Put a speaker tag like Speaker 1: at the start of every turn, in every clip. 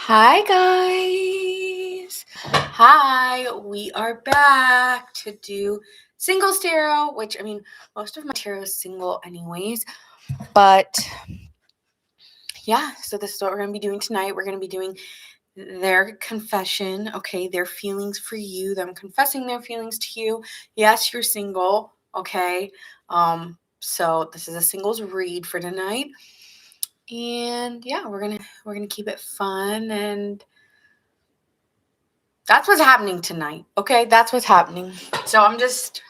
Speaker 1: Hi, guys. Hi, we are back to do singles tarot, which most of my tarot is single, anyways. But yeah, so this is what we're going to be doing tonight. We're going to be doing their confession, okay? Their feelings for you, them confessing their feelings to you. Yes, you're single, okay? So this is a singles read for tonight. And yeah, we're gonna keep it fun, and that's what's happening tonight. Okay, that's what's happening. So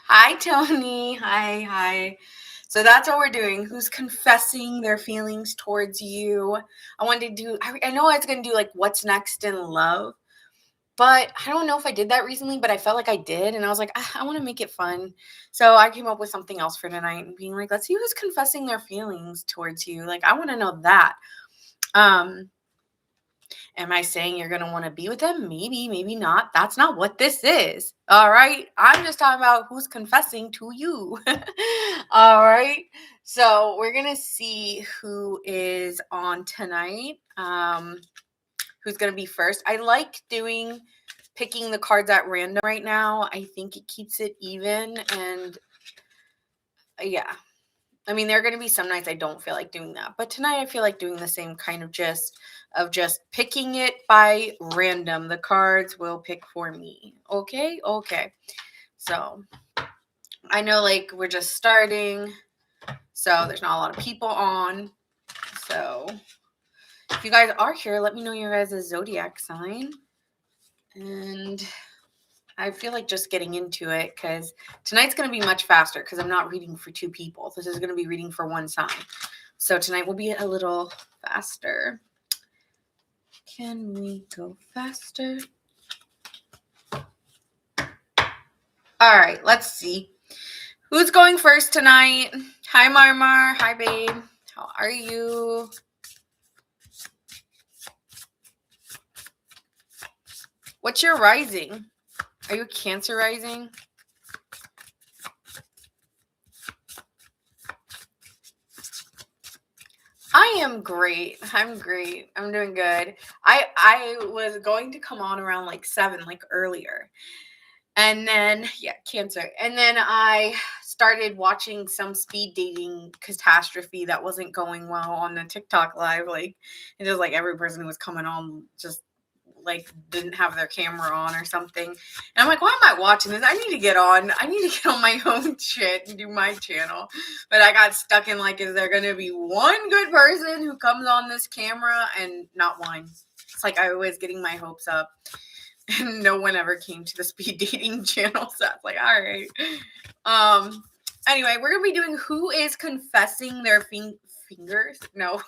Speaker 1: hi Tony, hi. So that's what we're doing. Who's confessing their feelings towards you? I wanted to do. I know I was gonna do like what's next in love, but I don't know if I did that recently. But I felt like I did, and I was like, I want to make it fun. So I came up with something else for tonight, and being like, let's see who's confessing their feelings towards you. Like I want to know that. Am I saying you're going to want to be with them? Maybe, maybe not. That's not what this is. All right. I'm just talking about who's confessing to you. All right. So we're going to see who is on tonight. Who's going to be first. I like picking the cards at random right now. I think it keeps it even. And yeah. There are going to be some nights I don't feel like doing that. But tonight I feel like doing the same kind of just picking it by random. The cards will pick for me. Okay? Okay. So I know like we're just starting. So there's not a lot of people on. So if you guys are here, let me know your guys' zodiac sign. And I feel like just getting into it because tonight's going to be much faster because I'm not reading for two people. This is going to be reading for one sign. So tonight will be a little faster. Can we go faster? All right, let's see. Who's going first tonight? Hi, Marmar. Hi, babe. How are you? What's your rising? Are you a Cancer rising? I am great. I'm great. I'm doing good. I was going to come on around like 7, like earlier. And then, Cancer. And then I started watching some speed dating catastrophe that wasn't going well on the TikTok live. Like, it just like every person who was coming on just like didn't have their camera on or something. And I'm like, why am I watching this? I need to get on my own shit and do my channel. But I got stuck in like, is there going to be one good person who comes on this camera? And not one. It's like I was getting my hopes up. And no one ever came to the speed dating channel. So I was like, all right. Anyway, we're going to be doing who is confessing their fingers. No.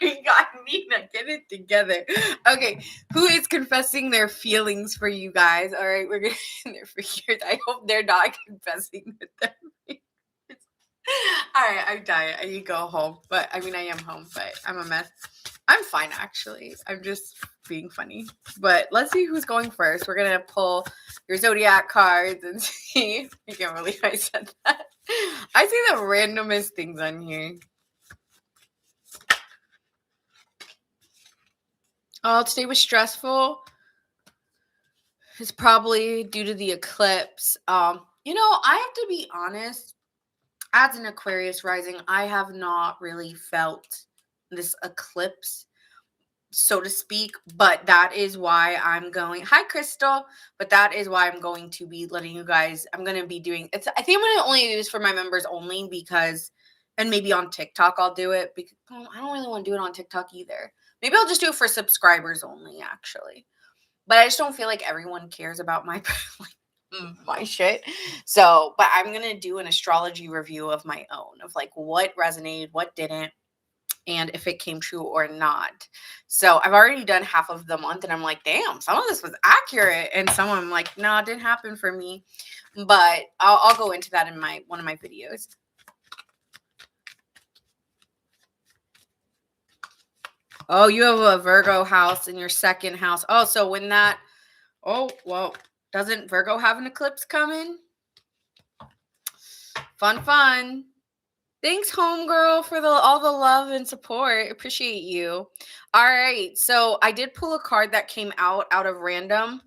Speaker 1: You got Nina, get it together. Okay, who is confessing their feelings for you guys? All right, we're gonna their fingers. I hope they're not confessing with their fingers. All right, I'm dying. I need to go home, but I am home, but I'm a mess. I'm fine actually. I'm just being funny. But let's see who's going first. We're gonna pull your zodiac cards and see. I can't believe I said that. I see the randomest things on here. Oh, today was stressful. It's probably due to the eclipse. I have to be honest. As an Aquarius rising, I have not really felt this eclipse, so to speak. But that is why I'm going. Hi, Crystal. But that is why I'm going to be letting you guys. I'm going to be doing. I think I'm going to only do this for my members only because, and maybe on TikTok I'll do it because I don't really want to do it on TikTok either. Maybe I'll just do it for subscribers only, actually. But I just don't feel like everyone cares about my my shit. So, but I'm going to do an astrology review of my own of like what resonated, what didn't, and if it came true or not. So I've already done half of the month and I'm like, damn, some of this was accurate. And some I'm like, no, it didn't happen for me. But I'll go into that in one of my videos. Oh, you have a Virgo house in your second house. Oh, so when that, oh, well, doesn't Virgo have an eclipse coming? Fun. Thanks, homegirl, for all the love and support. Appreciate you. All right, so I did pull a card that came out of random.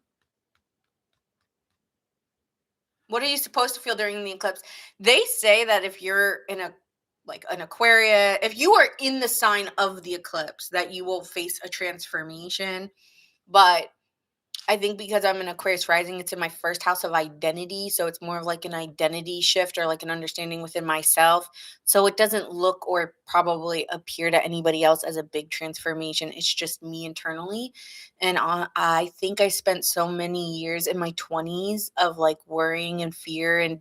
Speaker 1: What are you supposed to feel during the eclipse? They say that if you're in a like an Aquarius, if you are in the sign of the eclipse, that you will face a transformation. But I think because I'm an Aquarius rising, it's in my first house of identity. So it's more of like an identity shift or like an understanding within myself. So it doesn't look or probably appear to anybody else as a big transformation. It's just me internally. And I think I spent so many years in my 20s of like worrying and fear and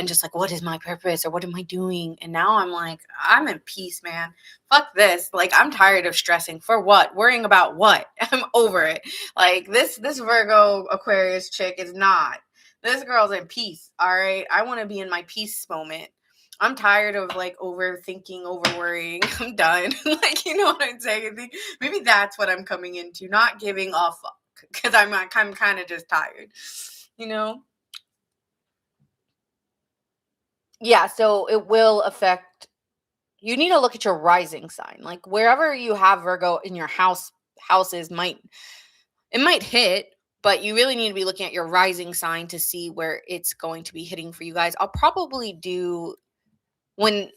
Speaker 1: just like, what is my purpose or what am I doing? And now I'm like, I'm in peace, man. Fuck this. Like, I'm tired of stressing. For what? Worrying about what? I'm over it. Like this Virgo Aquarius chick is not. This girl's in peace. All right. I want to be in my peace moment. I'm tired of like overthinking, over worrying. I'm done. Like, you know what I'm saying? Maybe that's what I'm coming into. Not giving a fuck. Because I'm kind of just tired. You know? Yeah, so it will affect. You need to look at your rising sign. Like wherever you have Virgo in your houses might hit, but you really need to be looking at your rising sign to see where it's going to be hitting for you guys. I'll probably do when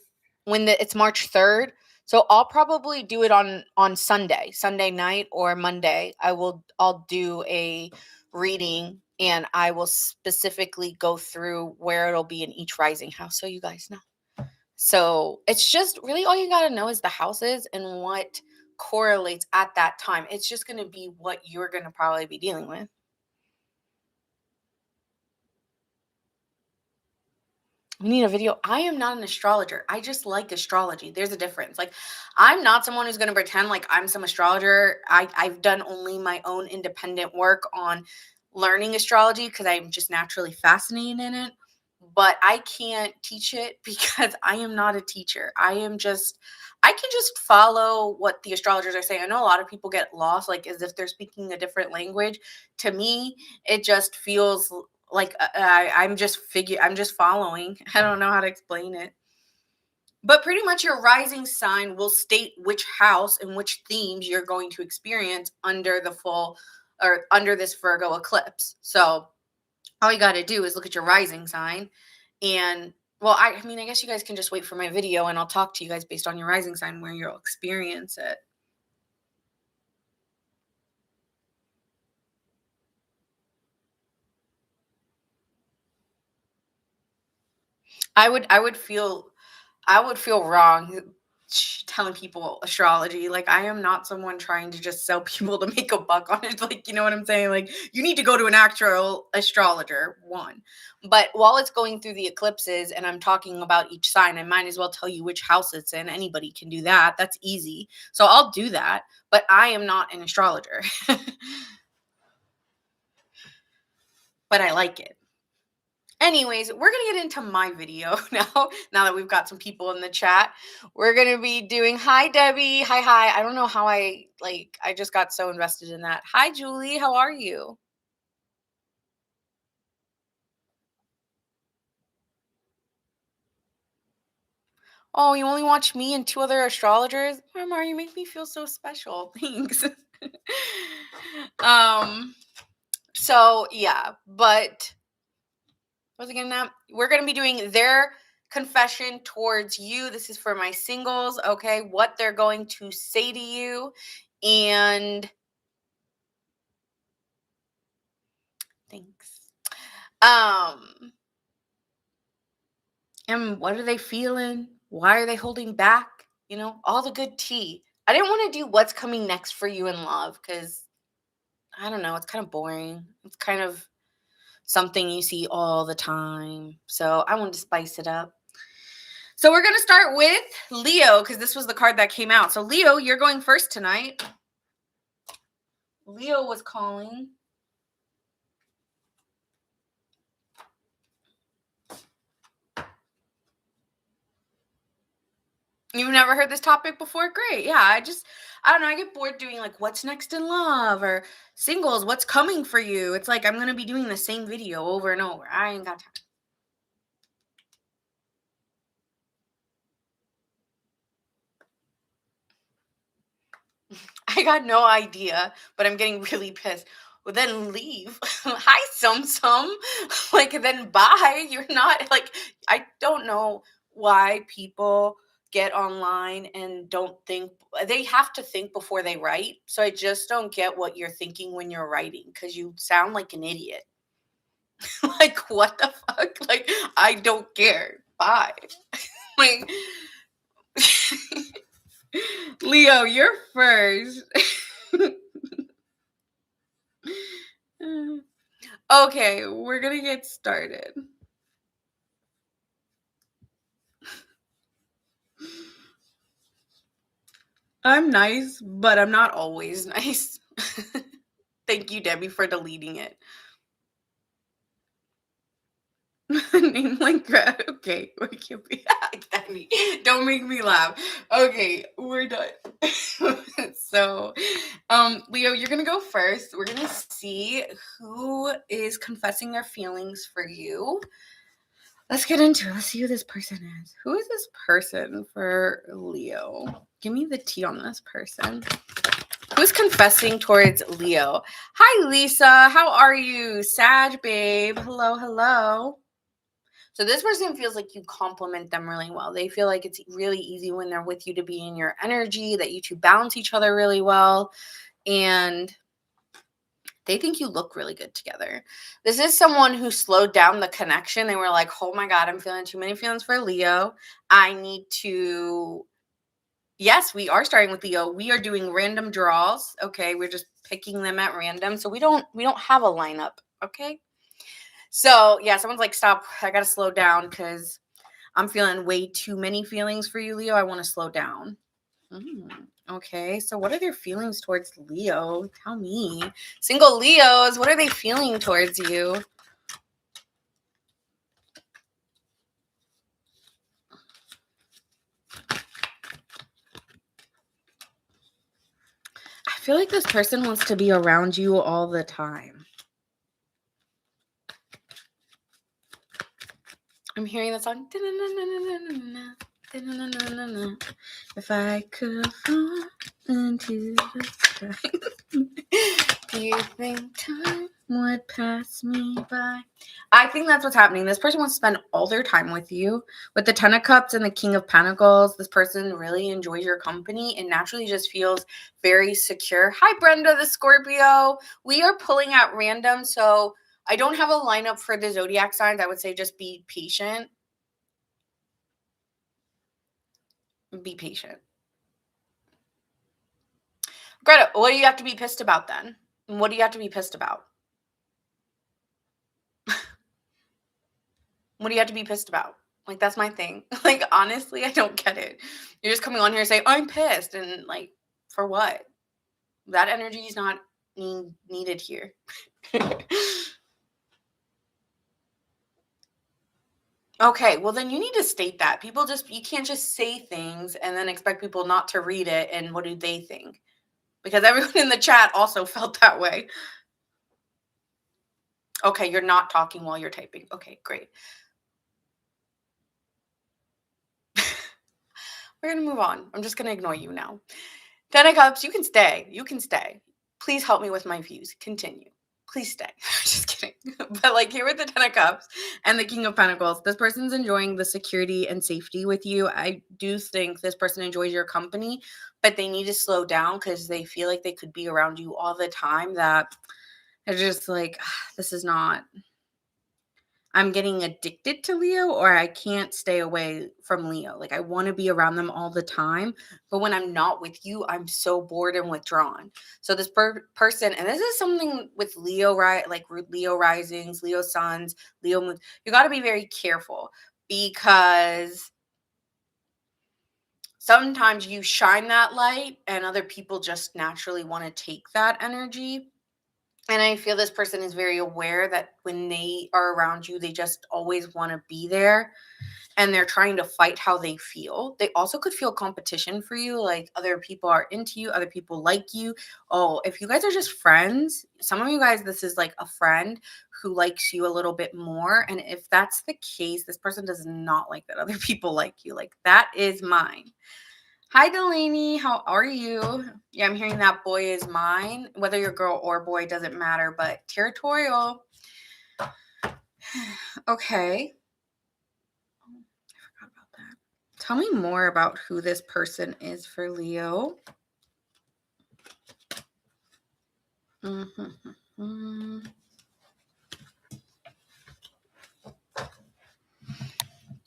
Speaker 1: it's March 3rd. So I'll probably do it on Sunday night or Monday. I'll do a reading and I will specifically go through where it'll be in each rising house so you guys know. So it's just really all you got to know is the houses and what correlates at that time. It's just going to be what you're going to probably be dealing with. We need a video. I am not an astrologer. I just like astrology. There's a difference. Like, I'm not someone who's going to pretend like I'm some astrologer. I've done only my own independent work on learning astrology because I'm just naturally fascinated in it. But I can't teach it because I am not a teacher. I can just follow what the astrologers are saying. I know a lot of people get lost, like as if they're speaking a different language. To me, it just feels like I'm just following. I don't know how to explain it. But pretty much your rising sign will state which house and which themes you're going to experience under the full or under this Virgo eclipse. So all you got to do is look at your rising sign and well, I mean, I guess you guys can just wait for my video and I'll talk to you guys based on your rising sign where you'll experience it. I would feel wrong telling people astrology. Like, I am not someone trying to just sell people to make a buck on it. Like, you know what I'm saying? Like, you need to go to an actual astrologer, one. But while it's going through the eclipses and I'm talking about each sign, I might as well tell you which house it's in. Anybody can do that. That's easy. So I'll do that. But I am not an astrologer. But I like it. Anyways, we're going to get into my video now that we've got some people in the chat. We're going to be doing hi Debbie. Hi. I don't know how I just got so invested in that. Hi Julie, how are you? Oh, you only watch me and two other astrologers? Mama, you make me feel so special. Thanks. So yeah, but what's again now? We're gonna be doing their confession towards you. This is for my singles, okay? What they're going to say to you. And thanks. And what are they feeling? Why are they holding back? You know, all the good tea. I didn't want to do what's coming next for you in love because I don't know, it's kind of boring. It's kind of something you see all the time. So I wanted to spice it up. So we're going to start with Leo because this was the card that came out. So Leo, you're going first tonight. Leo was calling. You've never heard this topic before? Great. Yeah, I don't know. I get bored doing like what's next in love or singles, what's coming for you. It's like I'm going to be doing the same video over and over. I ain't got time. I got no idea, but I'm getting really pissed. Well, then leave. Hi, Sum. Like, then bye. You're not like, I don't know why people get online and don't think they have to think before they write. So I just don't get what you're thinking when you're writing because you sound like an idiot. Like, what the fuck? Like, I don't care. Bye. Like, Leo, you're first. Okay, we're gonna get started. I'm nice, but I'm not always nice. Thank you, Debbie, for deleting it. Name like that. Okay, we can be Debbie. Don't make me laugh. Okay, we're done. So, Leo, you're gonna go first. We're gonna see who is confessing their feelings for you. Let's get into it. Let's see who this person is. Who is this person for Leo? Give me the tea on this person. Who's confessing towards Leo? Hi, Lisa. How are you? Sag, babe. Hello. So this person feels like you compliment them really well. They feel like it's really easy when they're with you to be in your energy, that you two balance each other really well. And they think you look really good together. This is someone who slowed down the connection. They were like, oh my God, I'm feeling too many feelings for Leo. I need to. Yes, we are starting with Leo. We are doing random draws. Okay. We're just picking them at random. So we don't have a lineup. Okay. So yeah, someone's like, stop. I got to slow down because I'm feeling way too many feelings for you, Leo. I want to slow down. Okay, so what are their feelings towards Leo? Tell me. Single Leos, what are they feeling towards you? I feel like this person wants to be around you all the time. I'm hearing the song. If I could fall into the sky. Do you think time would pass me by? I think that's what's happening. This person wants to spend all their time with you. With the Ten of Cups and the King of Pentacles, this person really enjoys your company and naturally just feels very secure. Hi, Brenda, the Scorpio. We are pulling at random, so I don't have a lineup for the zodiac signs. I would say just be patient. Be patient. Greta, what do you have to be pissed about then? What do you have to be pissed about? What do you have to be pissed about? Like, that's my thing. Like, honestly, I don't get it. You're just coming on here and saying, I'm pissed. And, like, for what? That energy is not needed here. Okay, well, then you need to state that. You can't just say things and then expect people not to read it. And what do they think? Because everyone in the chat also felt that way. Okay, you're not talking while you're typing. Okay, great. We're going to move on. I'm just going to ignore you now. Ten of Cups, you can stay. Please help me with my views. Continue. Please stay. Just kidding. But like here with the Ten of Cups and the King of Pentacles, this person's enjoying the security and safety with you. I do think this person enjoys your company, but they need to slow down because they feel like they could be around you all the time. That they're just like, this is not. I'm getting addicted to Leo or I can't stay away from Leo. Like I want to be around them all the time. But when I'm not with you, I'm so bored and withdrawn. So this person, and this is something with Leo, right? Like Leo risings, Leo suns, Leo moon. You got to be very careful because sometimes you shine that light and other people just naturally want to take that energy. And I feel this person is very aware that when they are around you, they just always want to be there and they're trying to fight how they feel. They also could feel competition for you, like other people are into you, other people like you. Oh, if you guys are just friends, some of you guys, this is like a friend who likes you a little bit more. And if that's the case, this person does not like that other people like you. Like that is mine. Hi, Delaney. How are you? Yeah, I'm hearing that boy is mine. Whether you're girl or boy doesn't matter, but territorial. Okay. Oh, I forgot about that. Tell me more about who this person is for Leo. Mm-hmm.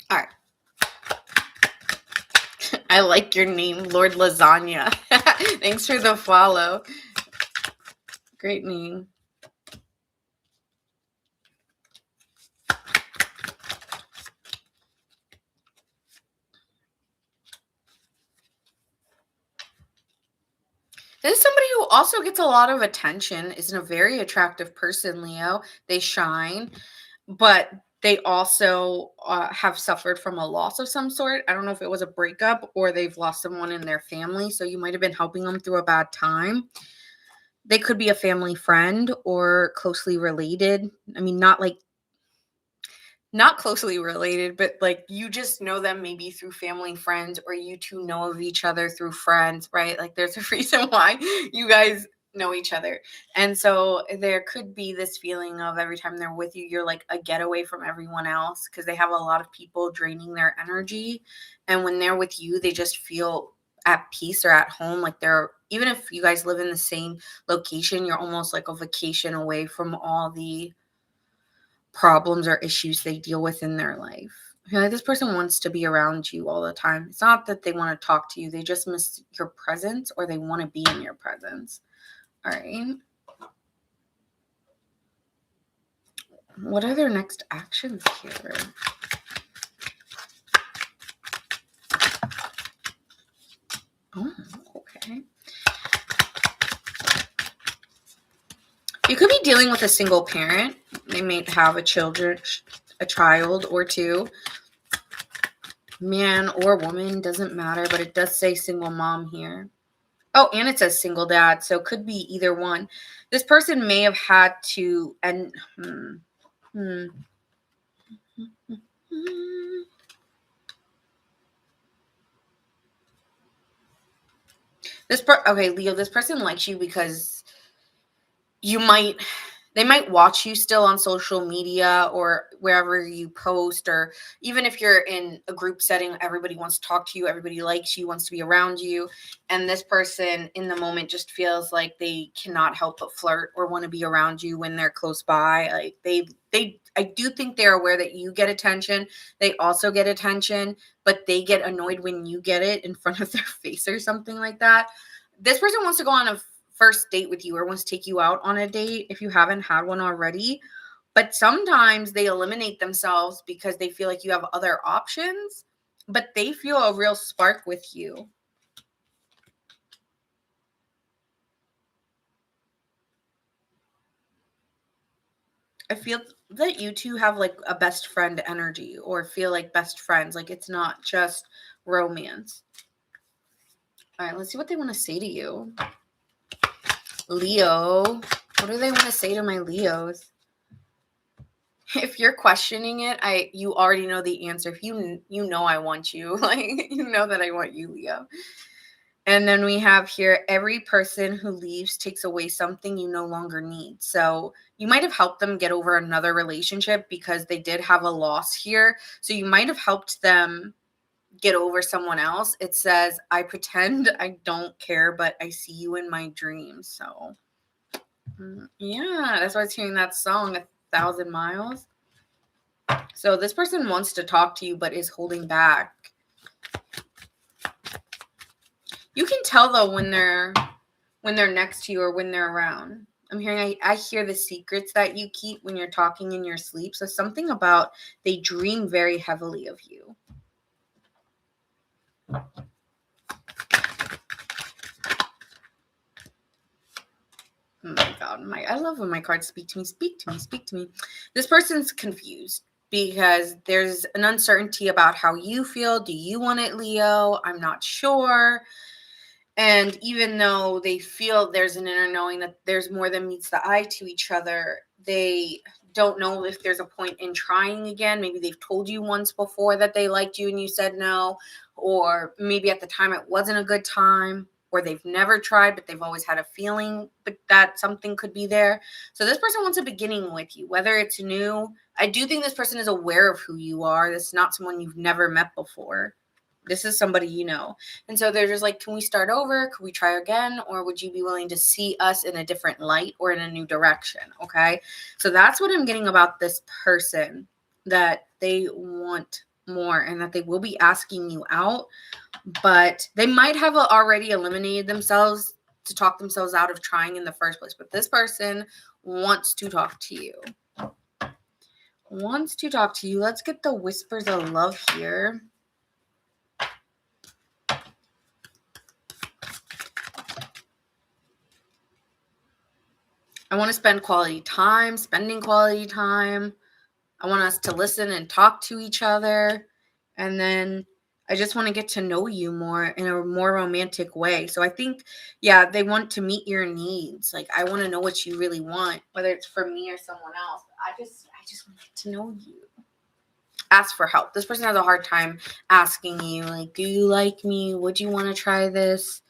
Speaker 1: All right. I like your name, Lord Lasagna. Thanks for the follow. Great name. This is somebody who also gets a lot of attention, is a very attractive person, Leo. They shine, but they also have suffered from a loss of some sort. I don't know if it was a breakup or they've lost someone in their family. So you might have been helping them through a bad time. They could be a family friend or closely related. I mean, not closely related, but like you just know them maybe through family friends, or you two know of each other through friends, right? Like there's a reason why you guys know each other. And so there could be this feeling of every time they're with you, you're like a getaway from everyone else because they have a lot of people draining their energy. And when they're with you, they just feel at peace or at home. Like they're, even if you guys live in the same location, you're almost like a vacation away from all the problems or issues they deal with in their life. Like this person wants to be around you all the time. It's not that they want to talk to you, they just miss your presence or they want to be in your presence. All right. What are their next actions here? Oh, okay. You could be dealing with a single parent. They may have a child or two. Man or woman, doesn't matter, but it does say single mom here. Oh, and it says single dad, so it could be either one. This person may have had to, and okay, Leo, this person likes you because you might they might watch you still on social media or wherever you post, or even if you're in a group setting, everybody wants to talk to you, everybody likes you, wants to be around you, and this person in the moment just feels like they cannot help but flirt or want to be around you when they're close by. Like they I do think they're aware that you get attention. They also get attention, but they get annoyed when you get it in front of their face or something like that. This person wants to go on a first date with you or wants to take you out on a date if you haven't had one already. But sometimes they eliminate themselves because they feel like you have other options, but they feel a real spark with you. I feel that you two have like a best friend energy or feel like best friends. Like it's not just romance. All right, let's see what they want to say to you. Leo. What do they want to say to my Leos? If you're questioning it, you already know the answer. If you know I want you, like you know that I want you, Leo. And then we have here, every person who leaves takes away something you no longer need. So you might have helped them get over another relationship because they did have a loss here. So you might have helped them get over someone else. It says, I pretend I don't care, but I see you in my dreams. So yeah, that's why I was hearing that song, 1,000 Miles. So this person wants to talk to you, but is holding back. You can tell though when they're next to you or when they're around. I'm hearing, I hear the secrets that you keep when you're talking in your sleep. So something about they dream very heavily of you. Oh my God, I love when my cards speak to me, speak to me, speak to me. This person's confused because there's an uncertainty about how you feel. Do you want it, Leo? I'm not sure. And even though they feel there's an inner knowing that there's more than meets the eye to each other, they don't know if there's a point in trying again. Maybe they've told you once before that they liked you and you said no, or maybe at the time it wasn't a good time, or they've never tried, but they've always had a feeling but that something could be there. So this person wants a beginning with you, whether it's new. I do think this person is aware of who you are. This is not someone you've never met before. This is somebody you know. And so they're just like, can we start over? Could we try again? Or would you be willing to see us in a different light or in a new direction? Okay. So that's what I'm getting about this person, that they want more and that they will be asking you out, but they might have already eliminated themselves to talk themselves out of trying in the first place. But this person wants to talk to you. Wants to talk to you. Let's get the whispers of love here. I want to spend quality time, spending quality time. I want us to listen and talk to each other. And then I just want to get to know you more in a more romantic way. So I think, yeah, they want to meet your needs. Like, I want to know what you really want, whether it's for me or someone else. I just want to get to know you. Ask for help. This person has a hard time asking you, like, do you like me? Would you want to try this?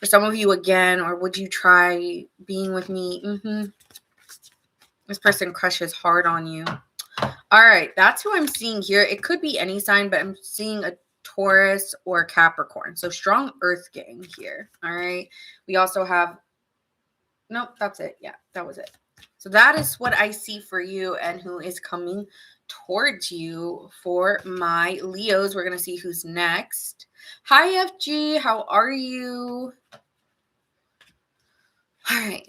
Speaker 1: For some of you, again, or would you try being with me? This person crushes hard on you. All right, that's who I'm seeing here. It could be any sign, but I'm seeing a Taurus or Capricorn. So strong earth gang here. All right. We also have, nope, that's it. Yeah, that was it. So that is what I see for you and who is coming towards you for my Leos. We're going to see who's next. Hi, FG. How are you? All right.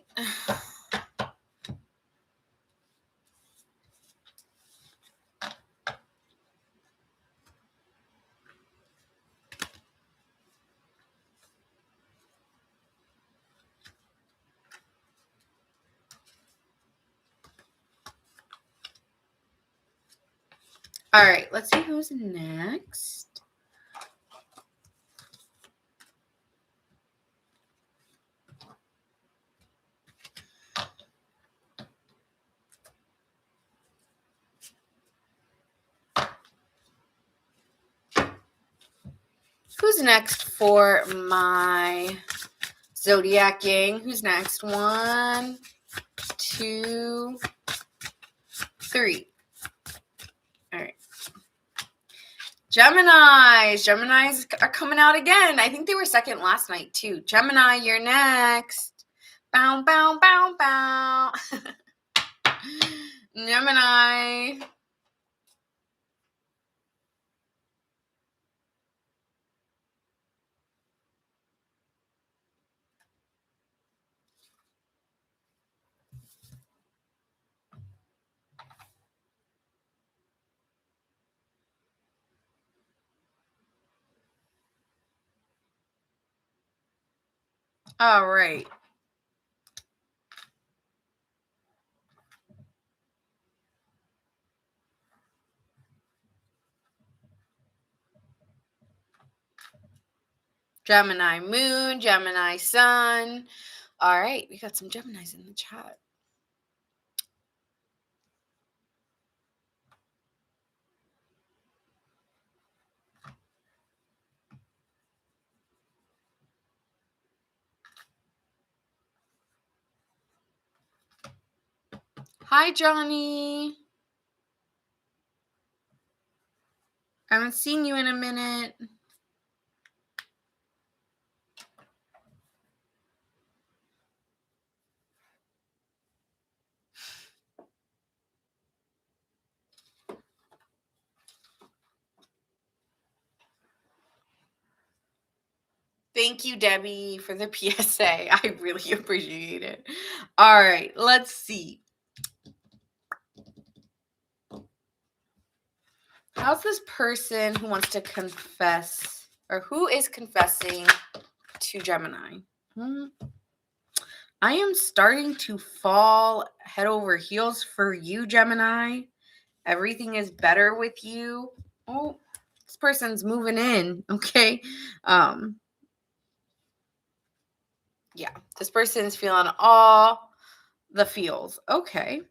Speaker 1: All right, let's see who's next. Who's next for my zodiac gang? Who's next? 1, 2, 3. All right. Geminis are coming out again. I think they were second last night too. Gemini, you're next. Bow, bow, bow, bow. Gemini. All right. Gemini moon, Gemini sun. All right, we got some Geminis in the chat. Hi, Johnny. I haven't seen you in a minute. Thank you, Debbie, for the PSA. I really appreciate it. All right, let's see. How's this person who wants to confess, or who is confessing to Gemini? I am starting to fall head over heels for you, Gemini. Everything is better with you. Oh, this person's moving in, okay? Yeah, this person is feeling all the feels. Okay.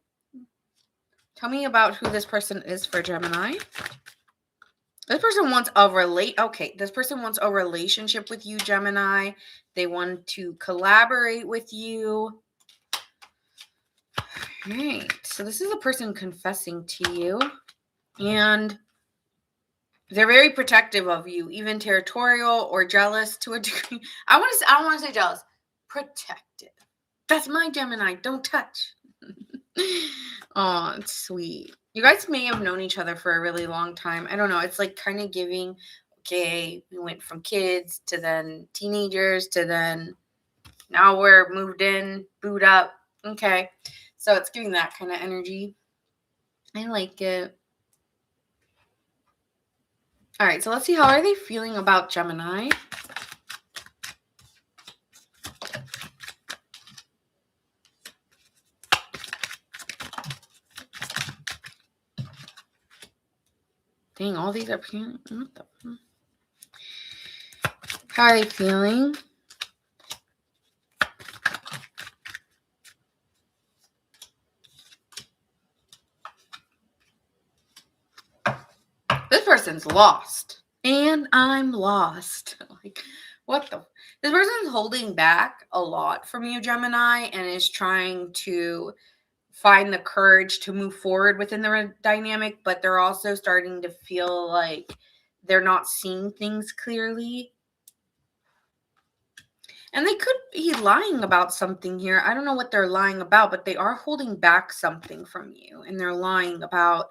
Speaker 1: Tell me about who this person is for Gemini. This person wants this person wants a relationship with you, Gemini. They want to collaborate with you. Right. So this is a person confessing to you, and they're very protective of you, even territorial or jealous to a degree. I don't want to say jealous. Protective. That's my Gemini. Don't touch. Oh, it's sweet. You guys may have known each other for a really long time. I don't know. It's like kind of giving, okay, we went from kids to then teenagers to then now we're moved in, boot up. Okay. So it's giving that kind of energy. I like it. All right. So let's see. How are they feeling about Gemini? Dang, all these are... How are they feeling? This person's lost. And I'm lost. Like, what the... This person's holding back a lot from you, Gemini, and is trying to find the courage to move forward within the dynamic, but they're also starting to feel like they're not seeing things clearly. And they could be lying about something here. I don't know what they're lying about, but they are holding back something from you. And they're lying about...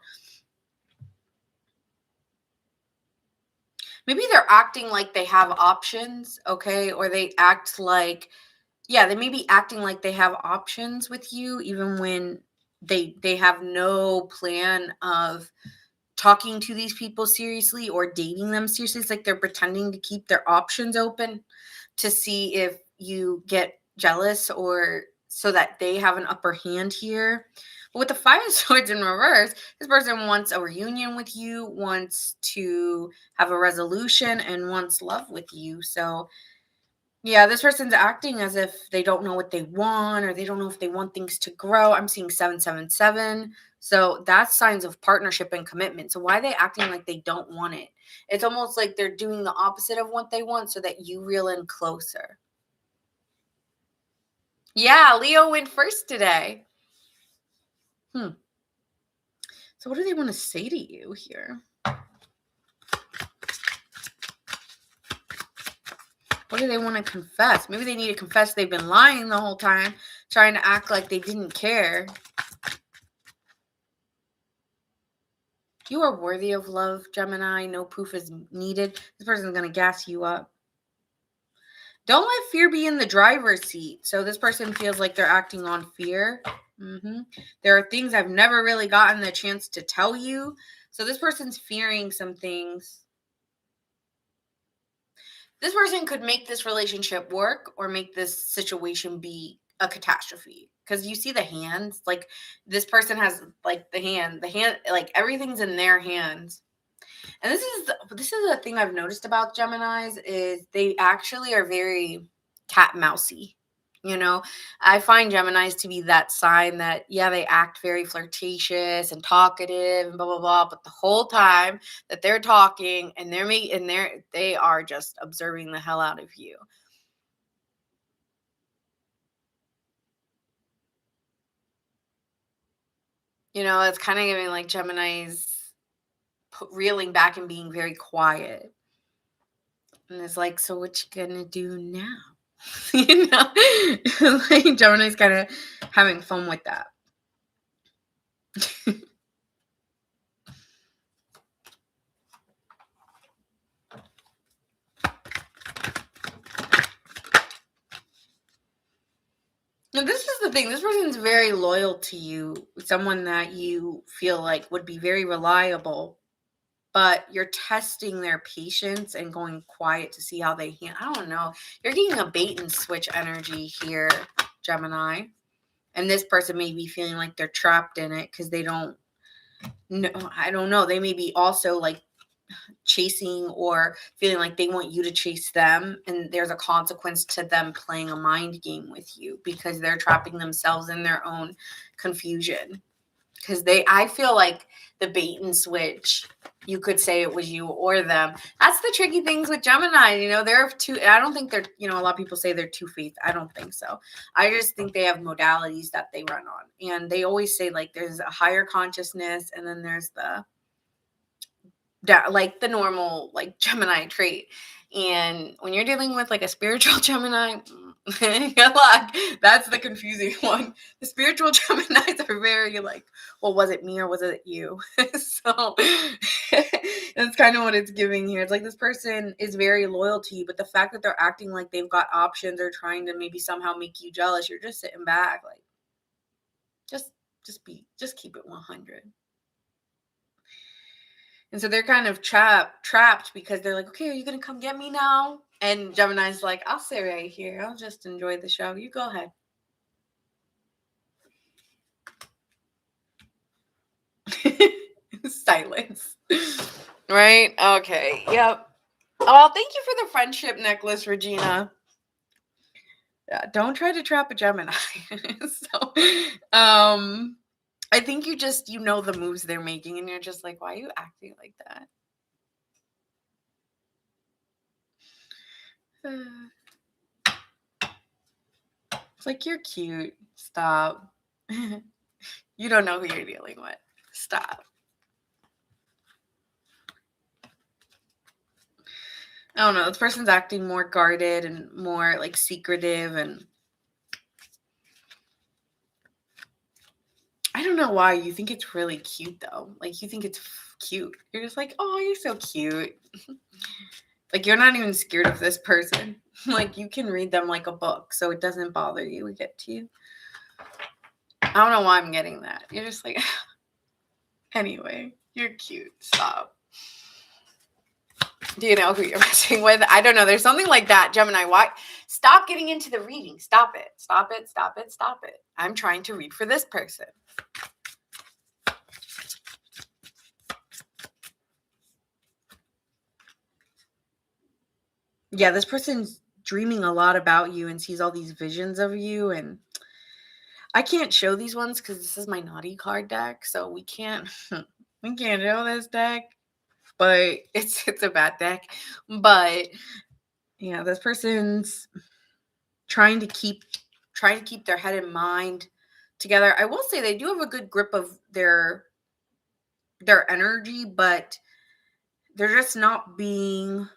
Speaker 1: Maybe they're acting like they have options, okay? Or they act like... Yeah, they may be acting like they have options with you, even when they have no plan of talking to these people seriously or dating them seriously. It's like they're pretending to keep their options open to see if you get jealous or so that they have an upper hand here. But with the Five of Swords in reverse, this person wants a reunion with you, wants to have a resolution, and wants love with you. So yeah, this person's acting as if they don't know what they want or they don't know if they want things to grow. I'm seeing 777. So that's signs of partnership and commitment. So why are they acting like they don't want it? It's almost like they're doing the opposite of what they want so that you reel in closer. Yeah, Leo went first today. So what do they want to say to you here? What do they want to confess? Maybe they need to confess they've been lying the whole time, trying to act like they didn't care. You are worthy of love, Gemini. No proof is needed. This person's going to gas you up. Don't let fear be in the driver's seat. So this person feels like they're acting on fear. There are things I've never really gotten the chance to tell you. So this person's fearing some things. This person could make this relationship work or make this situation be a catastrophe. Because you see the hands, like this person has like the hand, like everything's in their hands. And this is the thing I've noticed about Geminis is they actually are very cat mousy. You know, I find Geminis to be that sign that, yeah, they act very flirtatious and talkative and blah, blah, blah. But the whole time that they're talking and they are just observing the hell out of you. You know, it's kind of giving like Geminis reeling back and being very quiet. And it's like, so what you gonna do now? You know, like Gemini's kind of having fun with that. Now, this is the thing. This person's very loyal to you, someone that you feel like would be very reliable, but you're testing their patience and going quiet to see how they handle. I don't know. You're getting a bait and switch energy here, Gemini. And this person may be feeling like they're trapped in it because they don't know. I don't know. They may be also like chasing or feeling like they want you to chase them, and there's a consequence to them playing a mind game with you because they're trapping themselves in their own confusion. because I feel like the bait and switch, you could say it was you or them. That's the tricky things with Gemini. They're two. I don't think they're, a lot of people say they're two-faced. I don't think so. I just think they have modalities that they run on. And they always say, like, there's a higher consciousness, and then there's like the normal, like, Gemini trait. And when you're dealing with like a spiritual Gemini, good luck. That's the confusing one. The spiritual Geminis are very like, well, was it me or was it you? So that's kind of what it's giving here. It's like this person is very loyal to you, but the fact that they're acting like they've got options or trying to maybe somehow make you jealous, you're just sitting back like, just keep it 100. And so they're kind of trapped because they're like, okay, are you going to come get me now? And Gemini's like, I'll sit right here. I'll just enjoy the show. You go ahead. Silence. Right? Okay. Yep. Oh, thank you for the friendship necklace, Regina. Yeah, don't try to trap a Gemini. So, I think you know the moves they're making, and you're just like, why are you acting like that? It's like, you're cute. Stop. You don't know who you're dealing with. Stop. I don't know. This person's acting more guarded and more like secretive, and I don't know why. You think it's really cute though. Like, you think it's cute. You're just like, oh, you're so cute. Like, you're not even scared of this person. Like, you can read them like a book, so it doesn't bother you or get to you. I don't know why I'm getting that. You're just like, anyway, you're cute. Stop. Do you know who you're messing with? I don't know. There's something like that, Gemini. Why? Stop getting into the reading. Stop it. Stop it. Stop it. Stop it. I'm trying to read for this person. Yeah, this person's dreaming a lot about you and sees all these visions of you. And I can't show these ones because this is my naughty card deck. So we can't show this deck. But it's a bad deck. But yeah, this person's trying to keep their head and mind together. I will say they do have a good grip of their energy, but they're just not being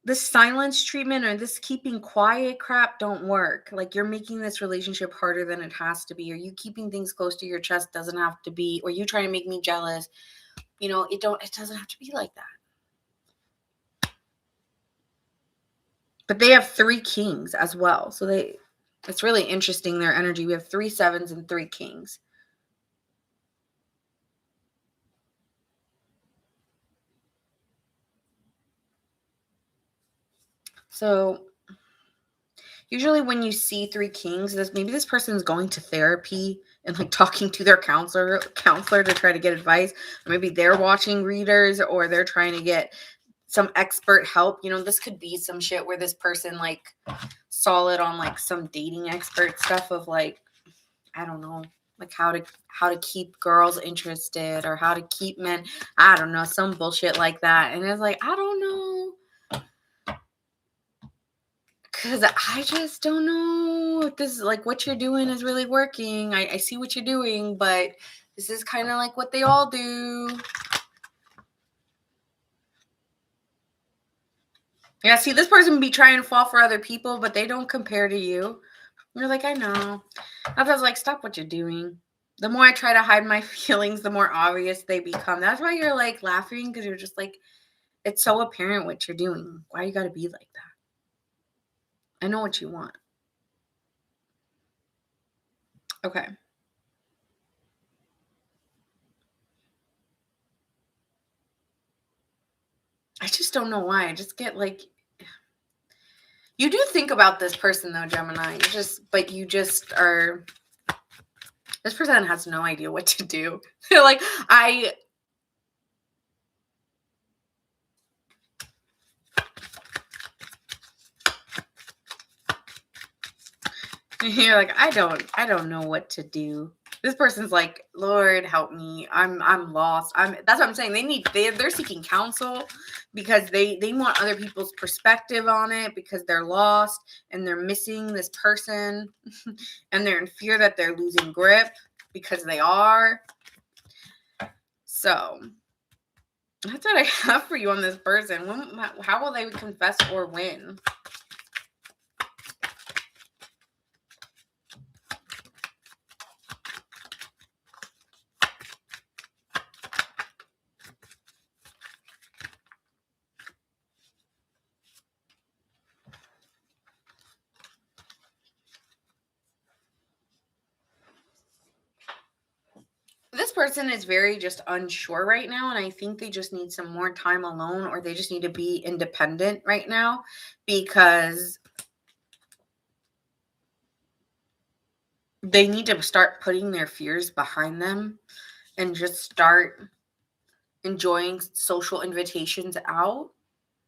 Speaker 1: this silence treatment or this keeping quiet crap don't work. Like, you're making this relationship harder than it has to be, or you keeping things close to your chest doesn't have to be, or you trying to make me jealous. It doesn't have to be like that. But they have 3 kings as well. So it's really interesting, their energy. We have 3 sevens and 3 kings. So usually when you see 3 kings, maybe this person's going to therapy and like talking to their counselor to try to get advice. Or maybe they're watching readers, or they're trying to get some expert help. This could be some shit where this person like solid on like some dating expert stuff of like, I don't know, like how to keep girls interested, or how to keep men, I don't know, some bullshit like that. And it's like, I don't know. Because I just don't know if this is like what you're doing is really working. I see what you're doing, but this is kind of like what they all do. Yeah, see, this person be trying to fall for other people, but they don't compare to you. You're like, I know. I was like, stop what you're doing. The more I try to hide my feelings, the more obvious they become. That's why you're like laughing, because you're just like, it's so apparent what you're doing. Why you got to be like that? I know what you want. Okay. I just don't know why. I just get like, you do think about this person though, Gemini. You just are, this person has no idea what to do. They're like, you're like, I don't know what to do. This person's like, Lord help me. I'm lost. That's what I'm saying. They're seeking counsel because they want other people's perspective on it because they're lost and they're missing this person and they're in fear that they're losing grip because they are. So that's what I have for you on this person. How will they confess or win? This person is very just unsure right now, and I think they just need some more time alone, or they just need to be independent right now because they need to start putting their fears behind them and just start enjoying social invitations out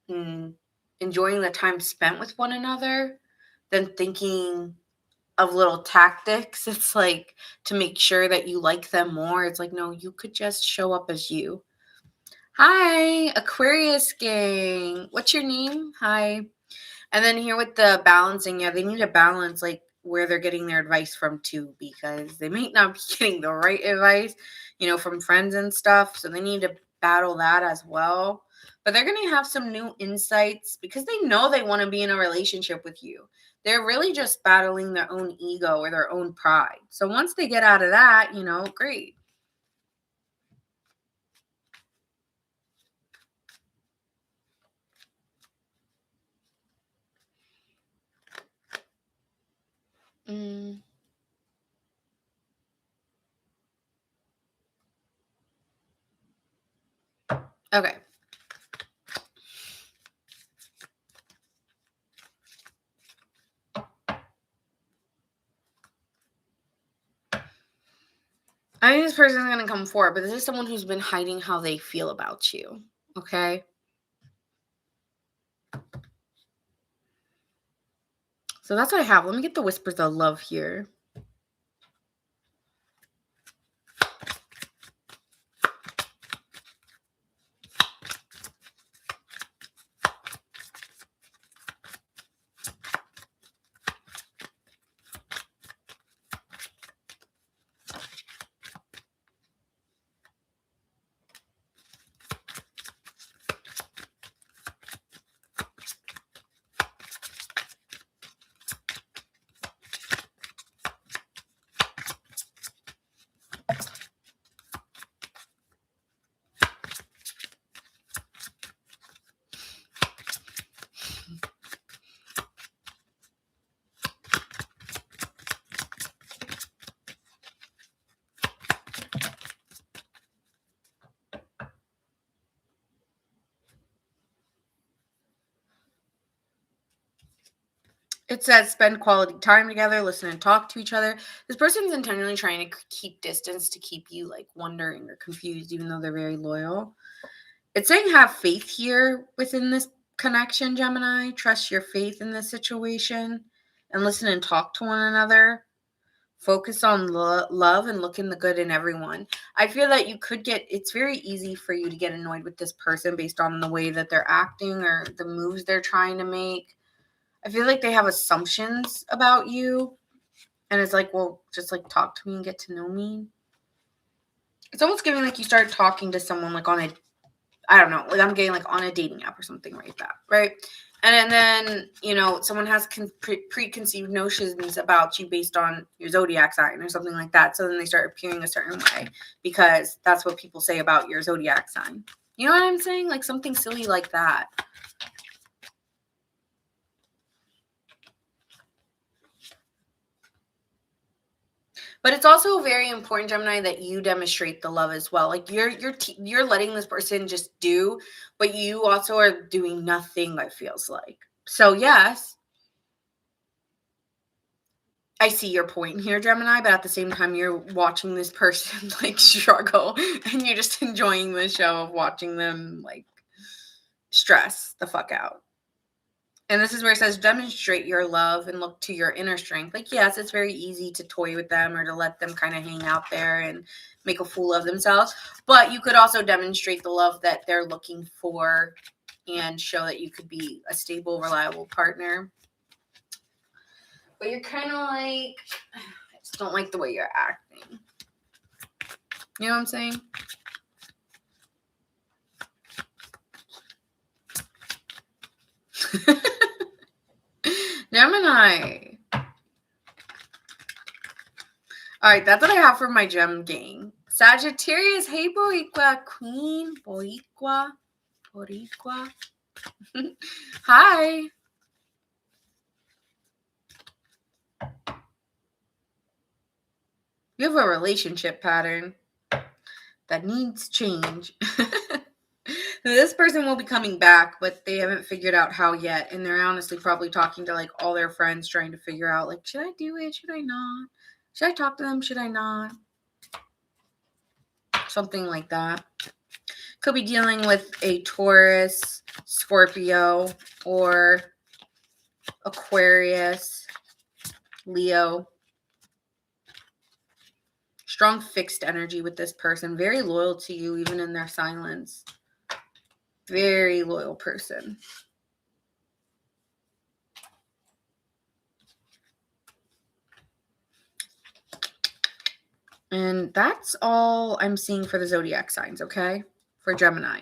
Speaker 1: and enjoying the time spent with one another than thinking of little tactics. It's like to make sure that you like them more. It's like, no, you could just show up as you. Hi, Aquarius gang. What's your name? Hi. And then here with the balancing, yeah, they need to balance like where they're getting their advice from too, because they might not be getting the right advice, from friends and stuff. So they need to battle that as well. But they're going to have some new insights because they know they want to be in a relationship with you. They're really just battling their own ego or their own pride. So once they get out of that, great. Mm. Okay. I think this person is going to come forward, but this is someone who's been hiding how they feel about you. Okay. So that's what I have. Let me get the whispers of love here. It says spend quality time together, listen and talk to each other. This person's intentionally trying to keep distance to keep you like wondering or confused, even though they're very loyal. It's saying have faith here within this connection, Gemini. Trust your faith in this situation and listen and talk to one another. Focus on love and looking the good in everyone. I feel that it's very easy for you to get annoyed with this person based on the way that they're acting or the moves they're trying to make. I feel like they have assumptions about you. And it's like, well, just like talk to me and get to know me. It's almost giving like you start talking to someone like I don't know, like I'm getting like on a dating app or something like that, right? And then, someone has preconceived notions about you based on your zodiac sign or something like that. So then they start appearing a certain way because that's what people say about your zodiac sign. You know what I'm saying? Like something silly like that. But it's also very important, Gemini, that you demonstrate the love as well. Like you're letting this person just do, but you also are doing nothing. It feels like. So yes, I see your point here, Gemini. But at the same time, you're watching this person like struggle, and you're just enjoying the show of watching them like stress the fuck out. And this is where it says demonstrate your love and look to your inner strength. Like, yes, it's very easy to toy with them or to let them kind of hang out there and make a fool of themselves. But you could also demonstrate the love that they're looking for and show that you could be a stable, reliable partner. But you're kind of like, I just don't like the way you're acting. You know what I'm saying? Gemini. All right, that's what I have for my gem gang. Sagittarius, hey Boricua, Queen, Boricua. Hi. You have a relationship pattern that needs change. This person will be coming back, but they haven't figured out how yet. And they're honestly probably talking to like all their friends trying to figure out like, should I do it? Should I not? Should I talk to them? Should I not? Something like that. Could be dealing with a Taurus, Scorpio, or Aquarius, Leo. Strong fixed energy with this person. Very loyal to you, even in their silence. Very loyal person. And that's all I'm seeing for the zodiac signs, okay? For Gemini.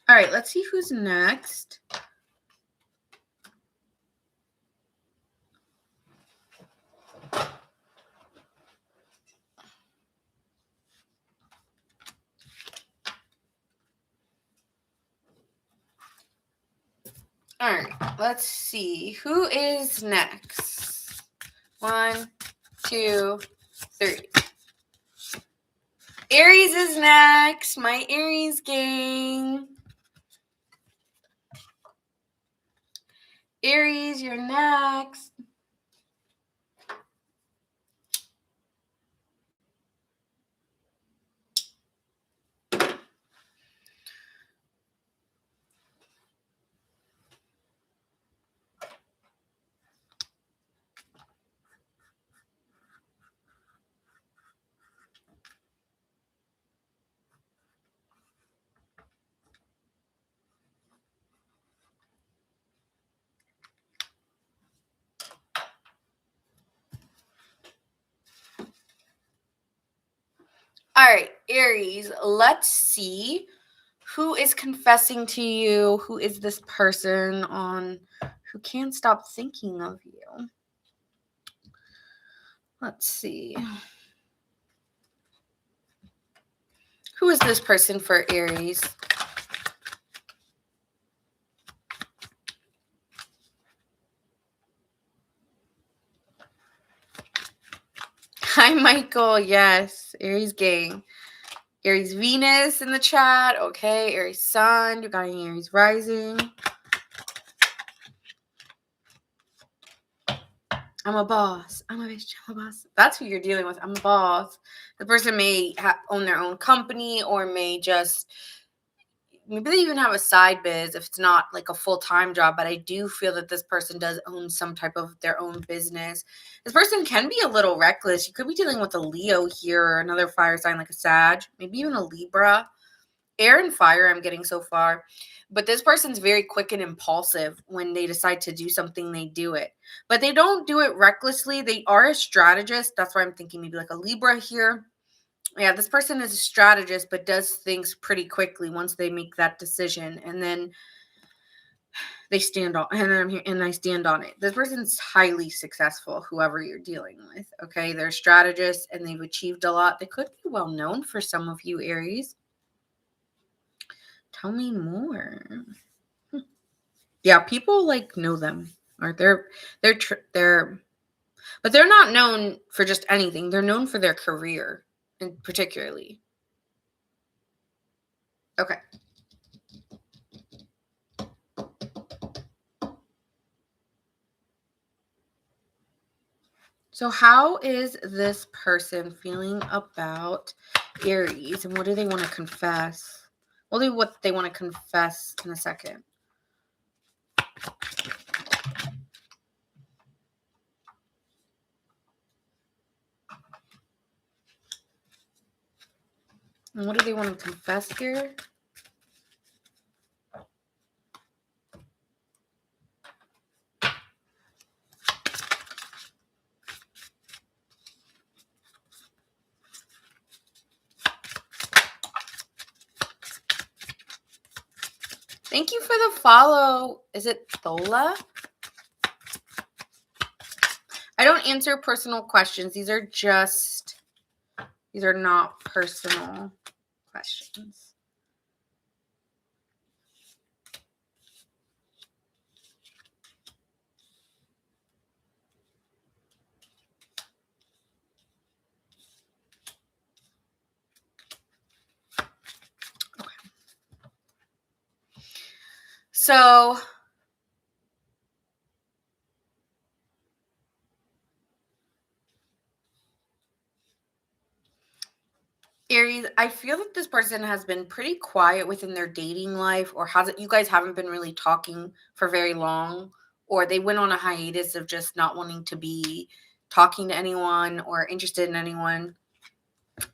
Speaker 1: All right, let's see who's next. All right, let's see. Who is next? 1, 2, 3. Aries is next. My Aries gang. Aries, you're next. All right, Aries, let's see who is confessing to you. Who is this person on who can't stop thinking of you? Let's see. Who is this person for Aries? Hi, Michael. Yes, Aries gang. Aries Venus in the chat. Okay, Aries Sun. You got any Aries rising? I'm a boss. I'm a bitch. I'm a boss. That's who you're dealing with. I'm a boss. The person may own their own company or may just, maybe they even have a side biz if it's not like a full-time job, but I do feel that this person does own some type of their own business. This person can be a little reckless. You could be dealing with a Leo here or another fire sign like a Sag, maybe even a Libra. Air and fire I'm getting so far. But this person's very quick and impulsive. When they decide to do something, they do it. But they don't do it recklessly. They are a strategist. That's why I'm thinking maybe like a Libra here. Yeah, this person is a strategist, but does things pretty quickly once they make that decision. And then they stand on, and then I'm here and I stand on it. This person's highly successful, whoever you're dealing with. Okay, they're strategists and they've achieved a lot. They could be well known for some of you, Aries. Tell me more. Yeah, people like know them, or but they're not known for just anything. They're known for their career, and particularly. Okay. So how is this person feeling about Aries, and what do they want to confess? We'll do what they want to confess in a second. And what do they want to confess here? Thank you for the follow. Is it Thola? I don't answer personal questions. These are not personal questions. Okay. So Aries, I feel that this person has been pretty quiet within their dating life, or you guys haven't been really talking for very long, or they went on a hiatus of just not wanting to be talking to anyone or interested in anyone.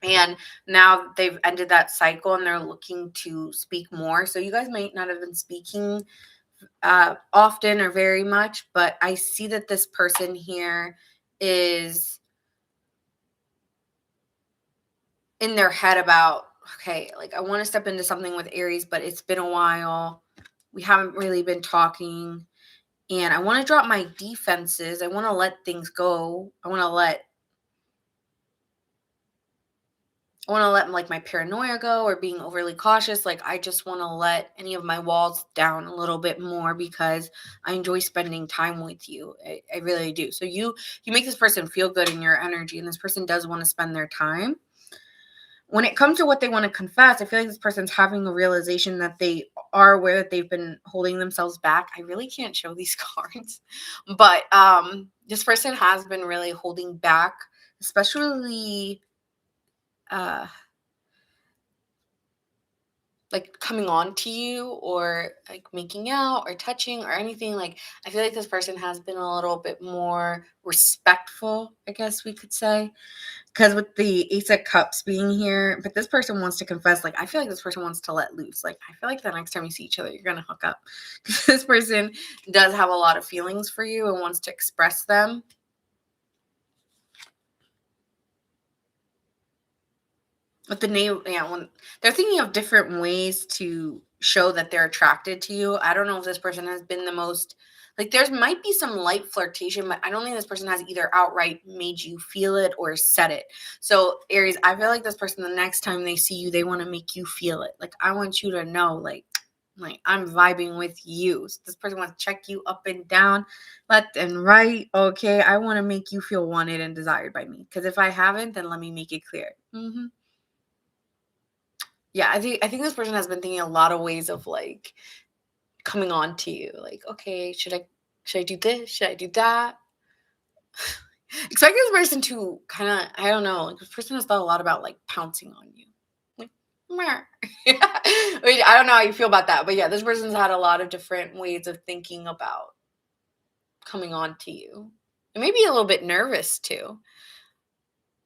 Speaker 1: And now they've ended that cycle and they're looking to speak more. So you guys might not have been speaking often or very much, but I see that this person here is in their head about, okay, like I want to step into something with Aries, but it's been a while. We haven't really been talking. And I want to drop my defenses. I want to let things go. I want to let like my paranoia go, or being overly cautious. Like I just want to let any of my walls down a little bit more because I enjoy spending time with you. I really do. So you make this person feel good in your energy, and this person does want to spend their time. When it comes to what they want to confess, I feel like this person's having a realization that they are aware that they've been holding themselves back. I really can't show these cards, but this person has been really holding back, especially like coming on to you, or like making out or touching or anything. Like I feel like this person has been a little bit more respectful, I guess we could say. Because with the Ace of Cups being here, but this person wants to confess. Like, I feel like this person wants to let loose. Like, I feel like the next time you see each other, you're going to hook up. Because this person does have a lot of feelings for you and wants to express them. With the name, yeah, when they're thinking of different ways to show that they're attracted to you. I don't know if this person has been the most, like, there's might be some light flirtation, but I don't think this person has either outright made you feel it or said it. So Aries, I feel like this person, the next time they see you, they want to make you feel it. Like, I want you to know, like I'm vibing with you. So this person wants to check you up and down, left and right. Okay, I want to make you feel wanted and desired by me. Because if I haven't, then let me make it clear. Yeah, I think this person has been thinking a lot of ways of like coming on to you. Like, okay, should I do this? Should I do that? Expect this person to kind of, I don't know, like this person has thought a lot about like pouncing on you. Like, meh. Wait, I don't know how you feel about that, but yeah, this person's had a lot of different ways of thinking about coming on to you. And maybe a little bit nervous too.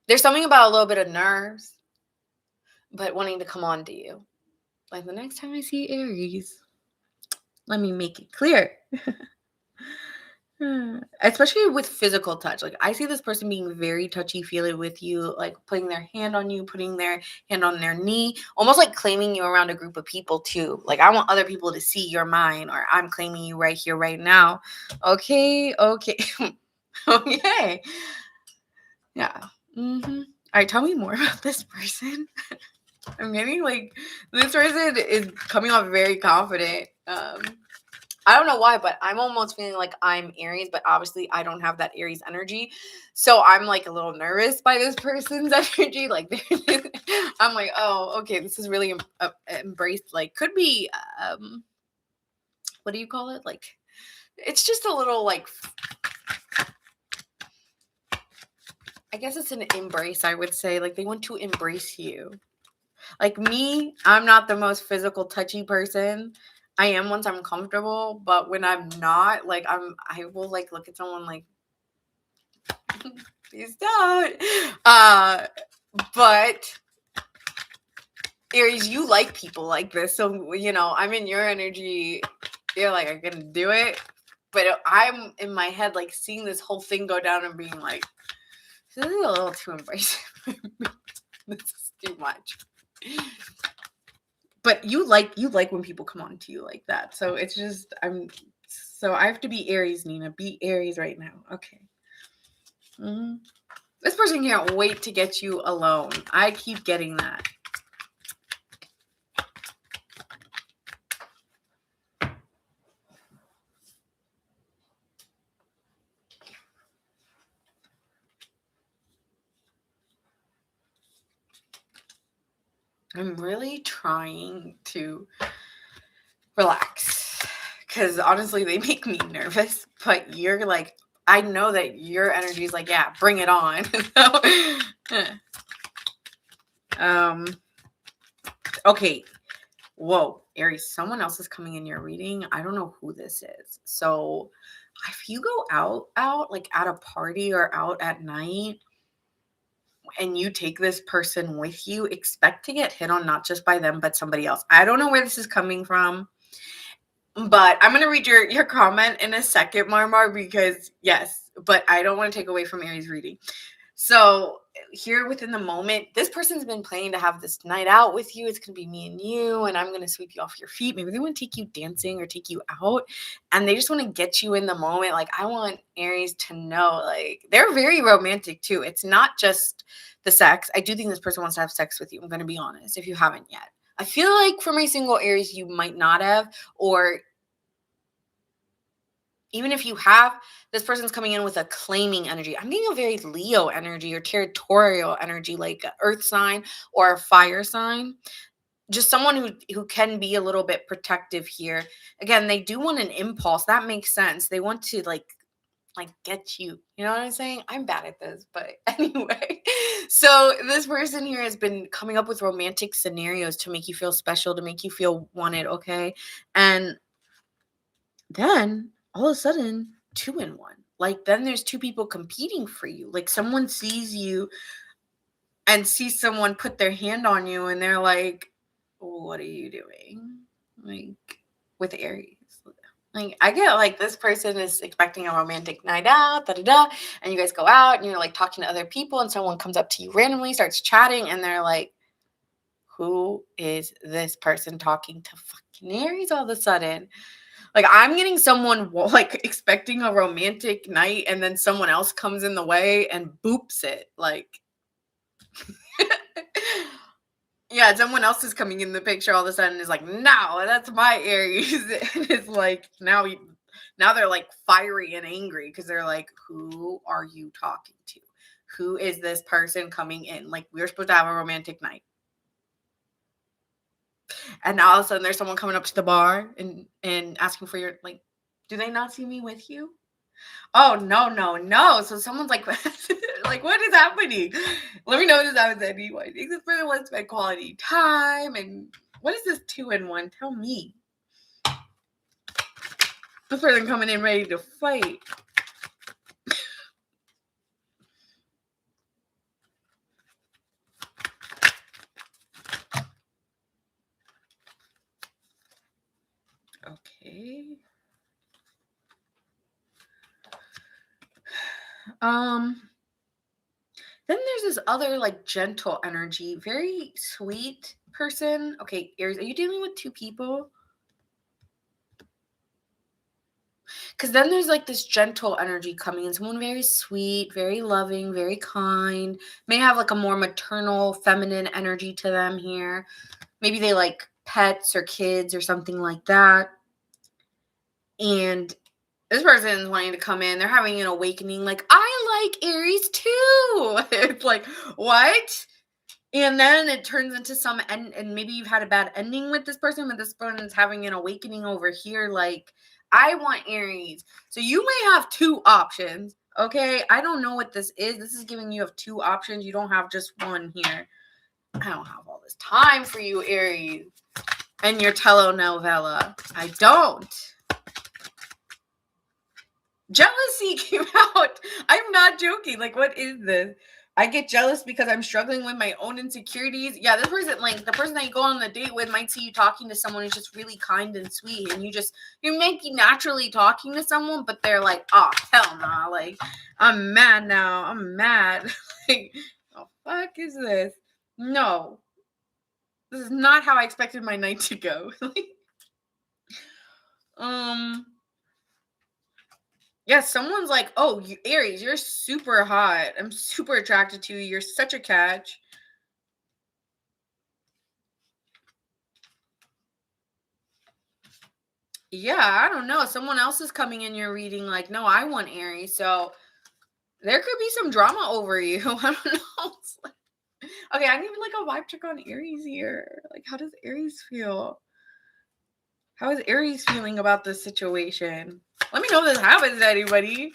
Speaker 1: There's something about a little bit of nerves, but wanting to come on to you. Like the next time I see Aries, let me make it clear. Especially with physical touch. Like I see this person being very touchy-feely with you, like putting their hand on you, putting their hand on their knee, almost like claiming you around a group of people too. Like I want other people to see you're mine, or I'm claiming you right here, right now. Okay. Okay. Yeah. All right, tell me more about this person. I'm getting like this person is coming off very confident. I don't know why, but I'm almost feeling like I'm Aries, but obviously I don't have that Aries energy. So I'm like a little nervous by this person's energy. Like, I'm like, oh, okay, this is really embraced. Like, could be, what do you call it? Like, it's just a little like, I guess it's an embrace, I would say. Like, they want to embrace you. Like me, I'm not the most physical, touchy person. I am once I'm comfortable, but when I'm not, like I will like look at someone like, please don't. But Aries, you like people like this, so I'm in your energy. You're like, I'm gonna do it, but I'm in my head like seeing this whole thing go down and being like, this is a little too embracing. This is too much. But you like when people come on to you like that. So it's just I have to be Aries, Nina. Be Aries right now. Okay. Mm-hmm. This person can't wait to get you alone. I keep getting that. I'm really trying to relax because honestly, they make me nervous. But you're like, I know that your energy is like, yeah, bring it on. Okay. Whoa, Aries, someone else is coming in your reading. I don't know who this is. So if you go out like at a party or out at night and you take this person with you, expect to get hit on not just by them, but somebody else. I don't know where this is coming from, but I'm going to read your comment in a second, Marmar, because yes, but I don't want to take away from Aries reading. So here within the moment, this person's been planning to have this night out with you. It's going to be me and you, and I'm going to sweep you off your feet. Maybe they want to take you dancing or take you out, and they just want to get you in the moment. Like, I want Aries to know, like, they're very romantic too. It's not just the sex. I do think this person wants to have sex with you. I'm going to be honest, if you haven't yet. I feel like for my single Aries, you might not have, or even if you have, this person's coming in with a claiming energy. I'm getting a very Leo energy or territorial energy, like an earth sign or a fire sign. Just someone who can be a little bit protective here. Again, they do want an impulse. That makes sense. They want to like get you. You know what I'm saying? I'm bad at this, but anyway. So this person here has been coming up with romantic scenarios to make you feel special, to make you feel wanted, okay? And then all of a sudden, 2 in 1. Like, then there's 2 people competing for you. Like, someone sees you and sees someone put their hand on you and they're like, what are you doing? Like, with Aries. Like, I get like this person is expecting a romantic night out, and you guys go out and you're like talking to other people and someone comes up to you randomly, starts chatting, and they're like, who is this person talking to fucking Aries all of a sudden? Like, I'm getting someone like expecting a romantic night and then someone else comes in the way and boops it. Like, yeah, someone else is coming in the picture all of a sudden is like, no, that's my Aries. And it's like, now they're like fiery and angry because they're like, who are you talking to? Who is this person coming in? Like, we're supposed to have a romantic night. And now all of a sudden there's someone coming up to the bar and asking for your, like, do they not see me with you? Oh, no. So someone's like, like, what is happening? Let me know what this happens anyway. I think this person wants to spend quality time. And what is this 2 in 1? Tell me. This person coming in ready to fight. Okay. Then there's this other like gentle energy, very sweet person. Okay, Aries, are you dealing with 2 people? Because then there's like this gentle energy coming in, someone very sweet, very loving, very kind, may have like a more maternal, feminine energy to them here. Maybe they like pets or kids or something like that. And this person is wanting to come in. They're having an awakening. Like, I like Aries too. It's like, what? And then it turns into some end, and maybe you've had a bad ending with this person, but this person's having an awakening over here. Like, I want Aries. So you may have 2 options. Okay, I don't know what this is. This is giving you have two options. You don't have just one here. I don't have all this time for you, Aries, and your telenovela. I don't. Jealousy came out. I'm not joking. Like, what is this? I get jealous because I'm struggling with my own insecurities. Yeah, this person, like the person that you go on the date with, might see you talking to someone who's just really kind and sweet, and you may be naturally talking to someone, but they're like, oh hell nah, like I'm mad now. I'm mad. Like, the fuck is this? No, this is not how I expected my night to go. um. Yeah, someone's like, "Oh, Aries, you're super hot. I'm super attracted to you. You're such a catch." Yeah, I don't know. Someone else is coming in your reading like, "No, I want Aries." So there could be some drama over you. I don't know. Okay, I need like a vibe check on Aries here. Like, how does Aries feel? How is Aries feeling about this situation? Let me know if this happens to anybody.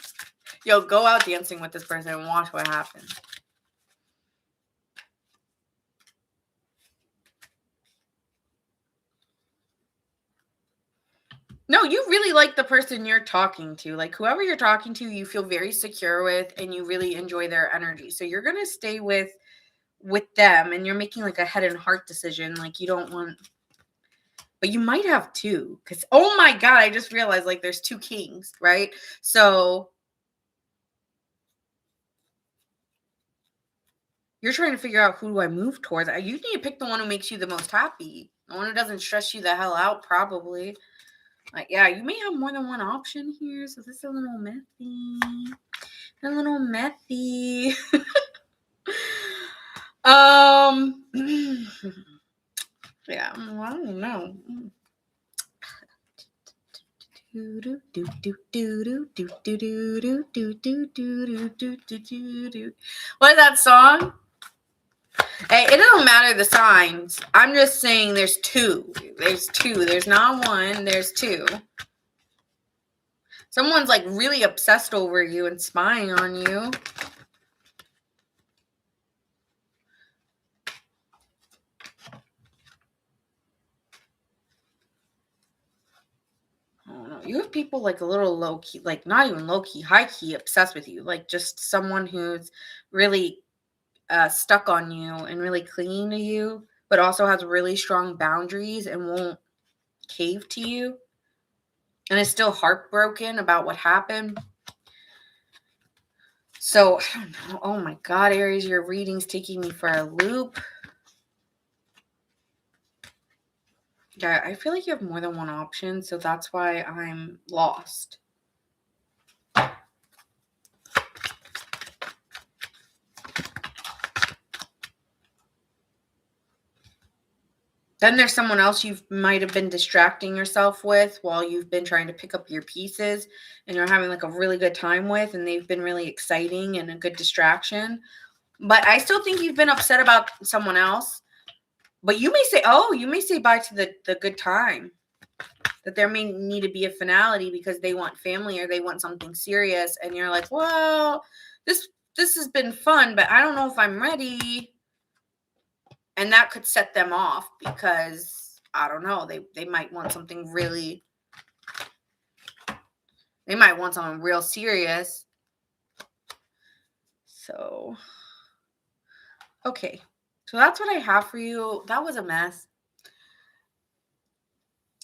Speaker 1: Yo, go out dancing with this person and watch what happens. No, you really like the person you're talking to. Like whoever you're talking to, you feel very secure with and you really enjoy their energy. So you're going to stay with them and you're making like a head and heart decision. Like you don't want, but you might have two cuz oh my god, I just realized like there's two kings, right? So you're trying to figure out who do I move towards. You need to pick the one who makes you the most happy. The one who doesn't stress you the hell out probably. Like, yeah, you may have more than one option here, so this is a little messy. A little messy. Yeah, I don't know. What is that song? Hey, it don't matter the signs. I'm just saying there's two. There's two. There's not one. There's two. Someone's like really obsessed over you and spying on you. I don't know. You have people like a little low key, like not even low key, high key obsessed with you. Like just someone who's really stuck on you and really clinging to you, but also has really strong boundaries and won't cave to you. And is still heartbroken about what happened. So, I don't know. Oh my God, Aries, your reading's taking me for a loop. Yeah, I feel like you have more than one option, so that's why I'm lost. Then there's someone else you might have been distracting yourself with while you've been trying to pick up your pieces and you're having like a really good time with, and they've been really exciting and a good distraction. But I still think you've been upset about someone else. But you may say bye to the good time. That there may need to be a finality because they want family or they want something serious. And you're like, well, this has been fun, but I don't know if I'm ready. And that could set them off because I don't know, they might want something really, they might want something real serious. So, okay. So that's what I have for you. That was a mess.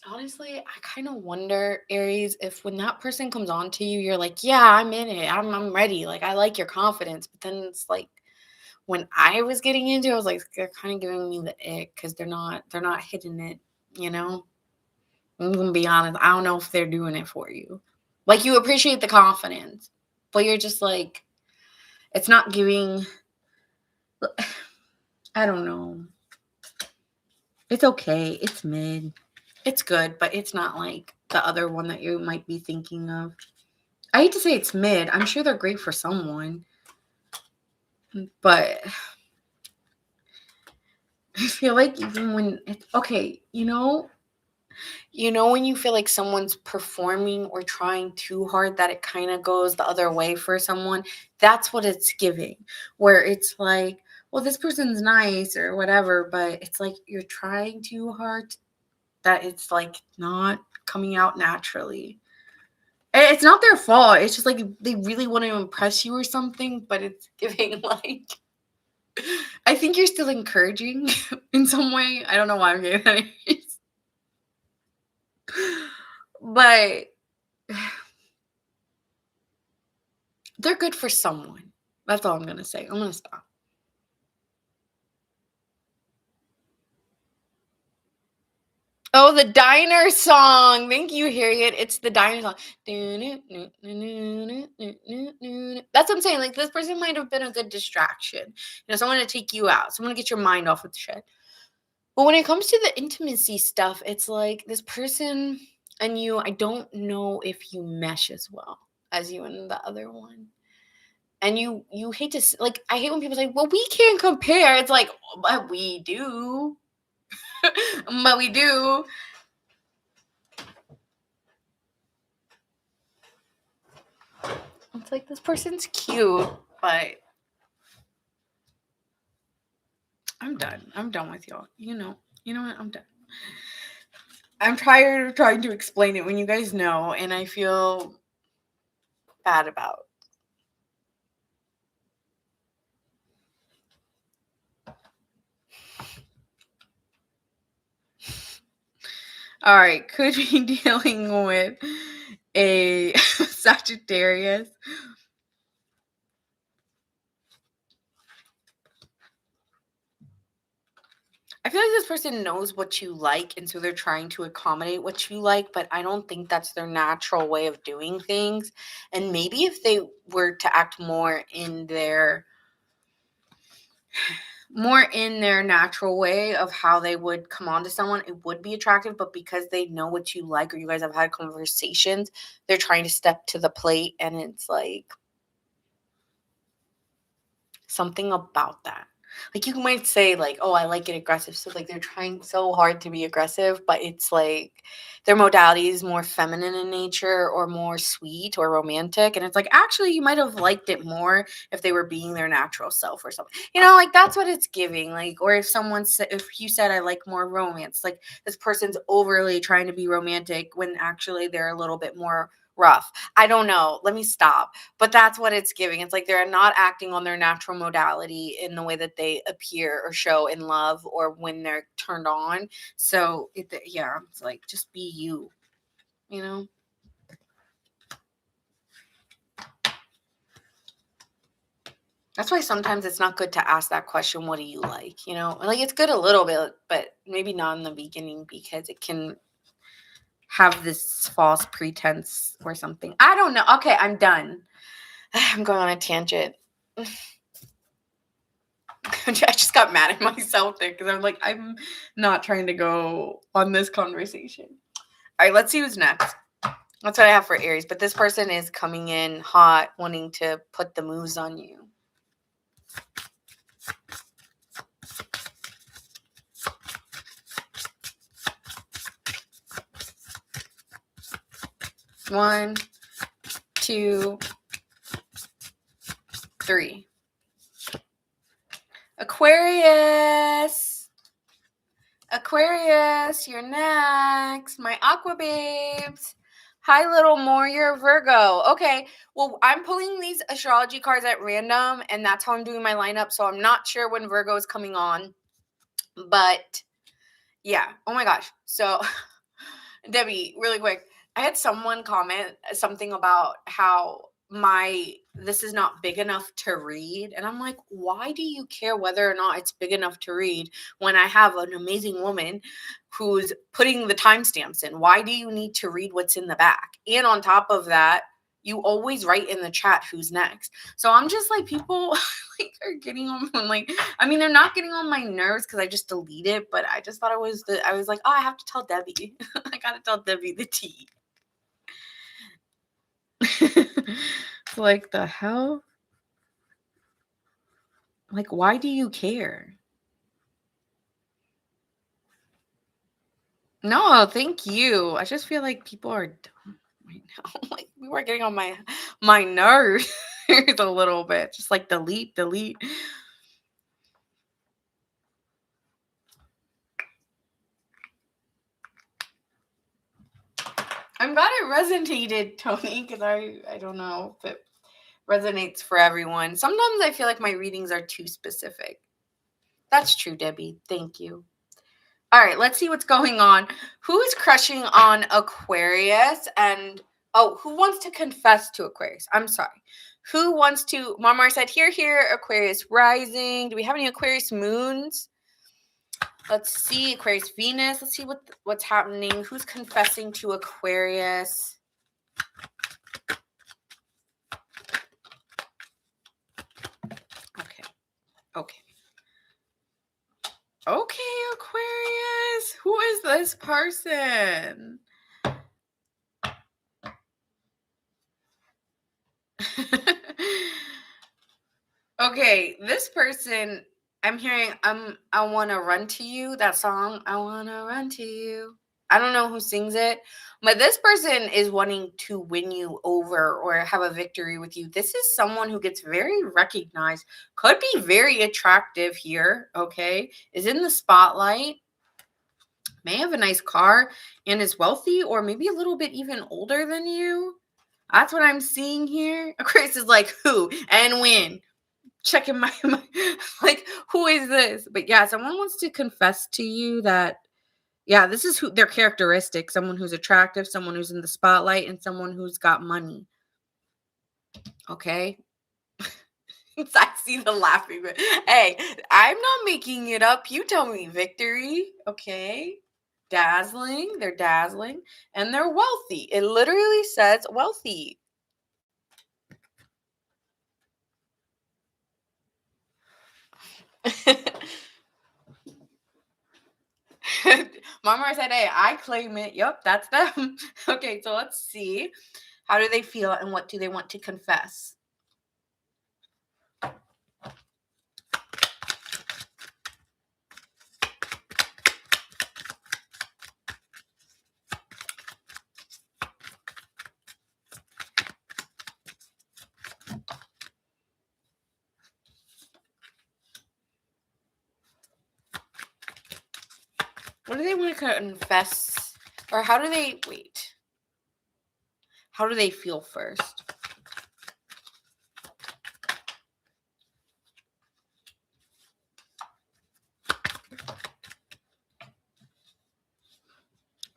Speaker 1: Honestly, I kind of wonder, Aries, if when that person comes on to you, you're like, yeah, I'm in it. I'm ready. Like, I like your confidence. But then it's like, when I was getting into it, I was like, they're kind of giving me the ick because they're not hitting it, you know? I'm gonna be honest, I don't know if they're doing it for you. Like you appreciate the confidence, but you're just like, it's not giving. I don't know. It's okay. It's mid. It's good, but it's not like the other one that you might be thinking of. I hate to say it's mid. I'm sure they're great for someone, but I feel like even when it's okay, you know, You know, when you feel like someone's performing or trying too hard that it kind of goes the other way for someone, that's what it's giving. Where it's like, well, this person's nice or whatever, but it's like you're trying too hard that it's like not coming out naturally. It's not their fault. It's just like they really want to impress you or something, but it's giving like I think you're still encouraging in some way. I don't know why I'm getting that. But they're good for someone. That's all I'm going to say. I'm going to stop. Oh, the diner song. Thank you, Harriet. It's the diner song. That's what I'm saying. Like, this person might have been a good distraction. Someone to take you out, someone to get your mind off of the shit. But when it comes to the intimacy stuff, it's like this person and you, I don't know if you mesh as well as you and the other one. And you hate to, like, I hate when people say, well, we can't compare. It's like, but we do. But we do. It's like, this person's cute, but I'm done. I'm done with y'all. You know what? I'm done. I'm tired of trying to explain it when you guys know, and I feel bad about. All right, could be dealing with a Sagittarius. I feel like this person knows what you like, and so they're trying to accommodate what you like, but I don't think that's their natural way of doing things. And maybe if they were to act more in their natural way of how they would come on to someone, it would be attractive. But because they know what you like, or you guys have had conversations, they're trying to step to the plate, and it's like something about that. Like, you might say like, oh, I like it aggressive. So like they're trying so hard to be aggressive, but it's like their modality is more feminine in nature or more sweet or romantic. And it's like, actually, you might have liked it more if they were being their natural self or something. Like that's what it's giving. Like, or if someone said, if you said, I like more romance, like this person's overly trying to be romantic when actually they're a little bit more rough. I don't know. Let me stop. But that's what it's giving. It's like they're not acting on their natural modality in the way that they appear or show in love or when they're turned on. So, it's like, just be you, you know? That's why sometimes it's not good to ask that question, what do you like? Like, it's good a little bit, but maybe not in the beginning because it can have this false pretense or something. I don't know. Okay, I'm done. I'm going on a tangent. I just got mad at myself there because I'm like, I'm not trying to go on this conversation. All right, let's see who's next. That's what I have for Aries. But this person is coming in hot, wanting to put the moves on you. One, two, three. Aquarius, you're next. My aqua babes. Hi, little more. You're a Virgo. Okay. Well, I'm pulling these astrology cards at random, and that's how I'm doing my lineup. So I'm not sure when Virgo is coming on. But yeah. Oh my gosh. So, Debbie, really quick. I had someone comment something about how this is not big enough to read. And I'm like, why do you care whether or not it's big enough to read when I have an amazing woman who's putting the timestamps in? Why do you need to read what's in the back? And on top of that, you always write in the chat who's next. So I'm just like, people like are getting on like, I mean, they're not getting on my nerves because I just delete it, but I just thought I was like, oh, I have to tell Debbie. I gotta tell Debbie the tea. Like, the hell? Like, why do you care? No, thank you. I just feel like people are dumb right now. Like we were getting on my nerves a little bit. Just like delete. I'm glad it resonated, Tony, because I don't know if it resonates for everyone. Sometimes I feel like my readings are too specific. That's true, Debbie. Thank you. All right, let's see what's going on. Who is crushing on Aquarius? And who wants to confess to Aquarius? I'm sorry. Who wants to? Mama said, here, Aquarius rising. Do we have any Aquarius moons? Let's see, Aquarius Venus. Let's see what's happening. Who's confessing to Aquarius? Okay. Okay, Aquarius. Who is this person? Okay, this person, I'm hearing I wanna run to you, that song, I wanna run to you. I don't know who sings it, but this person is wanting to win you over or have a victory with you. This is someone who gets very recognized, could be very attractive here, okay? Is in the spotlight, may have a nice car and is wealthy or maybe a little bit even older than you. That's what I'm seeing here. Chris is like, who and when? Checking my like, who is this? But yeah, someone wants to confess to you that, yeah, this is who their characteristic, someone who's attractive, someone who's in the spotlight, and someone who's got money. Okay. I see the laughing. Hey, I'm not making it up. You tell me, victory. Okay. Dazzling. They're dazzling. And they're wealthy. It literally says wealthy. Mama said, hey, I claim it. Yep, that's them. Okay, so let's see. How do they feel and what do they want to confess? What do they want to confess? Or how do they wait? How do they feel first?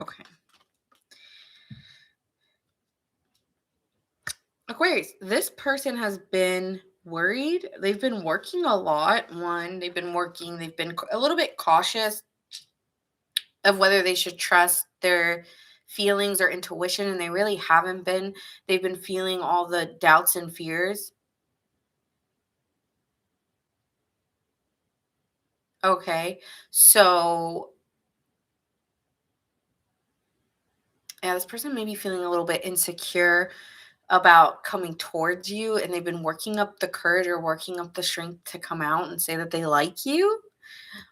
Speaker 1: Okay. Aquarius, this person has been worried. They've been working a lot. They've been a little bit cautious of whether they should trust their feelings or intuition, and they really haven't been. They've been feeling all the doubts and fears. Okay. So, yeah, this person may be feeling a little bit insecure about coming towards you, and they've been working up the courage or working up the strength to come out and say that they like you.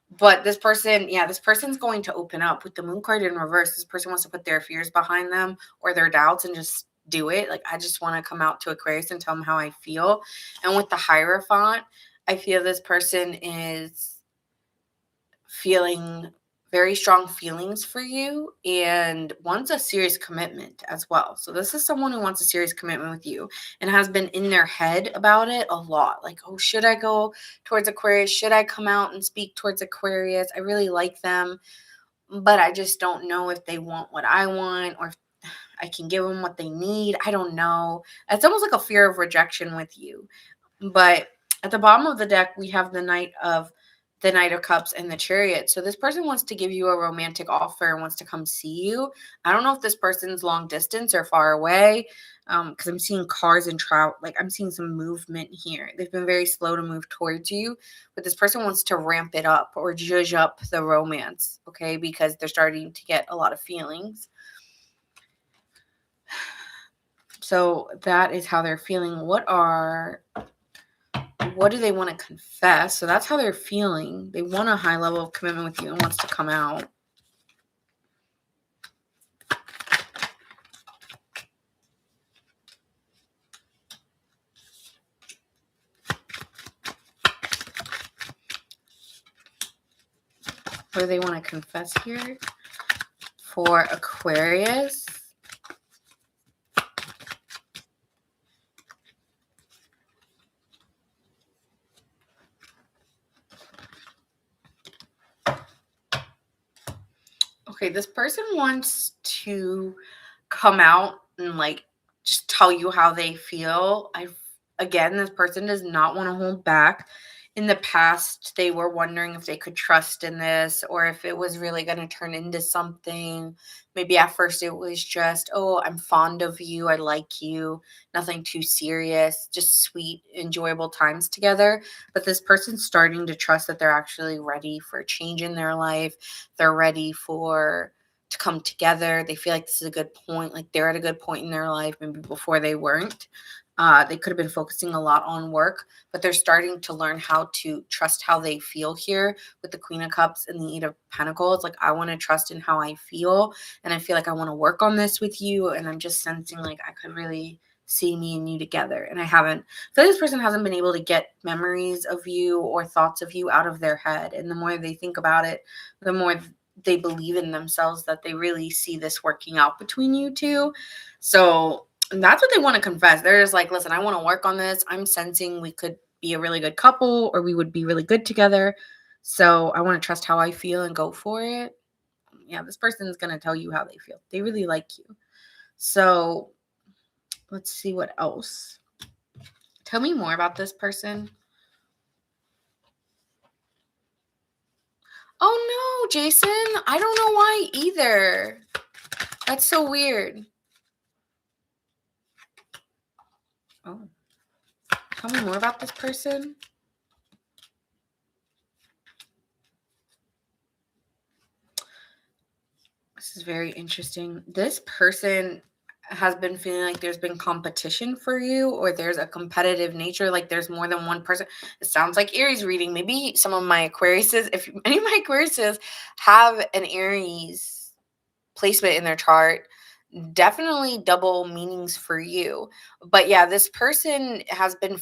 Speaker 1: But this person, yeah, this person's going to open up with the moon card in reverse. This person wants to put their fears behind them or their doubts and just do it. Like, I just want to come out to Aquarius and tell them how I feel. And with the Hierophant, I feel this person is feeling very strong feelings for you and wants a serious commitment as well. So this is someone who wants a serious commitment with you and has been in their head about it a lot. Like, oh, should I go towards Aquarius? Should I come out and speak towards Aquarius? I really like them, but I just don't know if they want what I want or if I can give them what they need. I don't know. It's almost like a fear of rejection with you. But at the bottom of the deck, we have the Knight of Cups and the Chariot. So this person wants to give you a romantic offer and wants to come see you. I don't know if this person's long distance or far away, because I'm seeing cars and travel. Like, I'm seeing some movement here. They've been very slow to move towards you, but this person wants to ramp it up or zhuzh up the romance, okay, because they're starting to get a lot of feelings. So that is how they're feeling. What do they want to confess? So that's how they're feeling. They want a high level of commitment with you and wants to come out. What do they want to confess here for Aquarius? Okay, this person wants to come out and like just tell you how they feel. Again, this person does not want to hold back. In the past, they were wondering if they could trust in this or if it was really going to turn into something. Maybe at first it was just, oh, I'm fond of you. I like you. Nothing too serious, just sweet, enjoyable times together. But this person's starting to trust that they're actually ready for change in their life. They're ready for to come together. They feel like this is a good point. Like they're at a good point in their life, maybe before they weren't. They could have been focusing a lot on work, but they're starting to learn how to trust how they feel here with the Queen of Cups and the Eight of Pentacles. Like, I want to trust in how I feel, and I feel like I want to work on this with you, and I'm just sensing like I could really see me and you together. And I haven't, I feel like this person hasn't been able to get memories of you or thoughts of you out of their head. And the more they think about it, the more they believe in themselves that they really see this working out between you two. So that's what they want to confess. They're just like, listen, I want to work on this. I'm sensing we could be a really good couple or we would be really good together. So I want to trust how I feel and go for it. Yeah, this person's going to tell you how they feel. They really like you. So let's see what else. Tell me more about this person. Oh no, Jason. I don't know why either. That's so weird. Oh. Tell me more about this person. This is very interesting. This person has been feeling like there's been competition for you, or there's a competitive nature, like there's more than one person. It sounds like Aries reading. Maybe some of my Aquariuses, if any of my Aquariuses have an Aries placement in their chart, definitely double meanings for you. But yeah, this person has been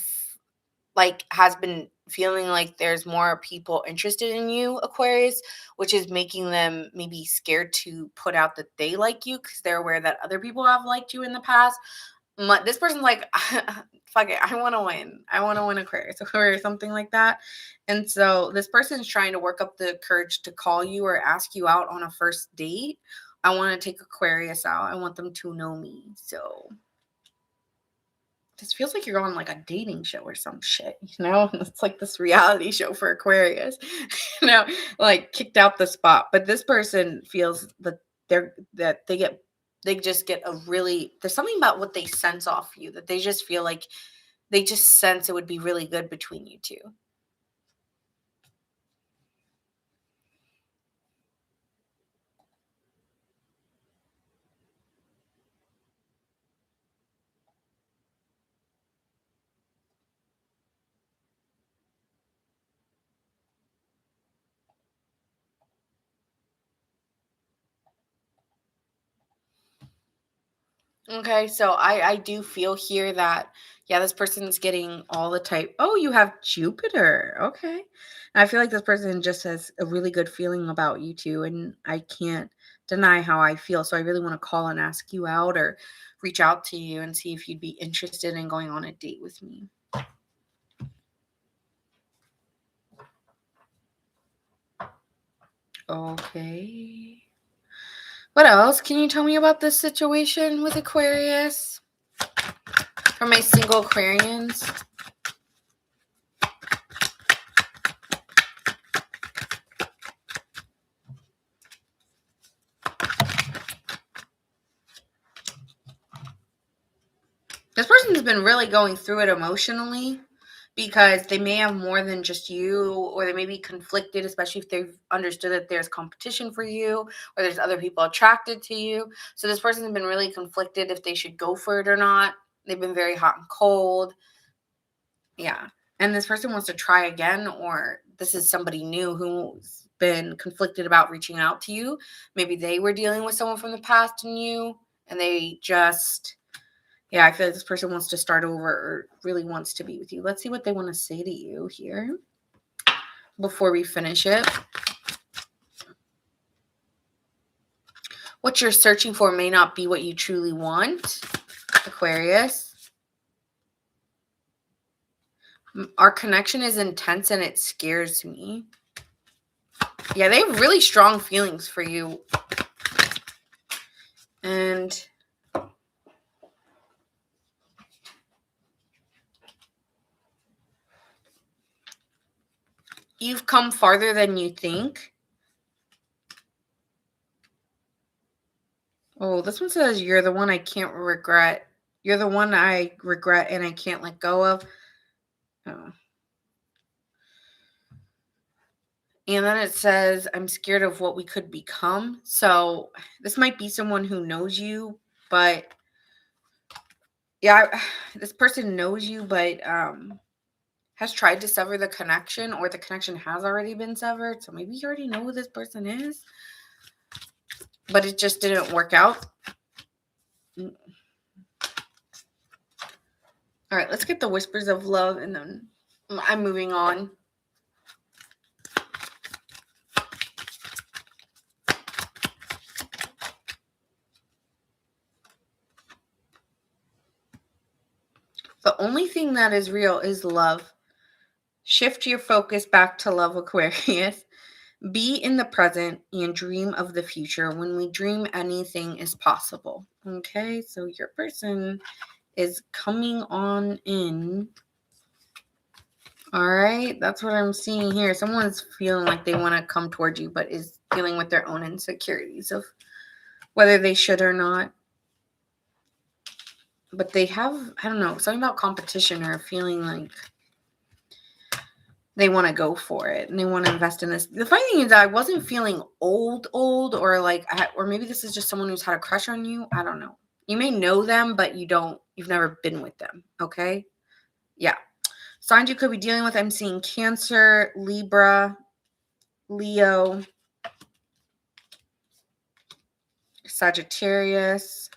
Speaker 1: feeling like there's more people interested in you, Aquarius, which is making them maybe scared to put out that they like you because they're aware that other people have liked you in the past. This person's like, fuck it, I want to win. I want to win Aquarius or something like that. And so this person's trying to work up the courage to call you or ask you out on a first date. I want to take Aquarius out. I want them to know me. So this feels like you're on like a dating show or some shit, It's like this reality show for Aquarius, like kicked out the spot. But this person feels that they just get there's something about what they sense off you that they just feel like they just sense it would be really good between you two. Okay, so I do feel here that yeah, this person's getting all the type. Oh, you have Jupiter. Okay. I feel like this person just has a really good feeling about you too, and I can't deny how I feel. So I really want to call and ask you out or reach out to you and see if you'd be interested in going on a date with me. Okay. What else? Can you tell me about this situation with Aquarius? For my single Aquarians. This person's been really going through it emotionally because they may have more than just you, or they may be conflicted, especially if they've understood that there's competition for you or there's other people attracted to you. So this person's been really conflicted if they should go for it or not. They've been very hot and cold. Yeah. And this person wants to try again, or this is somebody new who's been conflicted about reaching out to you. Maybe they were dealing with someone from the past and you, and they just, yeah, I feel like this person wants to start over or really wants to be with you. Let's see what they want to say to you here before we finish it. What you're searching for may not be what you truly want, Aquarius. Our connection is intense and it scares me. Yeah, they have really strong feelings for you. And you've come farther than you think. Oh, this one says you're the one I can't regret. You're the one I regret and I can't let go of. Oh. And then it says, I'm scared of what we could become. So this might be someone who knows you, but yeah, this person knows you, but has tried to sever the connection, or the connection has already been severed. So maybe you already know who this person is, but it just didn't work out. All right, let's get the whispers of love, and then I'm moving on. The only thing that is real is love. Shift your focus back to love, Aquarius. Be in the present and dream of the future. When we dream, anything is possible. Okay, so your person is coming on in. All right, that's what I'm seeing here. Someone's feeling like they want to come towards you, but is dealing with their own insecurities of whether they should or not. But they have, I don't know, something about competition or feeling like they want to go for it and they want to invest in this. The funny thing is that I wasn't feeling old, or like, or maybe this is just someone who's had a crush on you. I don't know. You may know them, but you've never been with them. Okay. Yeah. Signs you could be dealing with. I'm seeing Cancer, Libra, Leo, Sagittarius,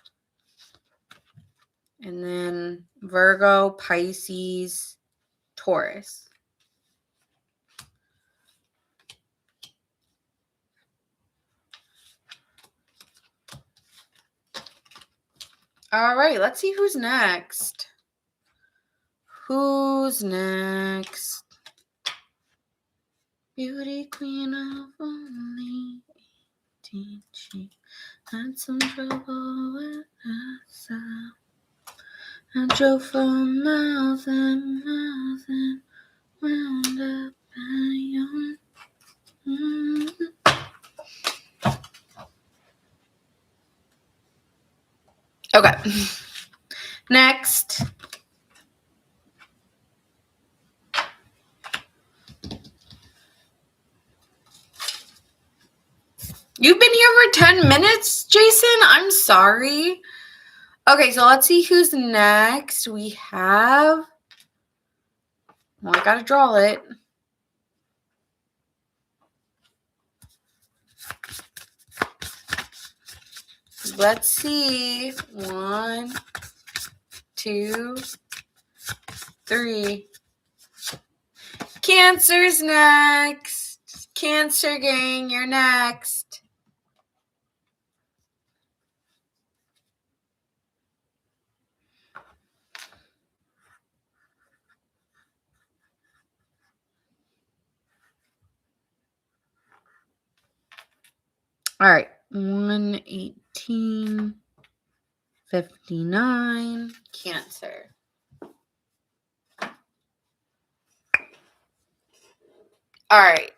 Speaker 1: and then Virgo, Pisces, Taurus. All right, let's see who's next. Who's next? Beauty queen of only 18. She had some trouble with herself. And drove for miles and miles and wound up at your Okay. Next. You've been here for 10 minutes, Jason? I'm sorry. Okay, so let's see who's next. We have... Well, I gotta draw it. Let's see. 1, 2, 3. Cancer's next. Cancer gang, you're next. All right. 1:18:59. Cancer. All right.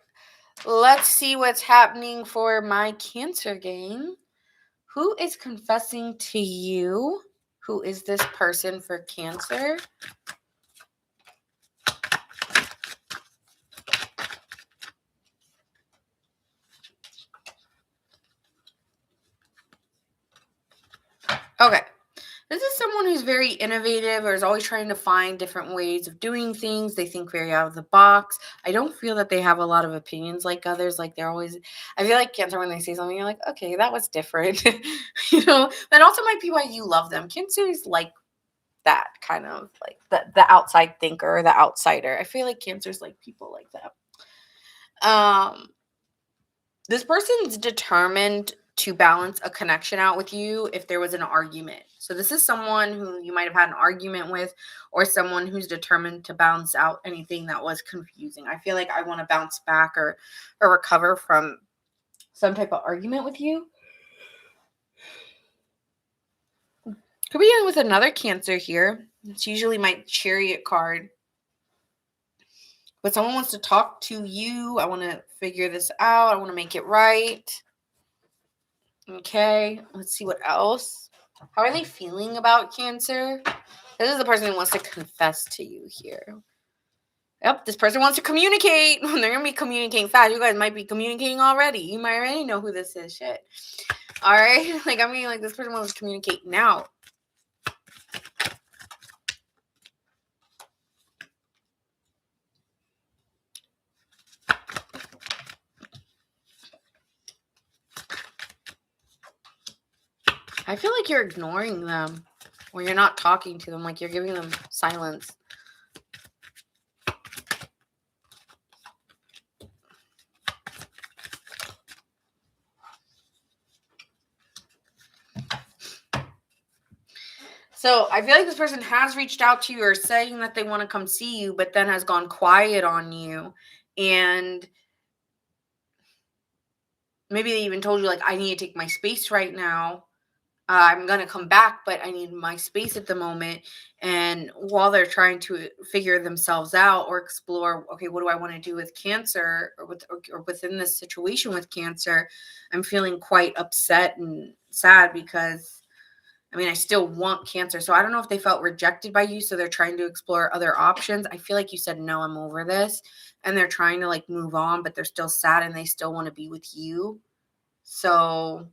Speaker 1: Let's see what's happening for my Cancer gang. Who is confessing to you? Who is this person for Cancer? Okay. This is someone who's very innovative or is always trying to find different ways of doing things. They think very out of the box. I don't feel that they have a lot of opinions like others. Like they're always, I feel like Cancer, when they say something, you're like, okay, that was different. That also might be why you love them. Cancer is like that kind of like the outside thinker or the outsider. I feel like Cancer's like people like that. This person's determined to balance a connection out with you if there was an argument. So this is someone who you might have had an argument with, or someone who's determined to balance out anything that was confusing. I feel like I want to bounce back or recover from some type of argument with you. Could be dealing with another Cancer here. It's usually my Chariot card. But someone wants to talk to you. I want to figure this out. I want to make it right. Okay, let's see what else. How are they feeling about Cancer? This is the person who wants to confess to you here. Yep, this person wants to communicate. They're going to be communicating fast. You guys might be communicating already. You might already know who this is. Shit. All right? Like, I mean, like, this person wants to communicate now. I feel like you're ignoring them, or you're not talking to them, like you're giving them silence. So I feel like this person has reached out to you or saying that they want to come see you, but then has gone quiet on you. And maybe they even told you, like, I need to take my space right now. I'm going to come back, but I need my space at the moment. And while they're trying to figure themselves out or explore, okay, what do I want to do with Cancer or within this situation with Cancer, I'm feeling quite upset and sad because, I mean, I still want Cancer. So I don't know if they felt rejected by you, so they're trying to explore other options. I feel like you said, no, I'm over this. And they're trying to, like, move on, but they're still sad and they still want to be with you. So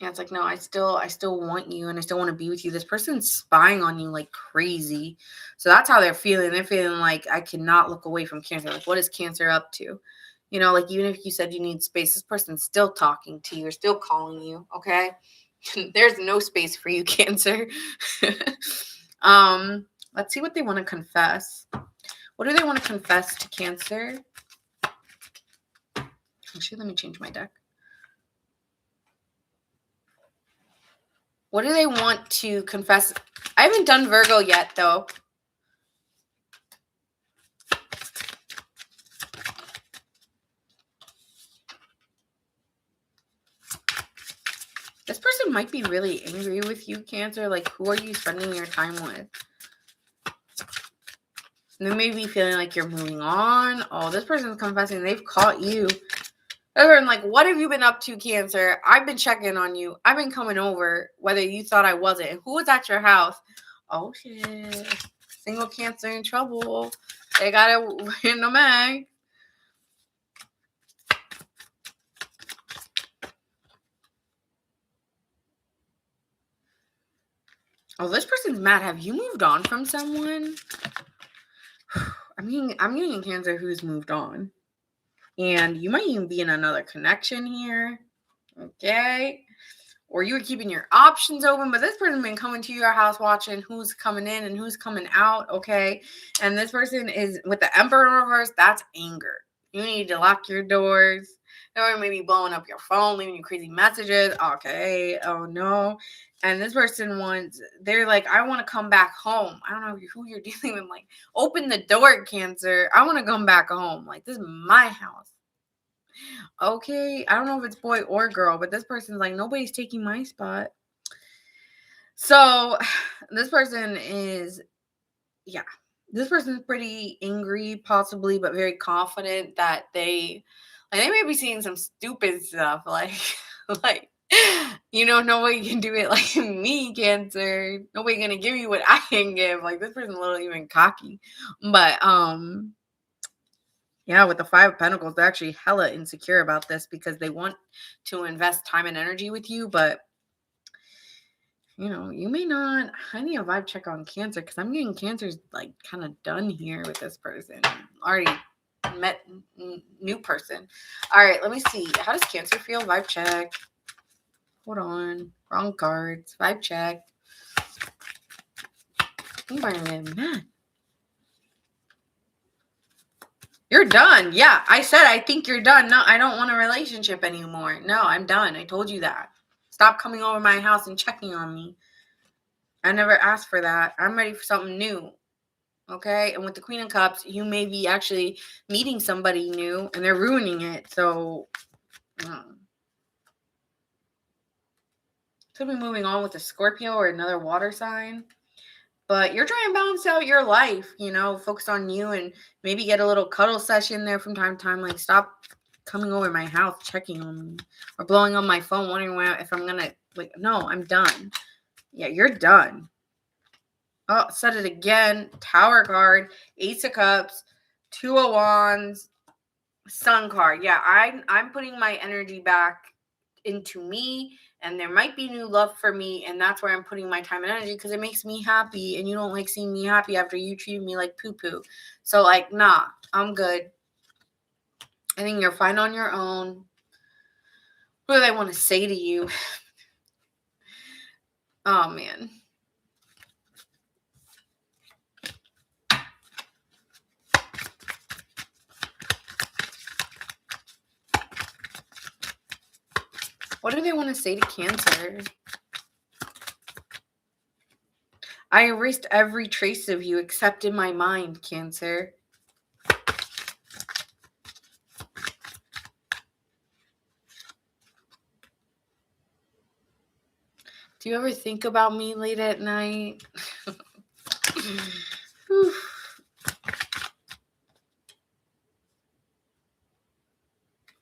Speaker 1: yeah, it's like, no, I still want you and I still want to be with you. This person's spying on you like crazy. So that's how they're feeling. They're feeling like, I cannot look away from Cancer. Like, what is Cancer up to? You know, like, even if you said you need space, this person's still talking to you or still calling you, okay? There's no space for you, Cancer. Let's see what they want to confess. What do they want to confess to Cancer? Actually, let me change my deck. What do they want to confess? I haven't done Virgo yet, though. This person might be really angry with you, Cancer. Like, who are you spending your time with? And they may be feeling like you're moving on. Oh, this person's confessing they've caught you. They're like, what have you been up to, Cancer? I've been checking on you. I've been coming over, whether you thought I wasn't. And who was at your house? Oh, shit. Single Cancer in trouble. They got it in the mag. Oh, this person's mad. Have you moved on from someone? I'm getting Cancer who's moved on. And you might even be in another connection here. Okay. Or you were keeping your options open, but this person's been coming to your house watching who's coming in and who's coming out. Okay. And this person is with the Emperor in reverse. That's anger. You need to lock your doors. Or maybe blowing up your phone, leaving you crazy messages. Okay. Oh no. And this person they're like, I want to come back home. I don't know who you're dealing with. Like, open the door, Cancer. I want to come back home. Like, this is my house. Okay. I don't know if it's boy or girl, but this person's like, nobody's taking my spot. So this person is, this person's pretty angry, possibly, but very confident that they may be seeing some stupid stuff, like, nobody can do it like me, Cancer. Nobody gonna give you what I can give. Like, this person's a little even cocky, but yeah, with the Five of Pentacles, they're actually hella insecure about this because they want to invest time and energy with you, but you may not. I need a vibe check on Cancer because I'm getting Cancer's like kind of done here with this person. Already met new person. All right, let me see. How does Cancer feel? Vibe check. Hold on. Wrong cards. Vibe check. I'm going to get mad. You're done. Yeah, I said I think you're done. No, I don't want a relationship anymore. No, I'm done. I told you that. Stop coming over my house and checking on me. I never asked for that. I'm ready for something new. Okay? And with the Queen of Cups, you may be actually meeting somebody new and they're ruining it. So, could be moving on with a Scorpio or another water sign. But you're trying to balance out your life, focus on you and maybe get a little cuddle session there from time to time. Like, stop coming over my house, checking on me, or blowing on my phone, wondering if I'm going to, no, I'm done. Yeah, you're done. Oh, said it again. Tower card, Ace of Cups, Two of Wands, Sun card. Yeah, I'm putting my energy back into me, and there might be new love for me, and that's where I'm putting my time and energy because it makes me happy, and you don't like seeing me happy after you treat me like poo-poo. So, nah, I'm good. I think you're fine on your own. What do they want to say to you? Oh, man. What do they want to say to Cancer? I erased every trace of you except in my mind, Cancer. Do you ever think about me late at night?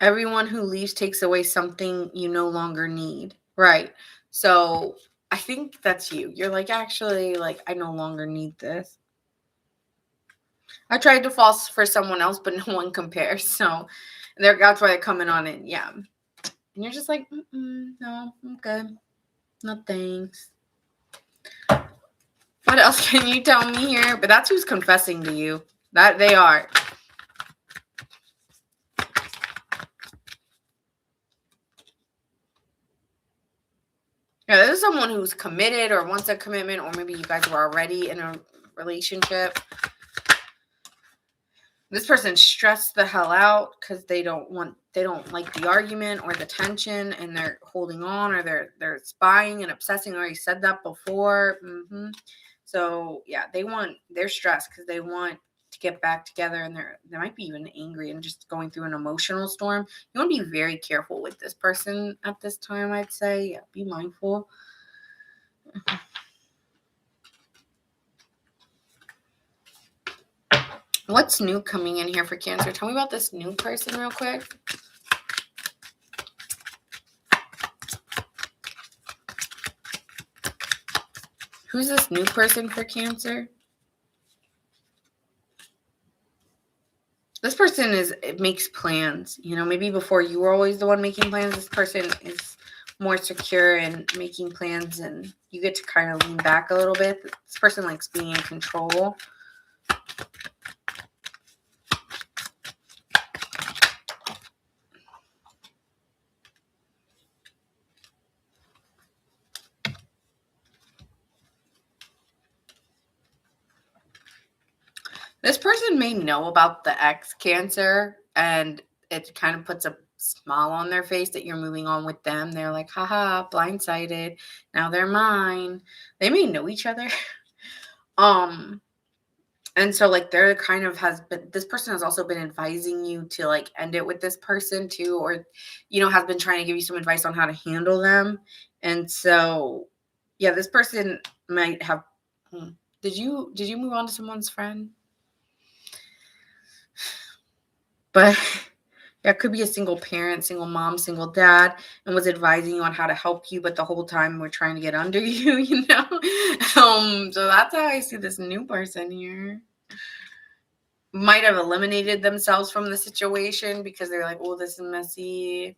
Speaker 1: Everyone who leaves takes away something you no longer need. Right. So I think that's you. You're actually, I no longer need this. I tried to fall for someone else, but no one compares. So that's why they're coming on it. Yeah. And you're just like, no, I'm good. No thanks. What else can you tell me here? But that's who's confessing to you. That they are. Yeah, this is someone who's committed or wants a commitment, or maybe you guys were already in a relationship. This person stressed the hell out because they don't like the argument or the tension, and they're holding on, or they're spying and obsessing. I already said that before. So yeah, they're stressed because they want to get back together, and they might be even angry and just going through an emotional storm. You want to be very careful with this person at this time, I'd say. Yeah, be mindful. What's new coming in here for Cancer? Tell me about this new person real quick. Who's this new person for Cancer? This person makes plans. Maybe before you were always the one making plans, this person is more secure in making plans, and you get to kind of lean back a little bit. This person likes being in control. This person may know about the ex, Cancer, and it kind of puts a smile on their face that you're moving on with them. They're like, haha, blindsided. Now they're mine. They may know each other. And so they're kind of this person has also been advising you to end it with this person too, or, has been trying to give you some advice on how to handle them. And so, yeah, this person might have, did you move on to someone's friend? But yeah, it could be a single parent, single mom, single dad, and was advising you on how to help you, but the whole time we're trying to get under you, So that's how I see this new person here. Might have eliminated themselves from the situation because they're like, oh, this is messy.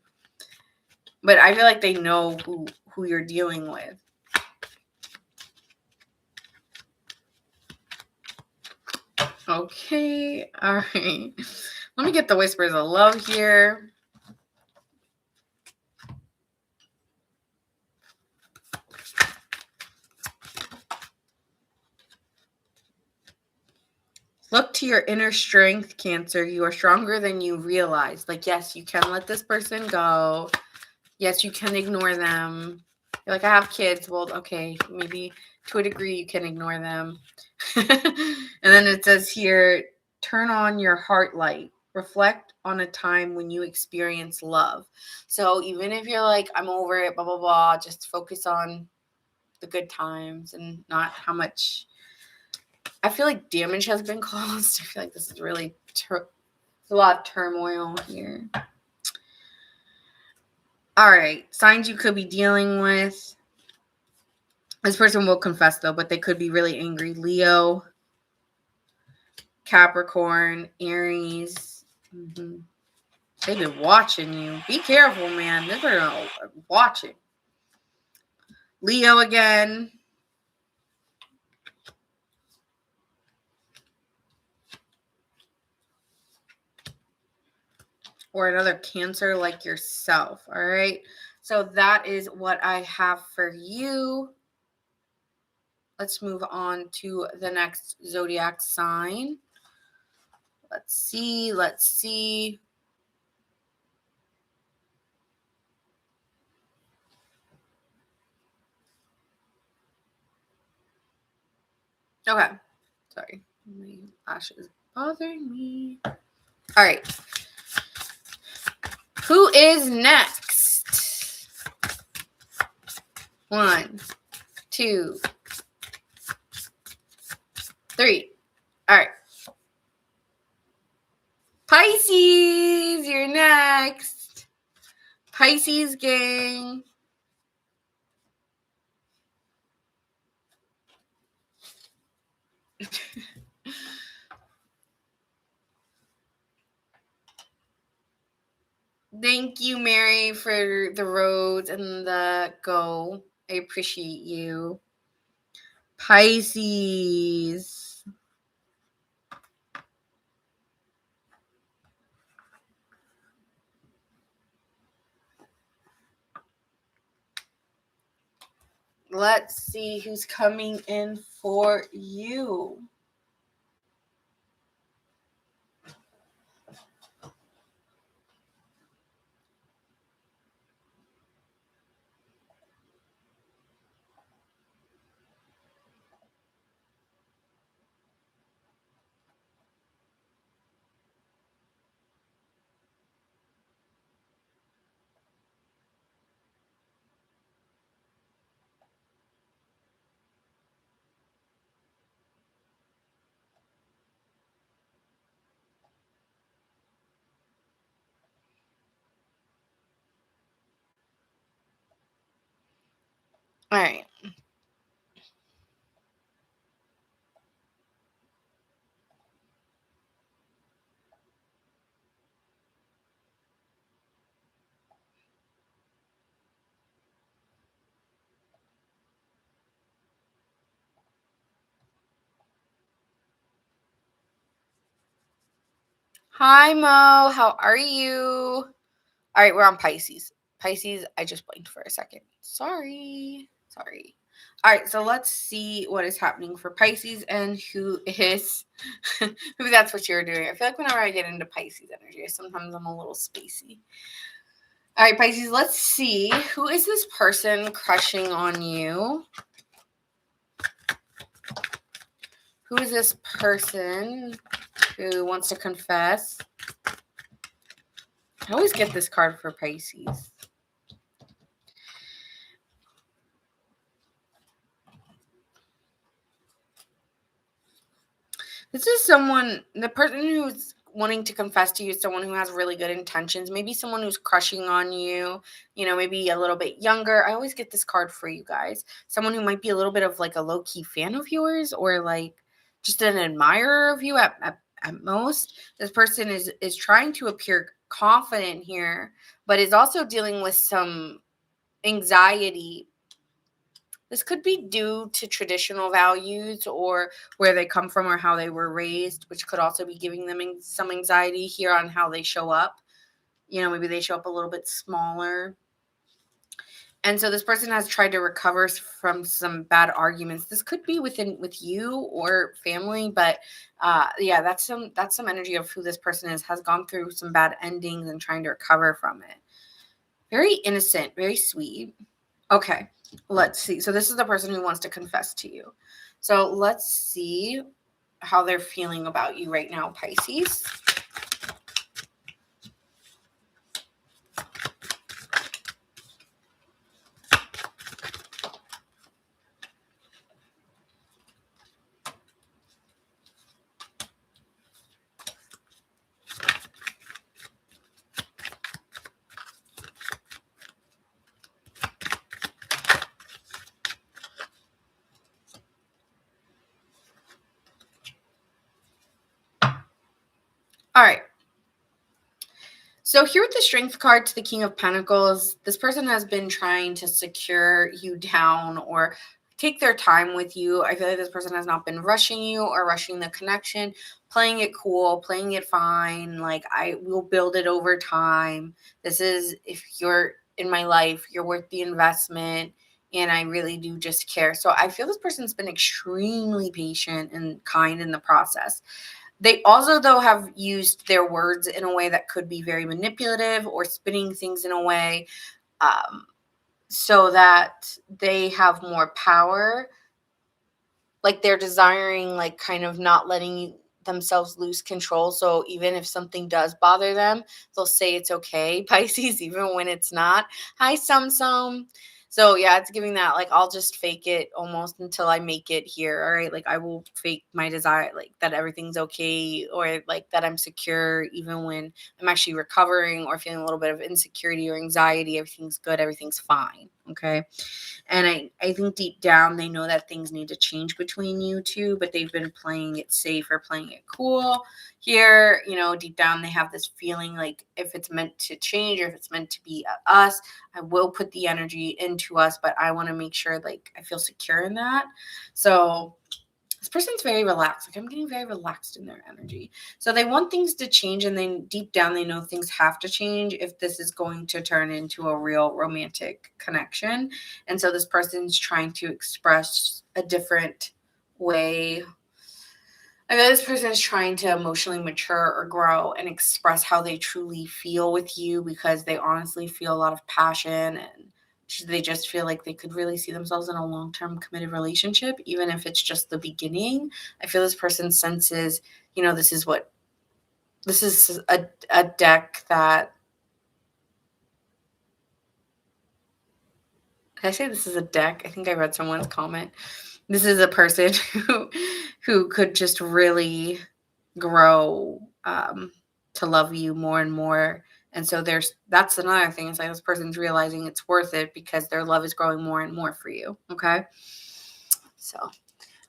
Speaker 1: But I feel like they know who you're dealing with. Okay, all right. Let me get the whispers of love here. Look to your inner strength, Cancer. You are stronger than you realize. Like, yes, you can let this person go. Yes, you can ignore them. You're like, I have kids. Well, okay, maybe to a degree you can ignore them. And then it says here, turn on your heart light. Reflect on a time when you experience love. So even if you're like, I'm over it, blah, blah, blah, just focus on the good times and not how much. I feel like damage has been caused. I feel like this is really a lot of turmoil here. All right, signs you could be dealing with. This person will confess though, but they could be really angry. Leo, Capricorn, Aries. Mm-hmm. They've been watching you. Be careful, man. They're watching. Leo again. Or another Cancer like yourself. All right. So that is what I have for you. Let's move on to the next zodiac sign. Let's see. Okay. Sorry. My lashes bothering me. All right. Who is next? 1, 2, 3. All right. Pisces, you're next. Pisces gang. Thank you, Mary, for the rose and the go. I appreciate you. Pisces. Let's see who's coming in for you. All right. Hi, Mo. How are you? All right, we're on Pisces. Pisces, I just blinked for a second. Sorry. All right, so let's see what is happening for Pisces and who is, maybe that's what you're doing. I feel like whenever I get into Pisces energy, sometimes I'm a little spacey. All right, Pisces, let's see. Who is this person crushing on you? Who is this person who wants to confess? I always get this card for Pisces. This is someone, the person who's wanting to confess to you is someone who has really good intentions. Maybe someone who's crushing on you, maybe a little bit younger. I always get this card for you guys. Someone who might be a little bit of like a low-key fan of yours or like just an admirer of you at most. This person is trying to appear confident here, but is also dealing with some anxiety. This could be due to traditional values or where they come from or how they were raised, which could also be giving them some anxiety here on how they show up. Maybe they show up a little bit smaller. And so this person has tried to recover from some bad arguments. This could be with you or family, but yeah, that's some energy of who this person is. Has gone through some bad endings and trying to recover from it. Very innocent, very sweet. Okay, let's see. So this is the person who wants to confess to you. So let's see how they're feeling about you right now, Pisces. All right. So here with the Strength card to the King of Pentacles, this person has been trying to secure you down or take their time with you. I feel like this person has not been rushing you or rushing the connection, playing it cool, playing it fine. Like, I will build it over time. This is, if you're in my life, you're worth the investment. And I really do just care. So I feel this person's been extremely patient and kind in the process. They also, though, have used their words in a way that could be very manipulative or spinning things in a way um, so that they have more power. Like, they're desiring, like, kind of not letting themselves lose control. So even if something does bother them, they'll say it's okay, Pisces, even when it's not. Hi, Sum. So yeah, it's giving that, like, I'll just fake it almost until I make it here. All right. Like, I will fake my desire, like that everything's okay, or like that I'm secure, even when I'm actually recovering or feeling a little bit of insecurity or anxiety. Everything's good. Everything's fine. Okay. And I think deep down they know that things need to change between you two, but they've been playing it safe or playing it cool. Here, deep down they have this feeling like if it's meant to change or if it's meant to be us, I will put the energy into us, but I want to make sure, like, I feel secure in that. So this person's very relaxed. Like, I'm getting very relaxed in their energy. So they want things to change, and then deep down they know things have to change if this is going to turn into a real romantic connection. And so this person's trying to express a different way. I know this person is trying to emotionally mature or grow and express how they truly feel with you, because they honestly feel a lot of passion, and they just feel like they could really see themselves in a long-term committed relationship, even if it's just the beginning. I feel this person senses, this is a deck that, did I say this is a deck? I think I read someone's comment. This is a person who could just really grow to love you more and more. And so that's another thing. It's like this person's realizing it's worth it because their love is growing more and more for you. Okay. So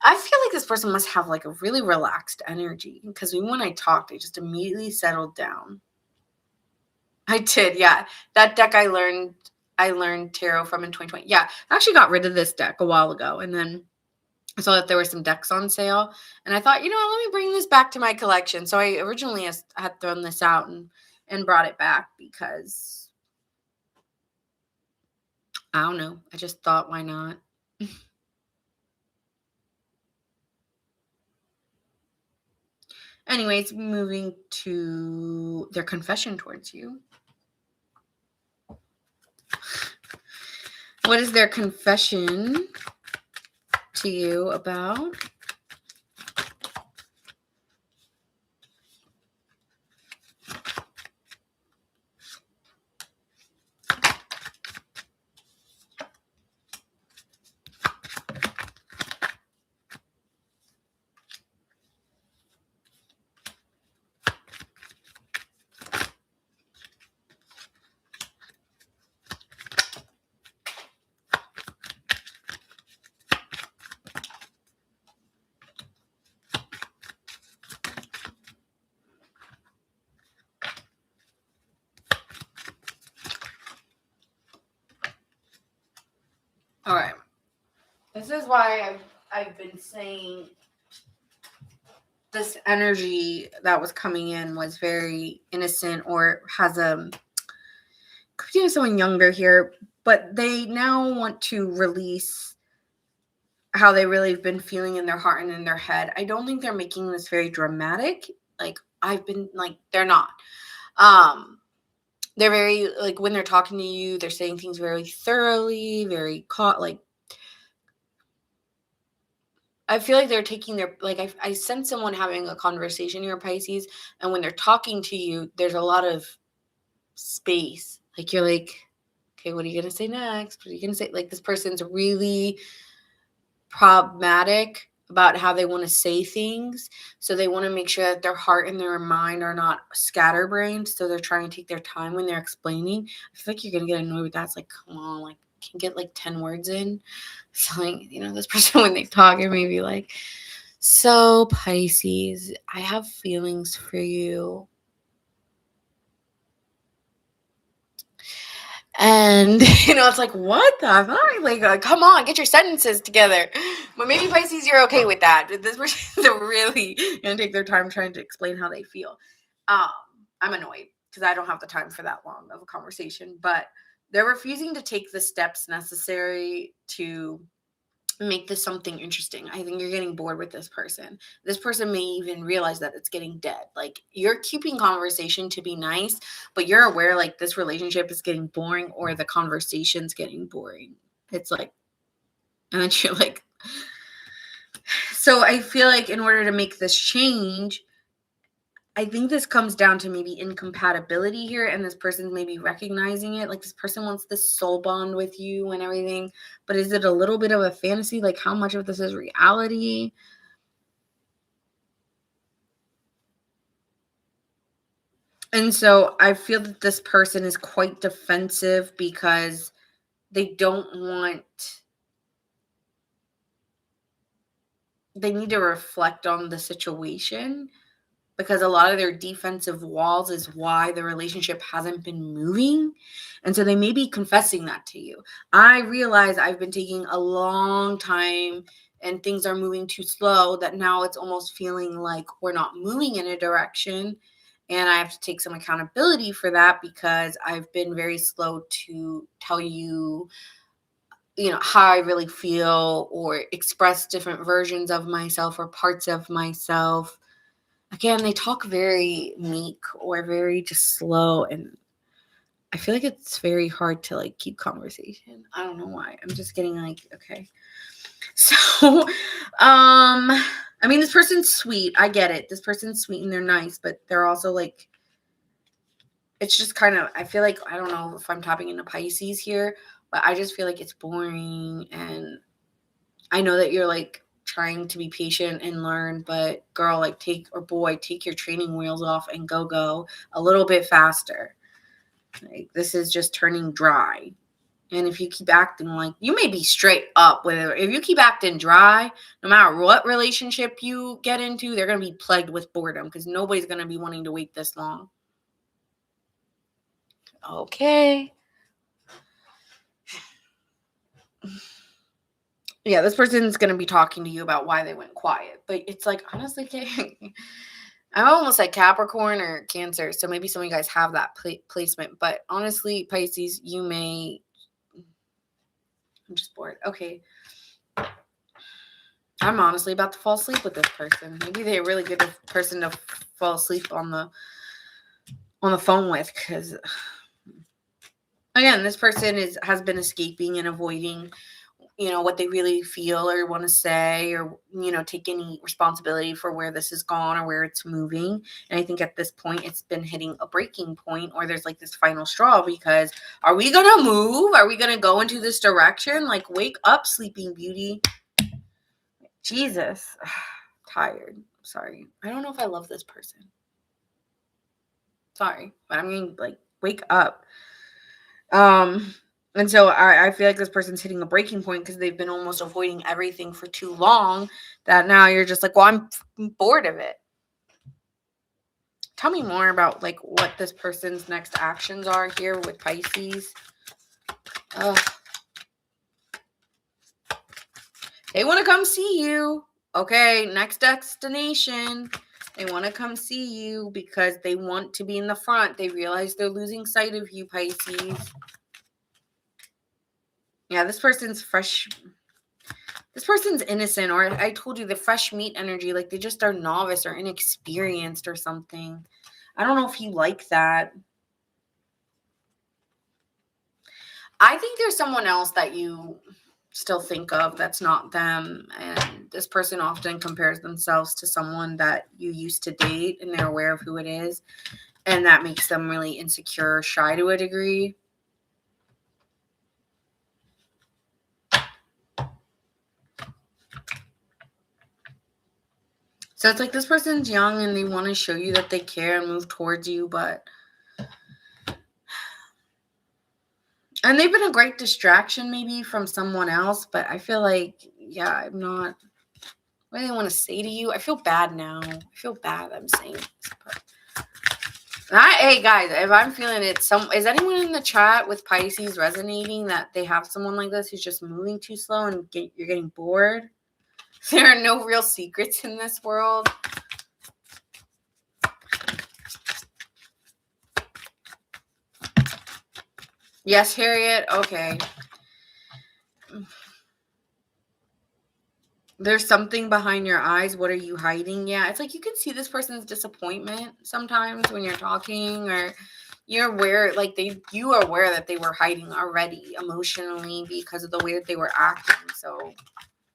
Speaker 1: I feel like this person must have like a really relaxed energy, because when I talked, I just immediately settled down. I did. Yeah. That deck I learned tarot from in 2020. Yeah. I actually got rid of this deck a while ago, and then I saw that there were some decks on sale, and I thought, let me bring this back to my collection. So I originally had thrown this out and brought it back because, I don't know. I just thought, why not? Anyways, moving to their confession towards you. What is their confession to you about? All right. This is why I've been saying this energy that was coming in was very innocent, or has could be someone younger here, but they now want to release how they really have been feeling in their heart and in their head. I don't think they're making this very dramatic. Like, they're not. They're very, like, when they're talking to you, they're saying things very thoroughly, very I feel like they're taking their, like, I sense someone having a conversation here, Pisces, and when they're talking to you, there's a lot of space. Like, you're like, okay, what are you going to say next? What are you going to say? Like, this person's really problematic about how they want to say things. So they want to make sure that their heart and their mind are not scatterbrained. So they're trying to take their time when they're explaining. I feel like you're going to get annoyed with that. It's like, come on, like, can get like 10 words in. So, like, this person, when they talk, it may be like, so Pisces, I have feelings for you. And, it's like, what the fuck? Like, come on, get your sentences together. But maybe, Pisces, you're okay with that. But this person's really going to take their time trying to explain how they feel. I'm annoyed because I don't have the time for that long of a conversation. But they're refusing to take the steps necessary to make this something interesting. I think you're getting bored with this person. This person may even realize that it's getting dead. Like, you're keeping conversation to be nice, but you're aware, like, this relationship is getting boring or the conversation's getting boring. It's like, and then you're like, so I feel like in order to make this change, I think this comes down to maybe incompatibility here, and this person's maybe recognizing it. Like, this person wants this soul bond with you and everything, but is it a little bit of a fantasy? Like, how much of this is reality? And so I feel that this person is quite defensive because they need to reflect on the situation, because a lot of their defensive walls is why the relationship hasn't been moving. And so they may be confessing that to you. I realize I've been taking a long time and things are moving too slow, that now it's almost feeling like we're not moving in a direction. And I have to take some accountability for that because I've been very slow to tell you, how I really feel or express different versions of myself or parts of myself. Again, they talk very meek or very just slow, and I feel like it's very hard to, like, keep conversation. I don't know why. I'm just getting like, okay. So, this person's sweet. I get it. This person's sweet and they're nice, but they're also like, it's just kind of, I feel like, I don't know if I'm tapping into Pisces here, but I just feel like it's boring. And I know that you're like trying to be patient and learn, but girl, like, take your training wheels off and go a little bit faster. Like, this is just turning dry. And if you keep acting like, you may be straight up with it. If you keep acting dry, no matter what relationship you get into, they're going to be plagued with boredom because nobody's going to be wanting to wait this long. Okay. Yeah, this person's going to be talking to you about why they went quiet. But it's like, honestly, I'm almost like Capricorn or Cancer. So maybe some of you guys have that placement. But honestly, Pisces, I'm just bored. Okay. I'm honestly about to fall asleep with this person. Maybe they're a really good person to fall asleep on the phone with, because again, this person has been escaping and avoiding, what they really feel or want to say, or, take any responsibility for where this has gone or where it's moving. And I think at this point it's been hitting a breaking point, or there's like this final straw, because are we going to move? Are we going to go into this direction? Like, wake up, Sleeping Beauty. Jesus. Tired. Sorry. I don't know if I love this person. Sorry. But I'm going to, like, wake up. And so I feel like this person's hitting a breaking point because they've been almost avoiding everything for too long, that now you're just like, well, I'm bored of it. Tell me more about, like, what this person's next actions are here with Pisces. They want to come see you. Okay, next destination. They want to come see you because they want to be in the front. They realize they're losing sight of you, Pisces. Yeah, this person's fresh. This person's innocent, or I told you the fresh meat energy, like they just are novice or inexperienced or something. I don't know if you like that. I think there's someone else that you still think of that's not them, and this person often compares themselves to someone that you used to date, and they're aware of who it is, and that makes them really insecure, shy to a degree. So it's like this person's young and they want to show you that they care and move towards you, and they've been a great distraction maybe from someone else, but I feel like, yeah, I'm not. What do they want to say to you? I feel bad now. I feel bad I'm saying this, but hey guys, if I'm feeling it, is anyone in the chat with Pisces resonating that they have someone like this who's just moving too slow and you're getting bored? There are no real secrets in this world. Yes, Harriet. Okay. There's something behind your eyes. What are you hiding? Yeah, it's like you can see this person's disappointment sometimes when you're talking, or you're aware, like you are aware that they were hiding already emotionally because of the way that they were acting. So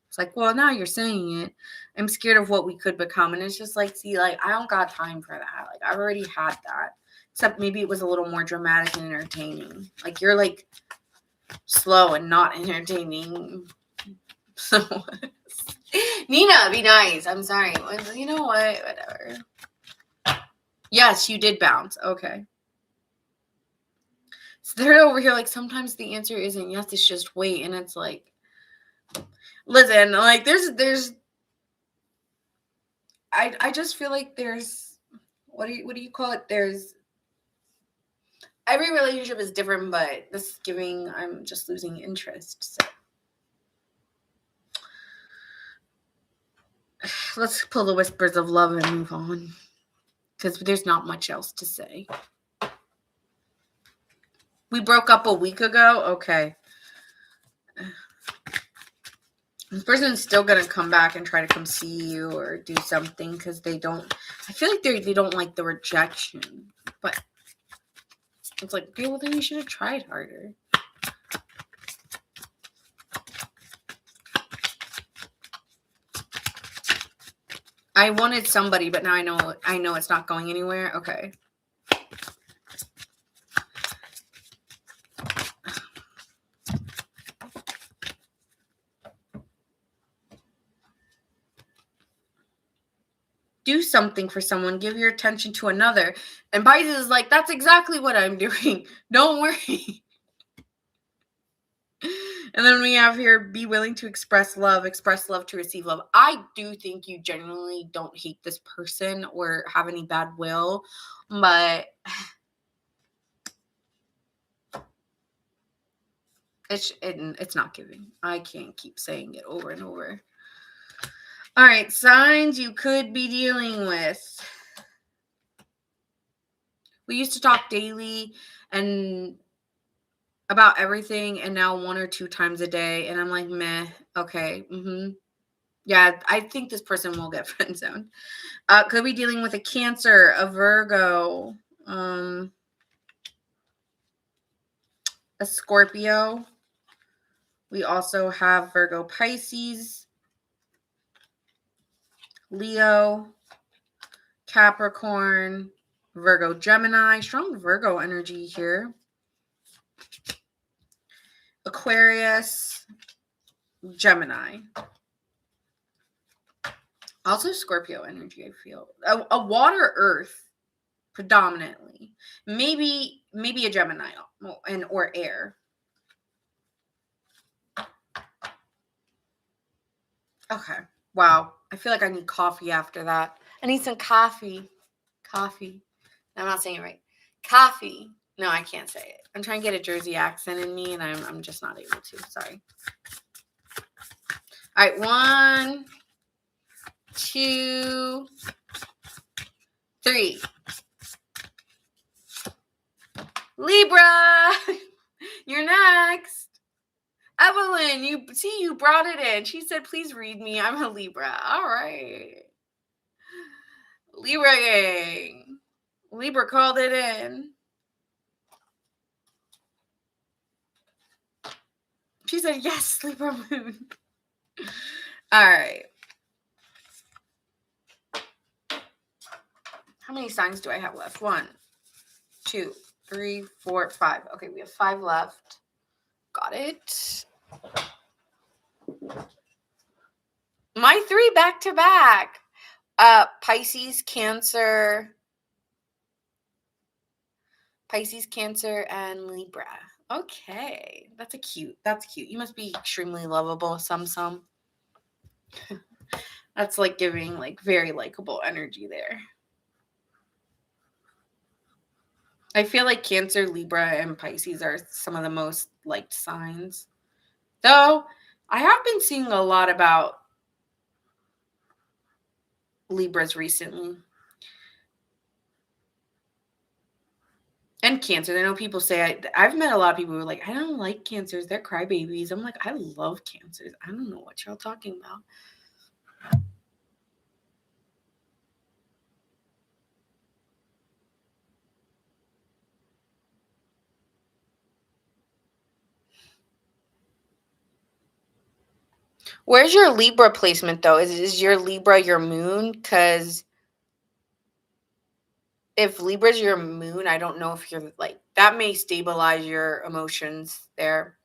Speaker 1: it's like, well, now you're saying it. I'm scared of what we could become. And it's just like, see, like, I don't got time for that. Like, I've already had that. Except maybe it was a little more dramatic and entertaining. Like, you're like slow and not entertaining. So Nina, be nice. I'm sorry. You know what? Whatever. Yes, you did bounce. Okay. So they're over here like, sometimes the answer isn't yes, it's just wait. And it's like, listen, like there's I just feel like there's what do you call it? There's every relationship is different, but this giving, I'm just losing interest. So let's pull the whispers of love and move on, because there's not much else to say. We broke up a week ago. Okay. This person's still gonna come back and try to come see you or do something because they don't. I feel like they don't like the rejection, but it's like, okay, well then you should have tried harder. I wanted somebody, but now I know it's not going anywhere. Okay. Do something for someone, give your attention to another. And Pisces is like, that's exactly what I'm doing. Don't worry. And then we have here, be willing to express love to receive love. I do think you genuinely don't hate this person or have any bad will, but it's not giving. I can't keep saying it over and over. All right, signs you could be dealing with. We used to talk daily and about everything, and now 1 or 2 times a day, and I'm like, meh, okay, yeah, I think this person will get friend zoned. Could be dealing with a Cancer, a Virgo, a Scorpio. We also have Virgo, Pisces, Leo, Capricorn, Virgo, Gemini. Strong Virgo energy here. Aquarius, Gemini. Also Scorpio energy, I feel. A water earth predominantly. Maybe a Gemini or air. Okay. Wow. I feel like I need coffee after that. I need some coffee. Coffee. I'm not saying it right. Coffee. No, I can't say it. I'm trying to get a Jersey accent in me, and I'm just not able to. Sorry. All right. 1, 2, 3. Libra. You're next. Evelyn, you brought it in. She said, please read me. I'm a Libra. All right. Libra gang. Libra called it in. She said, yes, Libra moon. All right. How many signs do I have left? 1, 2, 3, 4, 5. Okay, we have 5 left. Got it. My 3 back to back. Pisces, Cancer, and Libra. Okay, that's cute. You must be extremely lovable, some. That's like giving like very likable energy there. I feel like Cancer, Libra, and Pisces are some of the most liked signs. Though I have been seeing a lot about Libras recently. And Cancers. I know people say, I've met a lot of people who are like, I don't like Cancers. They're crybabies. I'm like, I love Cancers. I don't know what y'all talking about. Where's your Libra placement, though? Is your Libra your moon? Because if Libra's your moon, I don't know if you're like, that may stabilize your emotions there.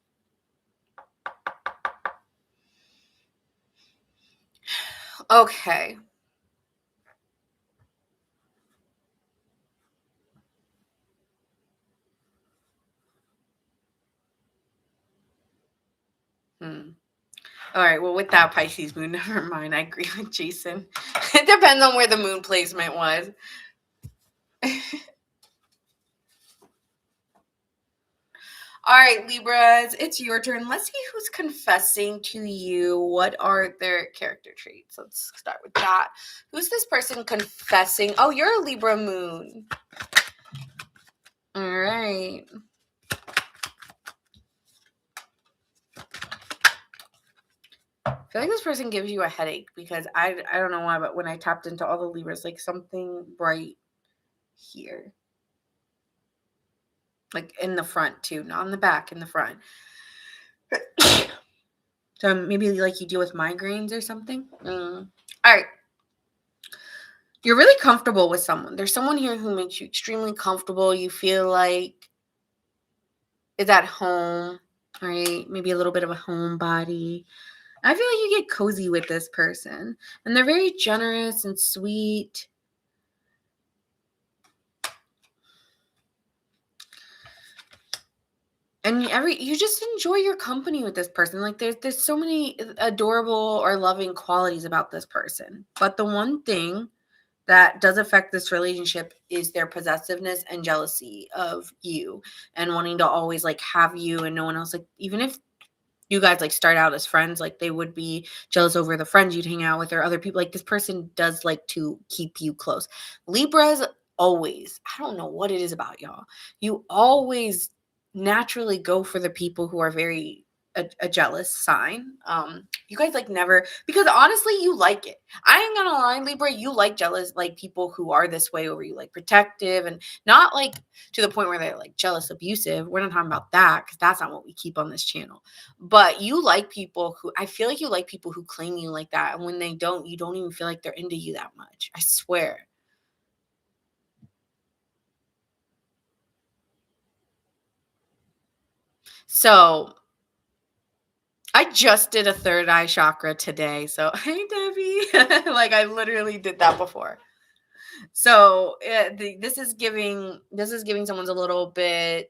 Speaker 1: Okay. All right. Well, with that Pisces moon, never mind. I agree with Jason. It depends on where the moon placement was. All right, Libras, it's your turn. Let's see who's confessing to you. What are their character traits? Let's start with that. Who's this person confessing? Oh, you're a Libra moon. All right. I feel like this person gives you a headache because I don't know why, but when I tapped into all the Libras, like something bright here. Like in the front too, not in the back, in the front. So maybe like you deal with migraines or something. All right. You're really comfortable with someone. There's someone here who makes you extremely comfortable. You feel like it's at home, right? Maybe a little bit of a homebody. I feel like you get cozy with this person. And they're very generous and sweet. And you just enjoy your company with this person. Like there's so many adorable or loving qualities about this person. But the one thing that does affect this relationship is their possessiveness and jealousy of you and wanting to always like have you and no one else. Like even if you guys like start out as friends, like they would be jealous over the friends you'd hang out with or other people. Like this person does like to keep you close. Libras always, I don't know what it is about y'all. You always naturally go for the people who are very a jealous sign. You guys like never, because honestly you like it. I ain't gonna lie, Libra, you like jealous, like people who are this way over you, like protective and not like to the point where they're like jealous abusive. We're not talking about that because that's not what we keep on this channel. But you like people who, I feel like you like people who claim you like that, and when they don't, you don't even feel like they're into you that much. I swear. So I just did a third eye chakra today. So, hey, Debbie. Like, I literally did that before. So, this is giving someone's a little bit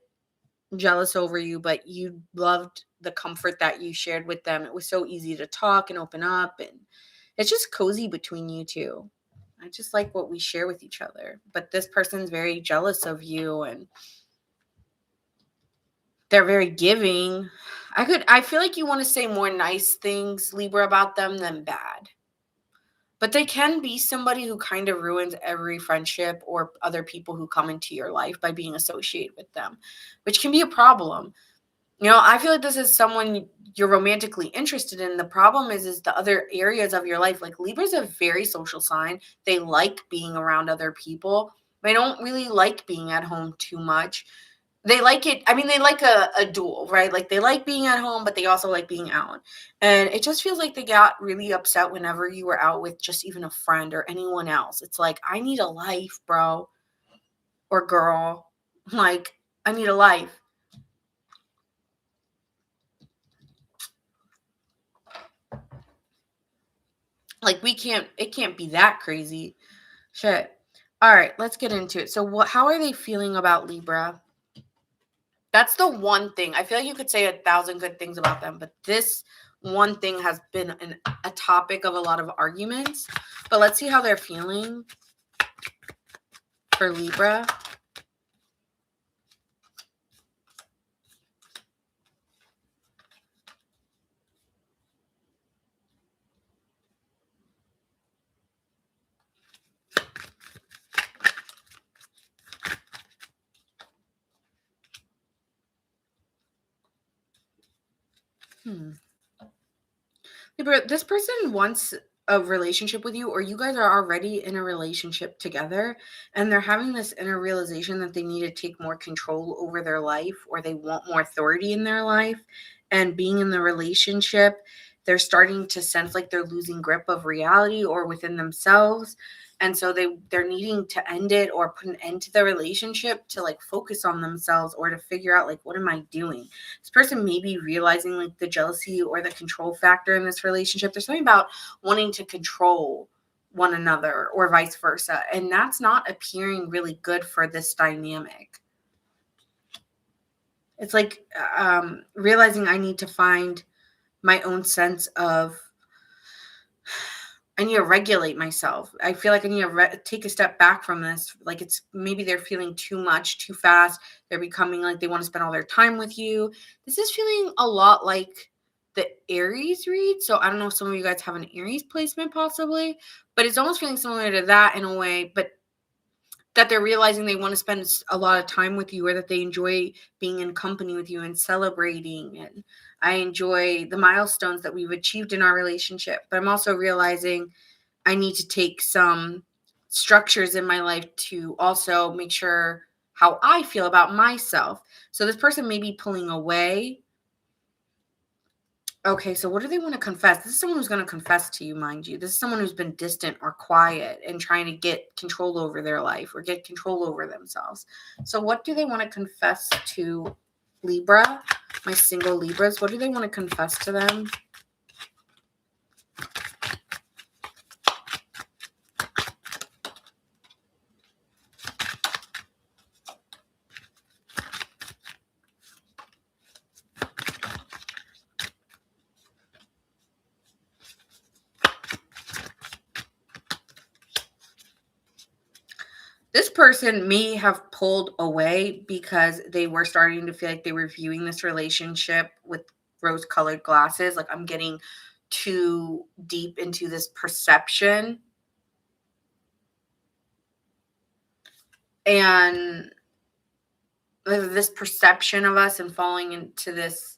Speaker 1: jealous over you, but you loved the comfort that you shared with them. It was so easy to talk and open up, and it's just cozy between you two. I just like what we share with each other. But this person's very jealous of you, and they're very giving. I feel like you want to say more nice things, Libra, about them than bad. But they can be somebody who kind of ruins every friendship or other people who come into your life by being associated with them, which can be a problem. I feel like this is someone you're romantically interested in. The problem is the other areas of your life. Like Libra's a very social sign. They like being around other people. They don't really like being at home too much. They like it. I mean, they like a duel, right? Like they like being at home, but they also like being out. And it just feels like they got really upset whenever you were out with just even a friend or anyone else. It's like, I need a life, bro or girl. Like, I need a life. Like it can't be that crazy. Shit. All right, let's get into it. So how are they feeling about Libra? That's the one thing. I feel like you could say 1,000 good things about them, but this one thing has been a topic of a lot of arguments. But let's see how they're feeling for Libra. Hmm. Libra, this person wants a relationship with you, or you guys are already in a relationship together, and they're having this inner realization that they need to take more control over their life, or they want more authority in their life. And being in the relationship, they're starting to sense like they're losing grip of reality or within themselves. And so they're needing to end it or put an end to the relationship to like focus on themselves or to figure out like, what am I doing? This person may be realizing like the jealousy or the control factor in this relationship. There's something about wanting to control one another or vice versa. And that's not appearing really good for this dynamic. It's like realizing I need to find my own sense of, I need to regulate myself. I feel like I need to take a step back from this. Like it's maybe they're feeling too much, too fast. They're becoming like they want to spend all their time with you. This is feeling a lot like the Aries read. So I don't know if some of you guys have an Aries placement possibly, but it's almost feeling similar to that in a way, but that they're realizing they want to spend a lot of time with you or that they enjoy being in company with you and celebrating. And I enjoy the milestones that we've achieved in our relationship. But I'm also realizing I need to take some structures in my life to also make sure how I feel about myself. So this person may be pulling away. Okay, so what do they want to confess? This is someone who's going to confess to you, mind you. This is someone who's been distant or quiet and trying to get control over their life or get control over themselves. So what do they want to confess to Libra? My single Libras, what do they want to confess to them? This person may have pulled away because they were starting to feel like they were viewing this relationship with rose-colored glasses. Like I'm getting too deep into this perception. And this perception of us and falling into this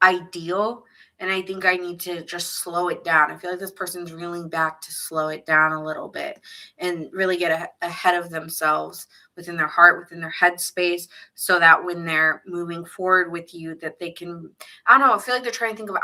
Speaker 1: ideal. And I think I need to just slow it down. I feel like this person's reeling back to slow it down a little bit and really get ahead of themselves within their heart, within their headspace, so that when they're moving forward with you, that they can, I don't know, I feel like they're trying to think of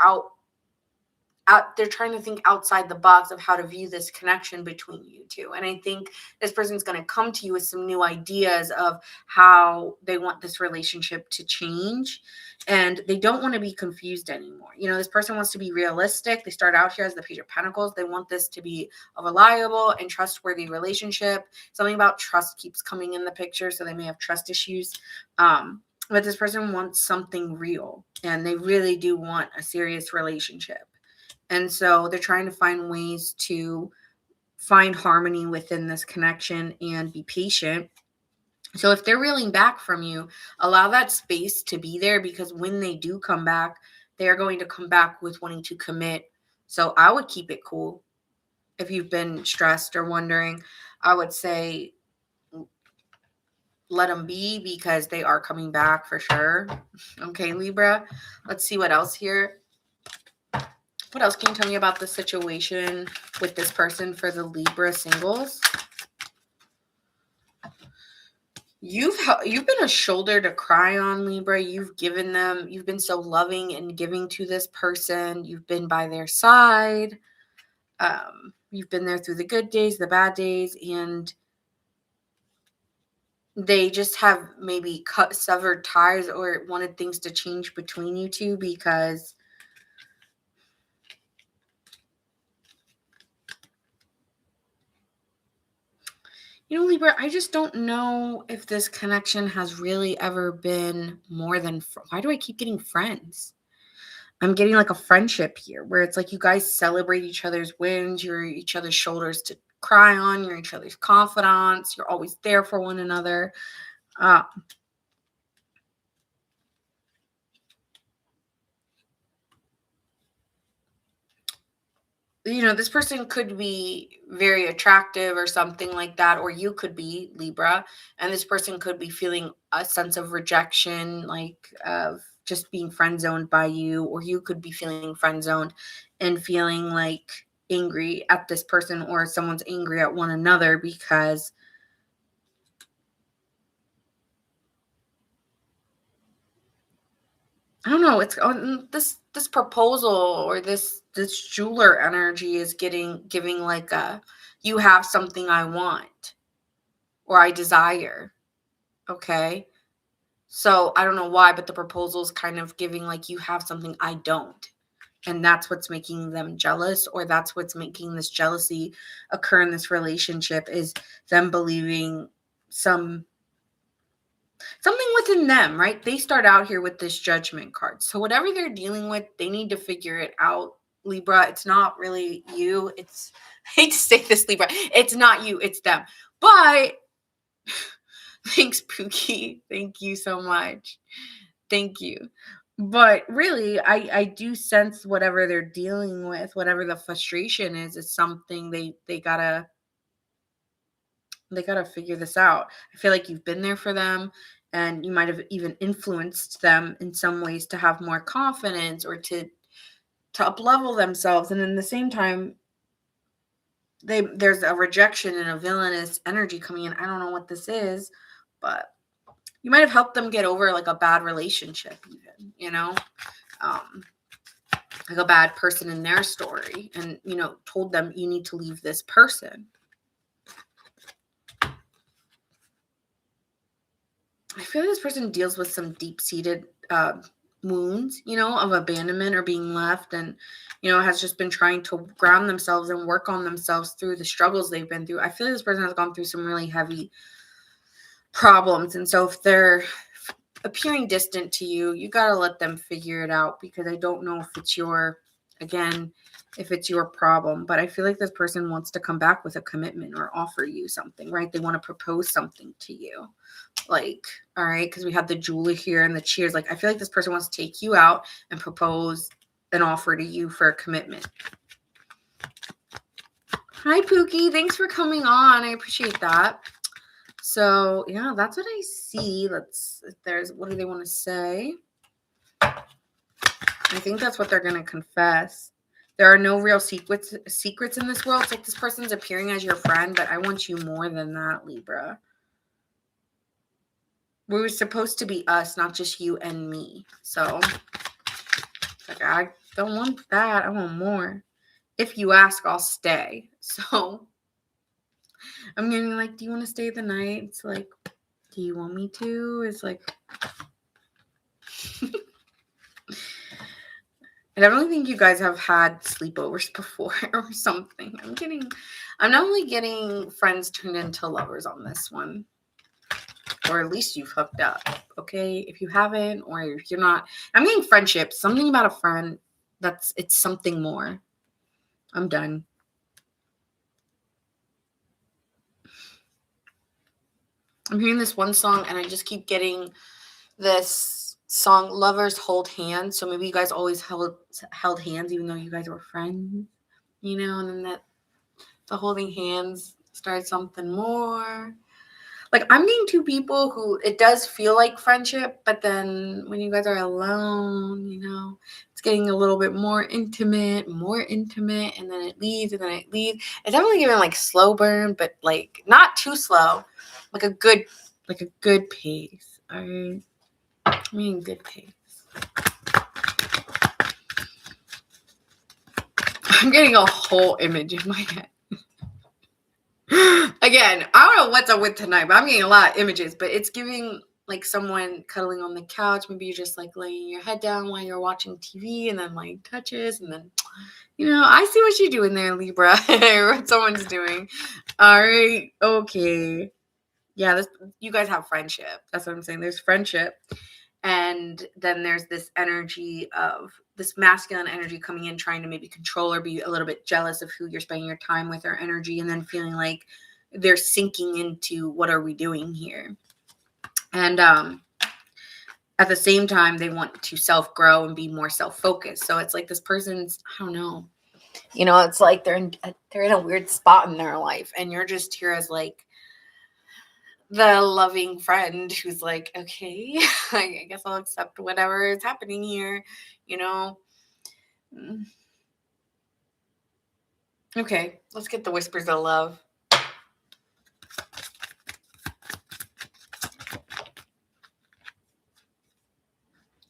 Speaker 1: they're trying to think outside the box of how to view this connection between you two. And I think this person's going to come to you with some new ideas of how they want this relationship to change. And they don't want to be confused anymore. This person wants to be realistic. They start out here as the Page of Pentacles. They want this to be a reliable and trustworthy relationship. Something about trust keeps coming in the picture, so they may have trust issues. But this person wants something real, and they really do want a serious relationship. And so they're trying to find ways to find harmony within this connection and be patient. So if they're reeling back from you, allow that space to be there, because when they do come back, they are going to come back with wanting to commit. So I would keep it cool. If you've been stressed or wondering, I would say let them be because they are coming back for sure. Okay, Libra. Let's see what else here. What else can you tell me about the situation with this person for the Libra singles? You've been a shoulder to cry on, Libra. You've been so loving and giving to this person. You've been by their side. You've been there through the good days, the bad days, and they just have maybe severed ties or wanted things to change between you two because Libra, I just don't know if this connection has really ever been more than, why do I keep getting friends? I'm getting like a friendship here where it's like you guys celebrate each other's wins. You're each other's shoulders to cry on. You're each other's confidants. You're always there for one another. This person could be very attractive or something like that, or you could be Libra, and this person could be feeling a sense of rejection, like of just being friend zoned by you, or you could be feeling friend zoned and feeling like angry at this person, or someone's angry at one another because I don't know. It's this proposal or this jeweler energy is giving like a, you have something I want or I desire. Okay. So I don't know why, but the proposal is kind of giving like you have something I don't. And that's what's making them jealous, or that's what's making this jealousy occur in this relationship, is them believing something within them, right? They start out here with this Judgment card. So whatever they're dealing with, they need to figure it out, Libra. It's not really you. It's, I hate to say this, Libra. It's not you. It's them. But thanks, Pookie. Thank you so much. Thank you. But really, I do sense whatever they're dealing with, whatever the frustration is something they gotta figure this out. I feel like you've been there for them, and you might have even influenced them in some ways to have more confidence or to up level themselves. And in the same time, there's a rejection and a villainous energy coming in. I don't know what this is, but you might have helped them get over like a bad relationship, even, like a bad person in their story, and, told them you need to leave this person. I feel like this person deals with some deep-seated wounds, of abandonment or being left, and, has just been trying to ground themselves and work on themselves through the struggles they've been through. I feel like this person has gone through some really heavy problems. And so if they're appearing distant to you, you got to let them figure it out, because I don't know if it's your problem, but I feel like this person wants to come back with a commitment or offer you something, right? They want to propose something to you. Like, all right, because we have the jeweler here and the cheers. Like, I feel like this person wants to take you out and propose an offer to you for a commitment. Hi, Pookie. Thanks for coming on. I appreciate that. So, yeah, that's what I see. What do they want to say? I think that's what they're going to confess. There are no real secrets in this world. It's like this person's appearing as your friend, but I want you more than that, Libra. We were supposed to be us, not just you and me. So, like, I don't want that. I want more. If you ask, I'll stay. So, I'm getting like, do you want to stay the night? It's like, do you want me to? It's like, I definitely think you guys have had sleepovers before or something. I'm not only getting friends turned into lovers on this one. Or at least you've hooked up, okay? If you haven't, or if you're not, I'm getting friendships. Something about a friend, it's something more. I'm done. I'm hearing this one song, and I just keep getting this song, Lovers Hold Hands. So maybe you guys always held hands, even though you guys were friends, and then the holding hands started something more. Like, I'm getting two people who it does feel like friendship, but then when you guys are alone, it's getting a little bit more intimate, and then it leaves, and then it leaves. It's definitely giving like slow burn, but like not too slow, like a good pace. All right, I mean good pace. I'm getting a whole image in my head. Again, I don't know what's up with tonight, but I'm getting a lot of images, but it's giving like someone cuddling on the couch. Maybe you're just like laying your head down while you're watching TV, and then like touches, and then I see what you're doing there, Libra. What someone's doing. All right, okay. Yeah, you guys have friendship. That's what I'm saying. There's friendship. And then there's this energy of this masculine energy coming in, trying to maybe control or be a little bit jealous of who you're spending your time with or energy, and then feeling like they're sinking into what are we doing here. And at the same time, they want to self-grow and be more self-focused. So it's like this person's, I don't know, it's like they're in a weird spot in their life, and you're just here as like the loving friend who's like, okay, I guess I'll accept whatever is happening here, Okay, let's get the whispers of love.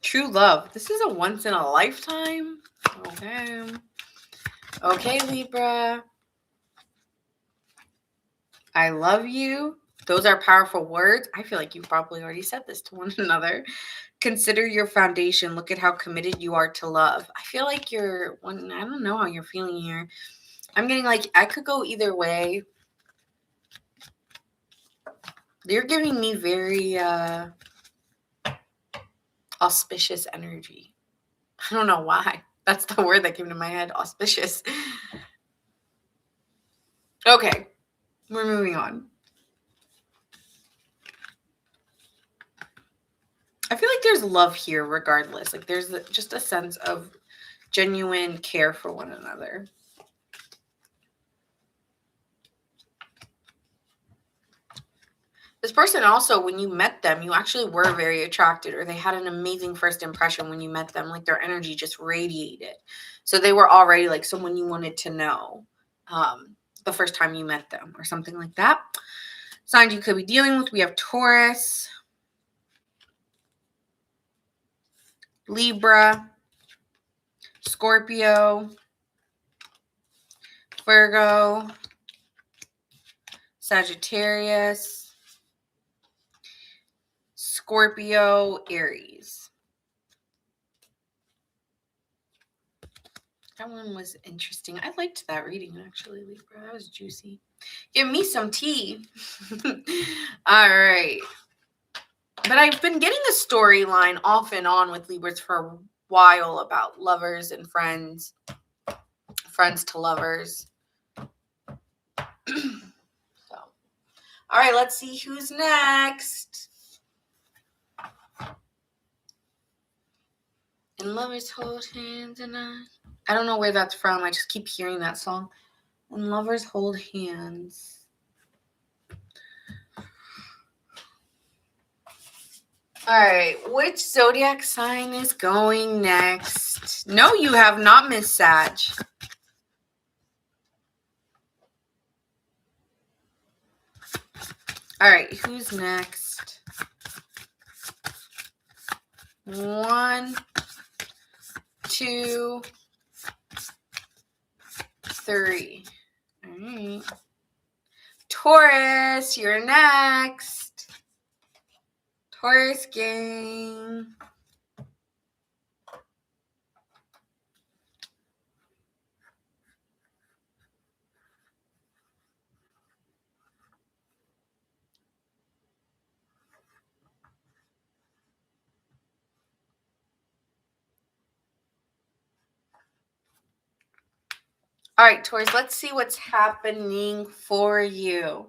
Speaker 1: True love. This is a once in a lifetime. Okay, Libra. I love you. Those are powerful words. I feel like you probably already said this to one another. Consider your foundation. Look at how committed you are to love. I feel like I don't know how you're feeling here. I'm getting like, I could go either way. You're giving me very auspicious energy. I don't know why. That's the word that came to my head, auspicious. Okay, we're moving on. I feel like there's love here regardless. Like there's just a sense of genuine care for one another. This person also, when you met them, you actually were very attracted, or they had an amazing first impression when you met them. Like their energy just radiated. So they were already like someone you wanted to know the first time you met them or something like that. Signs you could be dealing with. We have Taurus, Libra, Scorpio, Virgo, Sagittarius, Scorpio, Aries. That one was interesting. I liked that reading, actually, Libra. That was juicy. Give me some tea. All right. But I've been getting a storyline off and on with Libras for a while about lovers and friends to lovers. So, all right, let's see who's next. And lovers hold hands and I don't know where that's from. I just keep hearing that song. And lovers hold hands. All right, which zodiac sign is going next? No, you have not, Miss Sag. All right, who's next? 1, 2, 3. All right. Taurus, you're next. Taurus gang. All right, Taurus, let's see what's happening for you.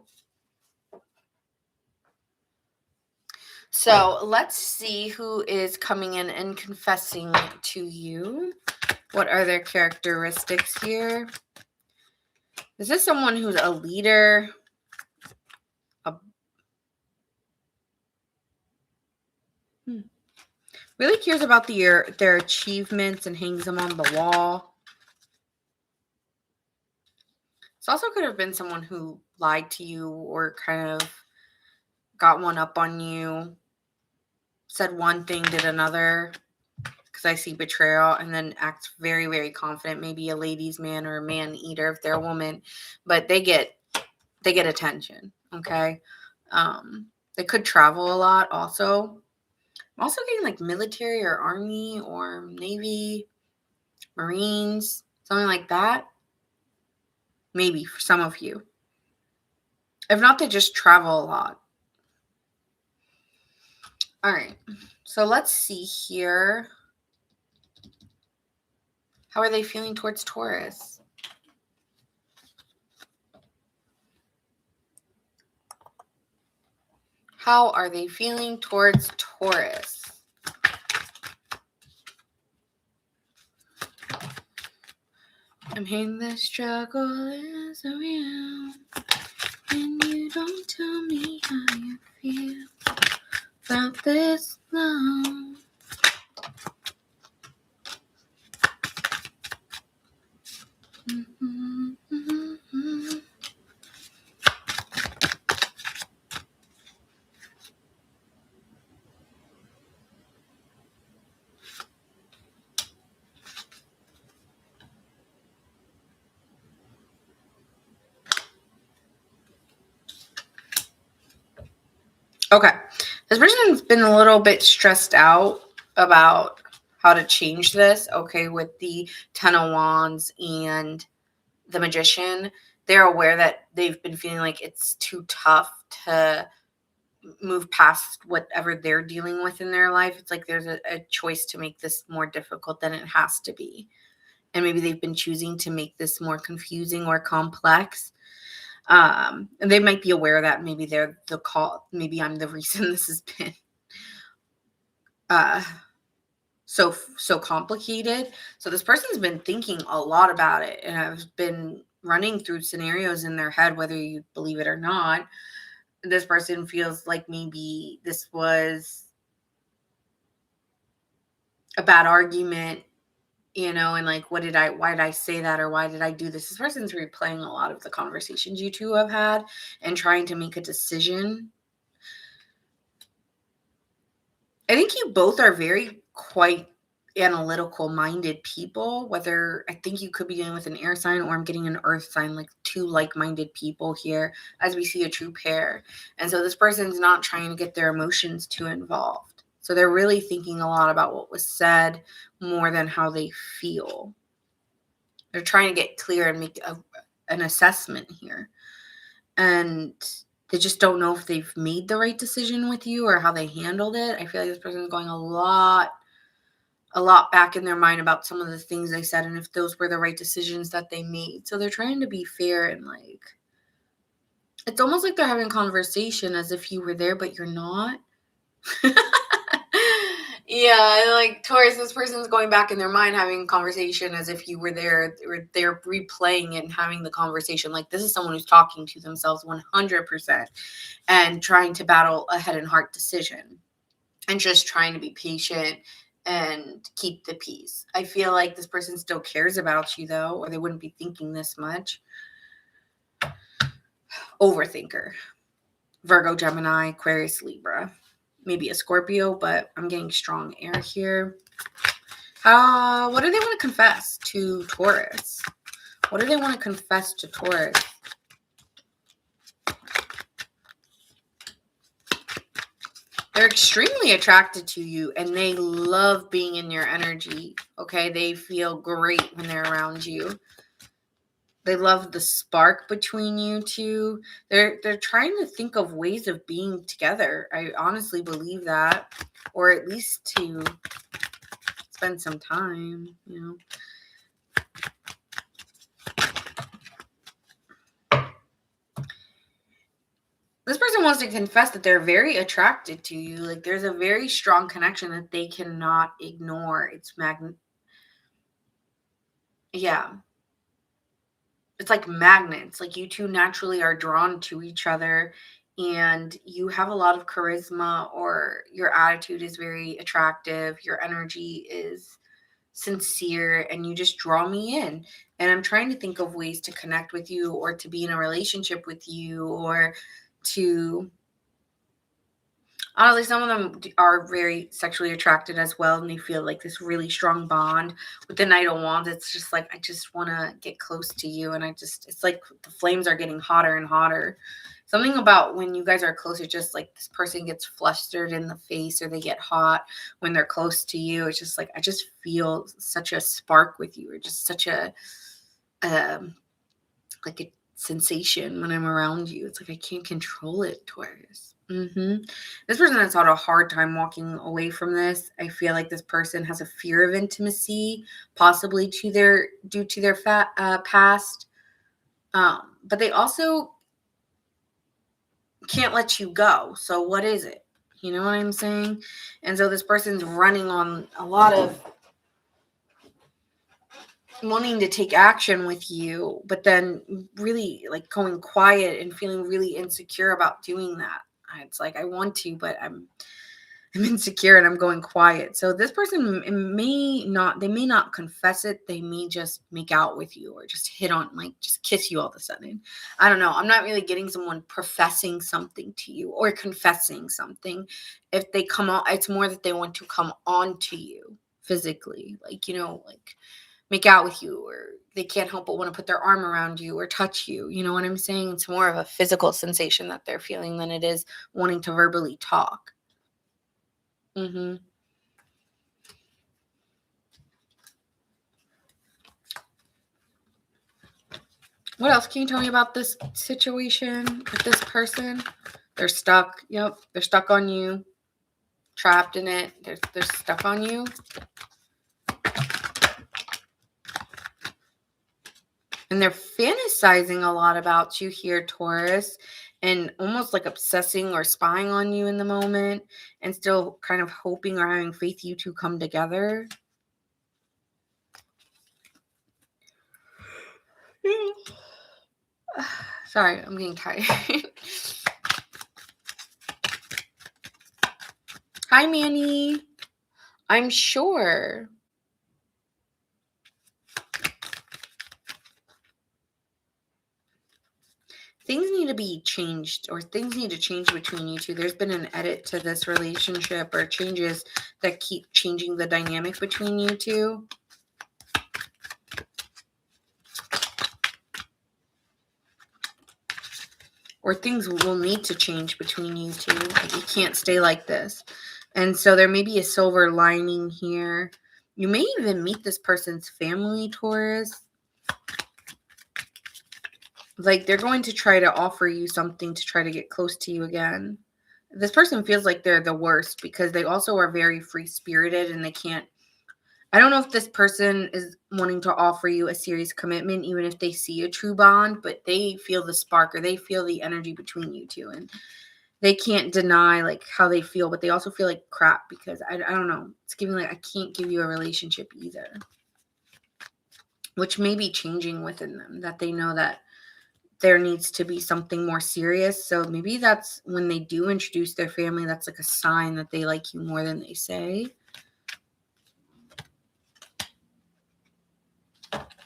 Speaker 1: So let's see who is coming in and confessing to you. What are their characteristics here? Is this someone who's a leader? Really cares about their achievements and hangs them on the wall. This also could have been someone who lied to you or kind of got one up on you, said one thing, did another, because I see betrayal, and then acts very, very confident, maybe a ladies' man or a man eater if they're a woman, but they get attention, okay? They could travel a lot also. I'm also getting like military or army or navy, marines, something like that. Maybe for some of you. If not, they just travel a lot. All right. So let's see here. How are they feeling towards Taurus? How are they feeling towards Taurus? I'm hearing the struggle is real, and you don't tell me how you feel about this love. Okay. This person's been a little bit stressed out about how to change this, okay, with the Ten of Wands and the Magician. They're aware that they've been feeling like it's too tough to move past whatever they're dealing with in their life. It's like there's a choice to make this more difficult than it has to be. And maybe they've been choosing to make this more confusing or complex. And they might be aware that maybe they're the call, maybe I'm the reason this has been so complicated. So this person's been thinking a lot about it and has been running through scenarios in their head, whether you believe it or not. This person feels like maybe this was a bad argument, and like, why did I say that, or why did I do this? This person's replaying a lot of the conversations you two have had and trying to make a decision. I think you both are very quite analytical minded people, whether I think you could be dealing with an air sign or I'm getting an earth sign, like two like-minded people here as we see a true pair. And so this person's not trying to get their emotions too involved. So they're really thinking a lot about what was said more than how they feel. They're trying to get clear and make an assessment here. And they just don't know if they've made the right decision with you or how they handled it. I feel like this person is going a lot back in their mind about some of the things they said and if those were the right decisions that they made. So they're trying to be fair and like, it's almost like they're having a conversation as if you were there, but you're not. Yeah, like Taurus, this person's going back in their mind having a conversation as if you were there, or they're replaying it and having the conversation. Like this is someone who's talking to themselves 100% and trying to battle a head and heart decision and just trying to be patient and keep the peace. I feel like this person still cares about you though, or they wouldn't be thinking this much. Overthinker. Virgo, Gemini, Aquarius, Libra. Maybe a Scorpio, but I'm getting strong air here. What do they want to confess to Taurus? What do they want to confess to Taurus? They're extremely attracted to you and they love being in your energy. Okay, they feel great when they're around you. They love the spark between you two. They're trying to think of ways of being together. I honestly believe that, or at least to spend some time, This person wants to confess that they're very attracted to you. Like there's a very strong connection that they cannot ignore. Yeah. It's like magnets. Like you two naturally are drawn to each other and you have a lot of charisma, or your attitude is very attractive, your energy is sincere, and you just draw me in. And I'm trying to think of ways to connect with you, or to be in a relationship with you, or to, honestly, some of them are very sexually attracted as well, and they feel like this really strong bond. With the Knight of Wands, it's just like, I just want to get close to you, and it's like the flames are getting hotter and hotter. Something about when you guys are close, it's just like this person gets flustered in the face, or they get hot when they're close to you. It's just like, I just feel such a spark with you, or just such a, um, like a sensation when I'm around you. It's like I can't control it, Taurus. This person has had a hard time walking away from this. I feel like this person has a fear of intimacy, possibly due to their past. But they also can't let you go. So what is it? You know what I'm saying? And so this person's running on a lot of wanting to take action with you, but then really like going quiet and feeling really insecure about doing that. It's like, I want to, but I'm insecure and I'm going quiet. So this person they may not confess it. They may just make out with you, or just hit on, like just kiss you all of a sudden. I don't know. I'm not really getting someone professing something to you or confessing something. If they come on, it's more that they want to come on to you physically, like, like make out with you, or they can't help but want to put their arm around you or touch you. You know what I'm saying? It's more of a physical sensation that they're feeling than it is wanting to verbally talk. What else can you tell me about this situation with this person? They're stuck. Yep, they're stuck on you, trapped in it. They're stuck on you. And they're fantasizing a lot about you here, Taurus, and almost like obsessing or spying on you in the moment, and still kind of hoping or having faith you two come together. Sorry, I'm getting tired. Hi, Manny. I'm sure. Things need to be changed, or things need to change between you two. There's been an edit to this relationship, or changes that keep changing the dynamic between you two. Or things will need to change between you two. Like, you can't stay like this. And so there may be a silver lining here. You may even meet this person's family, Taurus. Like, they're going to try to offer you something to try to get close to you again. This person feels like they're the worst because they also are very free-spirited, and they can't. I don't know if this person is wanting to offer you a serious commitment, even if they see a true bond, but they feel the spark, or they feel the energy between you two, and they can't deny like how they feel, but they also feel like crap because I don't know. It's giving like, I can't give you a relationship either, which may be changing within them, that they know that there needs to be something more serious. So maybe that's when they do introduce their family, that's like a sign that they like you more than they say.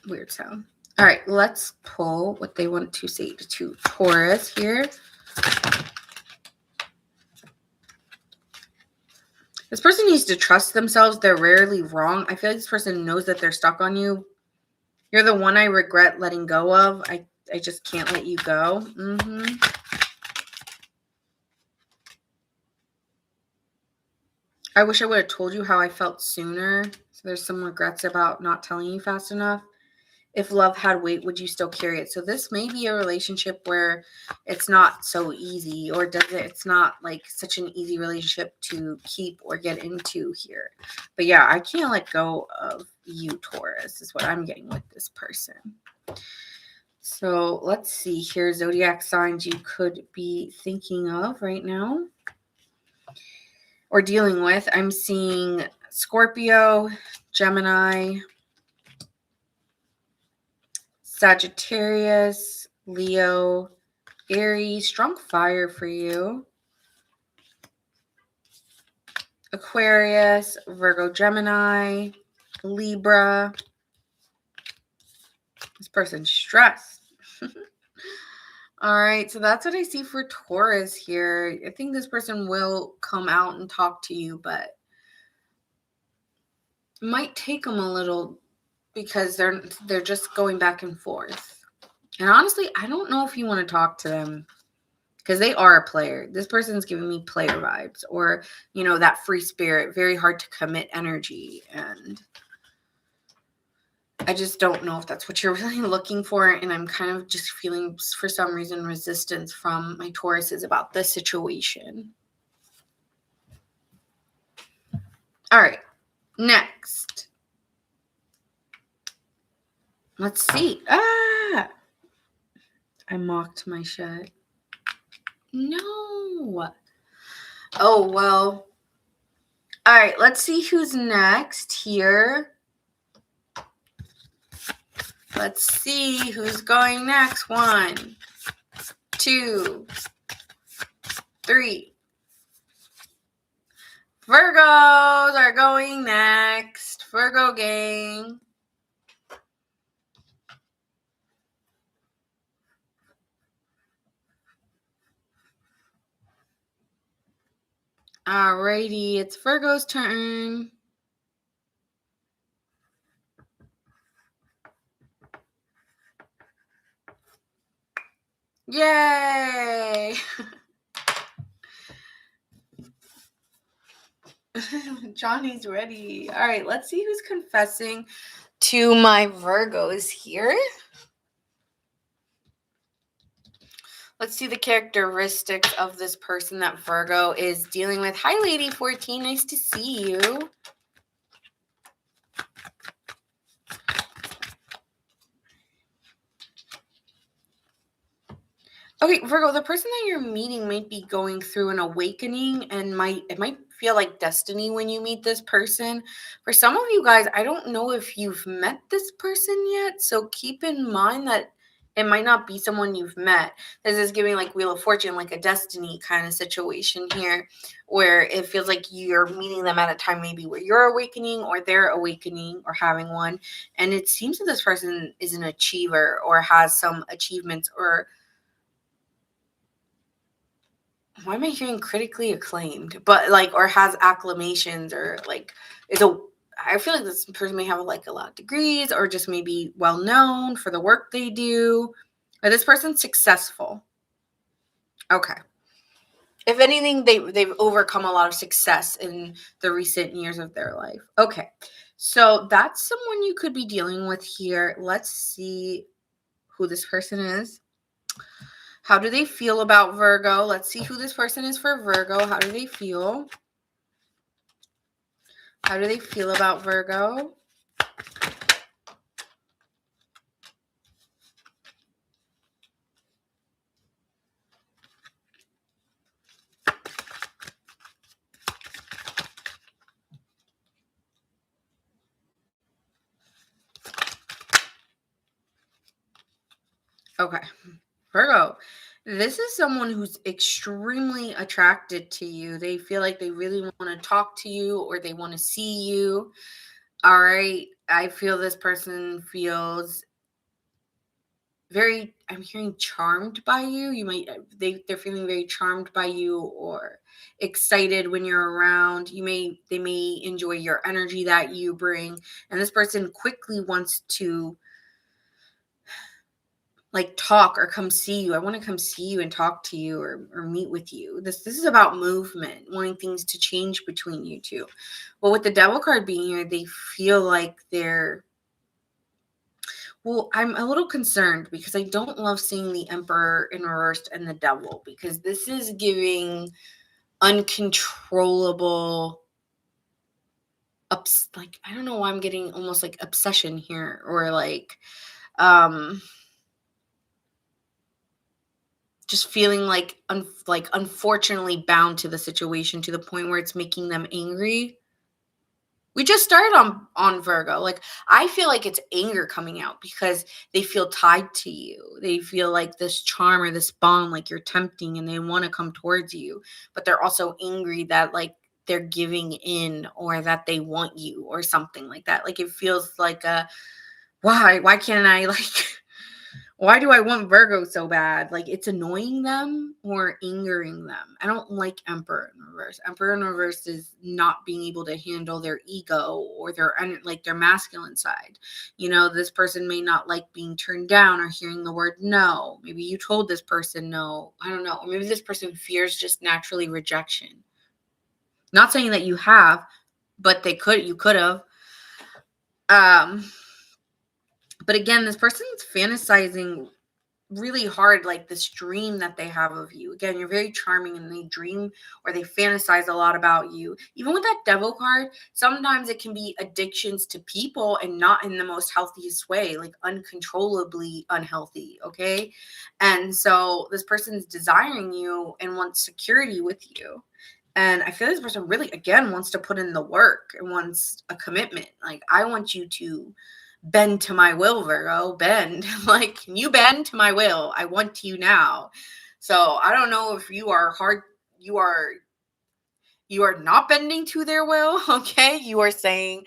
Speaker 1: Weird sound. All right, let's pull what they want to say to Taurus here. This person needs to trust themselves. They're rarely wrong. I feel like this person knows that they're stuck on you. You're the one I regret letting go of. I just can't let you go. I wish I would have told you how I felt sooner. So there's some regrets about not telling you fast enough. If love had weight, would you still carry it? So this may be a relationship where it's not so easy, or it's not like such an easy relationship to keep or get into here. But yeah, I can't let go of you, Taurus, is what I'm getting with this person. So let's see here, zodiac signs you could be thinking of right now or dealing with. I'm seeing Scorpio, Gemini, Sagittarius, Leo, Aries, strong fire for you. Aquarius, Virgo, Gemini, Libra. This person's stressed. All right, so that's what I see for Taurus here. I think this person will come out and talk to you, but it might take them a little because they're just going back and forth. And honestly, I don't know if you want to talk to them because they are a player. This person's giving me player vibes or, that free spirit, very hard to commit energy. And I just don't know if that's what you're really looking for. And I'm kind of just feeling, for some reason, resistance from my Tauruses about this situation. All right, next. Let's see. I mocked my shit. No. Oh, well. All right, let's see who's next here. Let's see who's going next. 1, 2, 3. Virgos are going next. Virgo gang. Alrighty, it's Virgo's turn. Yay! Johnny's ready. All right, let's see who's confessing to my Virgos here. Let's see the characteristics of this person that Virgo is dealing with. Hi, Lady 14. Nice to see you. Okay, Virgo, the person that you're meeting might be going through an awakening and it might feel like destiny when you meet this person. For some of you guys, I don't know if you've met this person yet, so keep in mind that it might not be someone you've met. This is giving like Wheel of Fortune, like a destiny kind of situation here, where it feels like you're meeting them at a time maybe where you're awakening or they're awakening or having one. And it seems that this person is an achiever or has some achievements or why am I hearing critically acclaimed? But or has acclamations or I feel like this person may have a lot of degrees or just maybe well known for the work they do. Or this person's successful. Okay. If anything, they've overcome a lot of success in the recent years of their life. Okay. So that's someone you could be dealing with here. Let's see who this person is. How do they feel about Virgo? Let's see who this person is for Virgo. How do they feel? How do they feel about Virgo? Okay. Virgo, this is someone who's extremely attracted to you. They feel like they really want to talk to you or they want to see you. All right. I feel this person feels I'm hearing charmed by you. They're feeling very charmed by you or excited when you're around. They may enjoy your energy that you bring. And this person quickly wants to talk or come see you. I want to come see you and talk to you or meet with you. This is about movement, wanting things to change between you two. Well, with the Devil card being here, they feel like I'm a little concerned because I don't love seeing the Emperor in reverse and the Devil because this is giving uncontrollable I don't know why I'm getting almost like obsession here or just feeling unfortunately bound to the situation to the point where it's making them angry. We just started on Virgo. Like, I feel like it's anger coming out because they feel tied to you. They feel like this charm or this bond, like you're tempting and they want to come towards you, but they're also angry that like they're giving in or that they want you or something like that. Like it feels like a why can't I like why do I want Virgo so bad? Like it's annoying them or angering them. I don't like Emperor in reverse. Emperor in reverse is not being able to handle their ego or like their masculine side. This person may not like being turned down or hearing the word no. Maybe you told this person no. I don't know. Or maybe this person fears just naturally rejection. Not saying that you have, but you could have. Um, but again, this person's fantasizing really hard, like this dream that they have of you. Again, you're very charming and they dream or they fantasize a lot about you. Even with that devil card, sometimes it can be addictions to people and not in the most healthiest way, like uncontrollably unhealthy. Okay. And so this person's desiring you and wants security with you. And I feel this person really, again, wants to put in the work and wants a commitment. Like, I want you to bend to my will, Virgo. Bend. Like, can you bend to my will? I want you now. So I don't know if you are hard, you are not bending to their will. Okay. You are saying,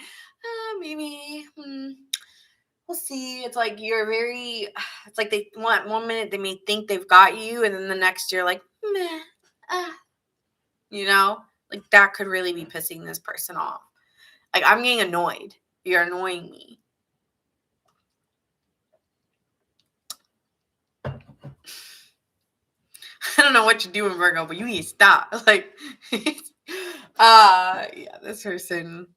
Speaker 1: maybe, we'll see. It's like it's like they want 1 minute, they may think they've got you. And then the next you're like, meh, you know, like that could really be pissing this person off. Like, I'm getting annoyed. You're annoying me. I don't know what you're doing, Virgo, but you need to stop. Like, yeah, this person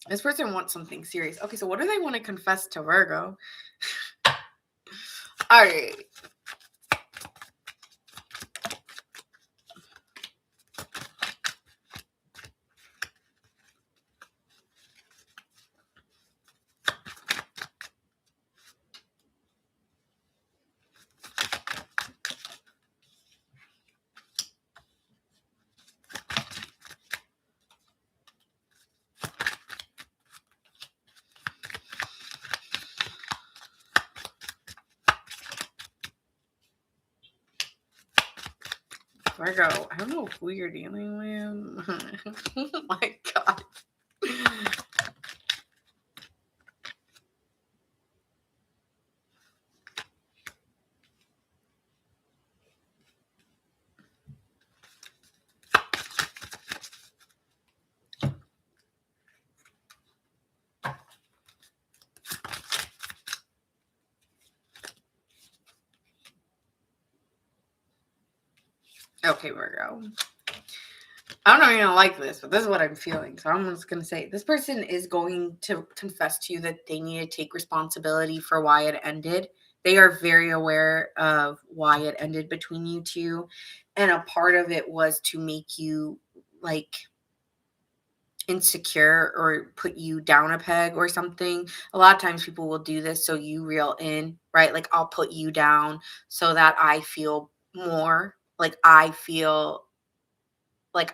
Speaker 1: wants something serious. Okay, so what do they want to confess to Virgo? All right. Virgo, I don't know who you're dealing with. Oh my God. Okay, Virgo. I don't know if you're gonna like this, but this is what I'm feeling. So I'm just gonna say this person is going to confess to you that they need to take responsibility for why it ended. They are very aware of why it ended between you two. And a part of it was to make you like insecure or put you down a peg or something. A lot of times people will do this so you reel in, right? Like, I'll put you down so that I feel more like I feel like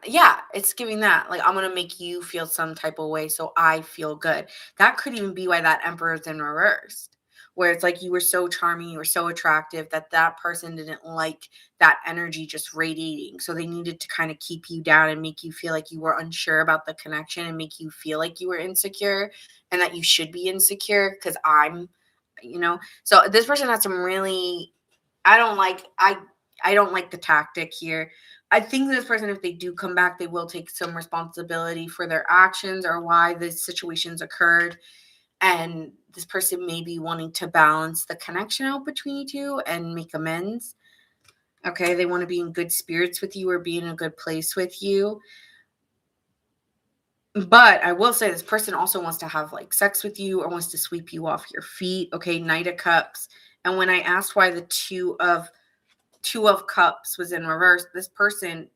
Speaker 1: yeah, it's giving that. Like, I'm gonna make you feel some type of way so I feel good. That could even be why that emperor's in reverse. Where it's like you were so charming, you were so attractive that person didn't like that energy just radiating. So they needed to kind of keep you down and make you feel like you were unsure about the connection and make you feel like you were insecure and that you should be insecure because so this person has some really I don't like I don't like the tactic here. I think this person, if they do come back, they will take some responsibility for their actions or why the situations occurred. And this person may be wanting to balance the connection out between you two and make amends. Okay, they want to be in good spirits with you or be in a good place with you. But I will say this person also wants to have like sex with you or wants to sweep you off your feet. Okay, Knight of Cups. And when I asked why the two of Cups was in reverse, this person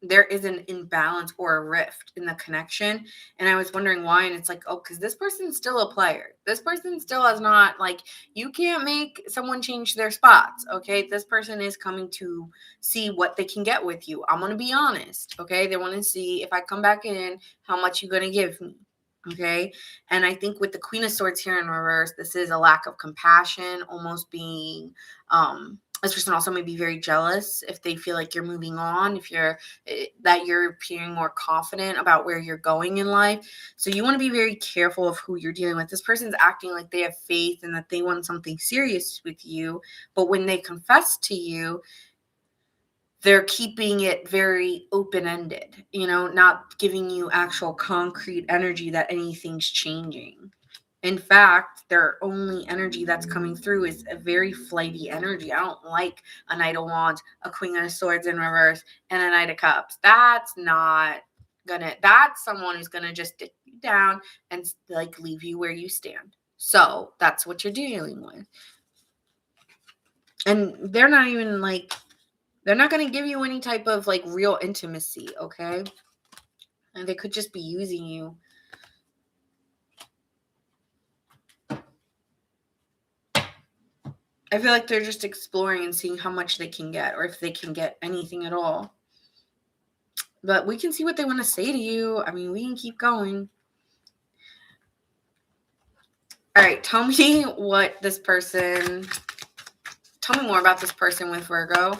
Speaker 1: there is an imbalance or a rift in the connection. And I was wondering why. And it's like, oh, because this person's still a player. This person still has not, like, you can't make someone change their spots. Okay. This person is coming to see what they can get with you. I'm going to be honest. Okay. They want to see if I come back in, how much you're going to give me. Okay. And I think with the Queen of Swords here in reverse, this is a lack of compassion, almost being, this person also may be very jealous if they feel like you're moving on, if you're that you're appearing more confident about where you're going in life. So you want to be very careful of who you're dealing with. This person's acting like they have faith and that they want something serious with you, but when they confess to you, they're keeping it very open-ended, not giving you actual concrete energy that anything's changing. In fact, their only energy that's coming through is a very flighty energy. I don't like a Knight of Wands, a Queen of Swords in reverse, and a Knight of Cups. That's someone who's gonna just stick you down and like leave you where you stand. So that's what you're dealing with. And they're not even like, they're not going to give you any type of like real intimacy, okay? And they could just be using you. I feel like they're just exploring and seeing how much they can get, or if they can get anything at all. But we can see what they want to say to you. I mean, we can keep going. All right, tell me more about this person with Virgo.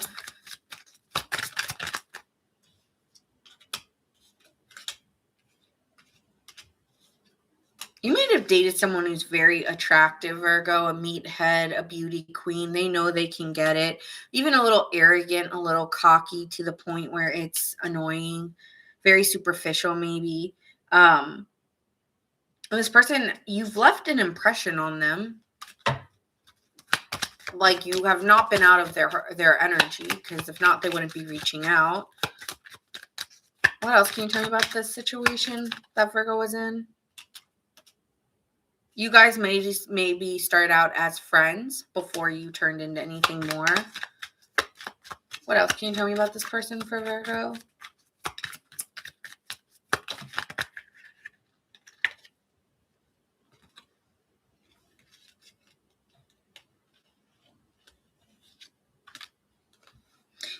Speaker 1: You might have dated someone who's very attractive, Virgo, a meathead, a beauty queen. They know they can get it. Even a little arrogant, a little cocky to the point where it's annoying, very superficial maybe. This person, you've left an impression on them. Like you have not been out of their energy, because if not, they wouldn't be reaching out. What else can you tell me about this situation that Virgo was in? You guys maybe started out as friends before you turned into anything more. What else can you tell me about this person for Virgo?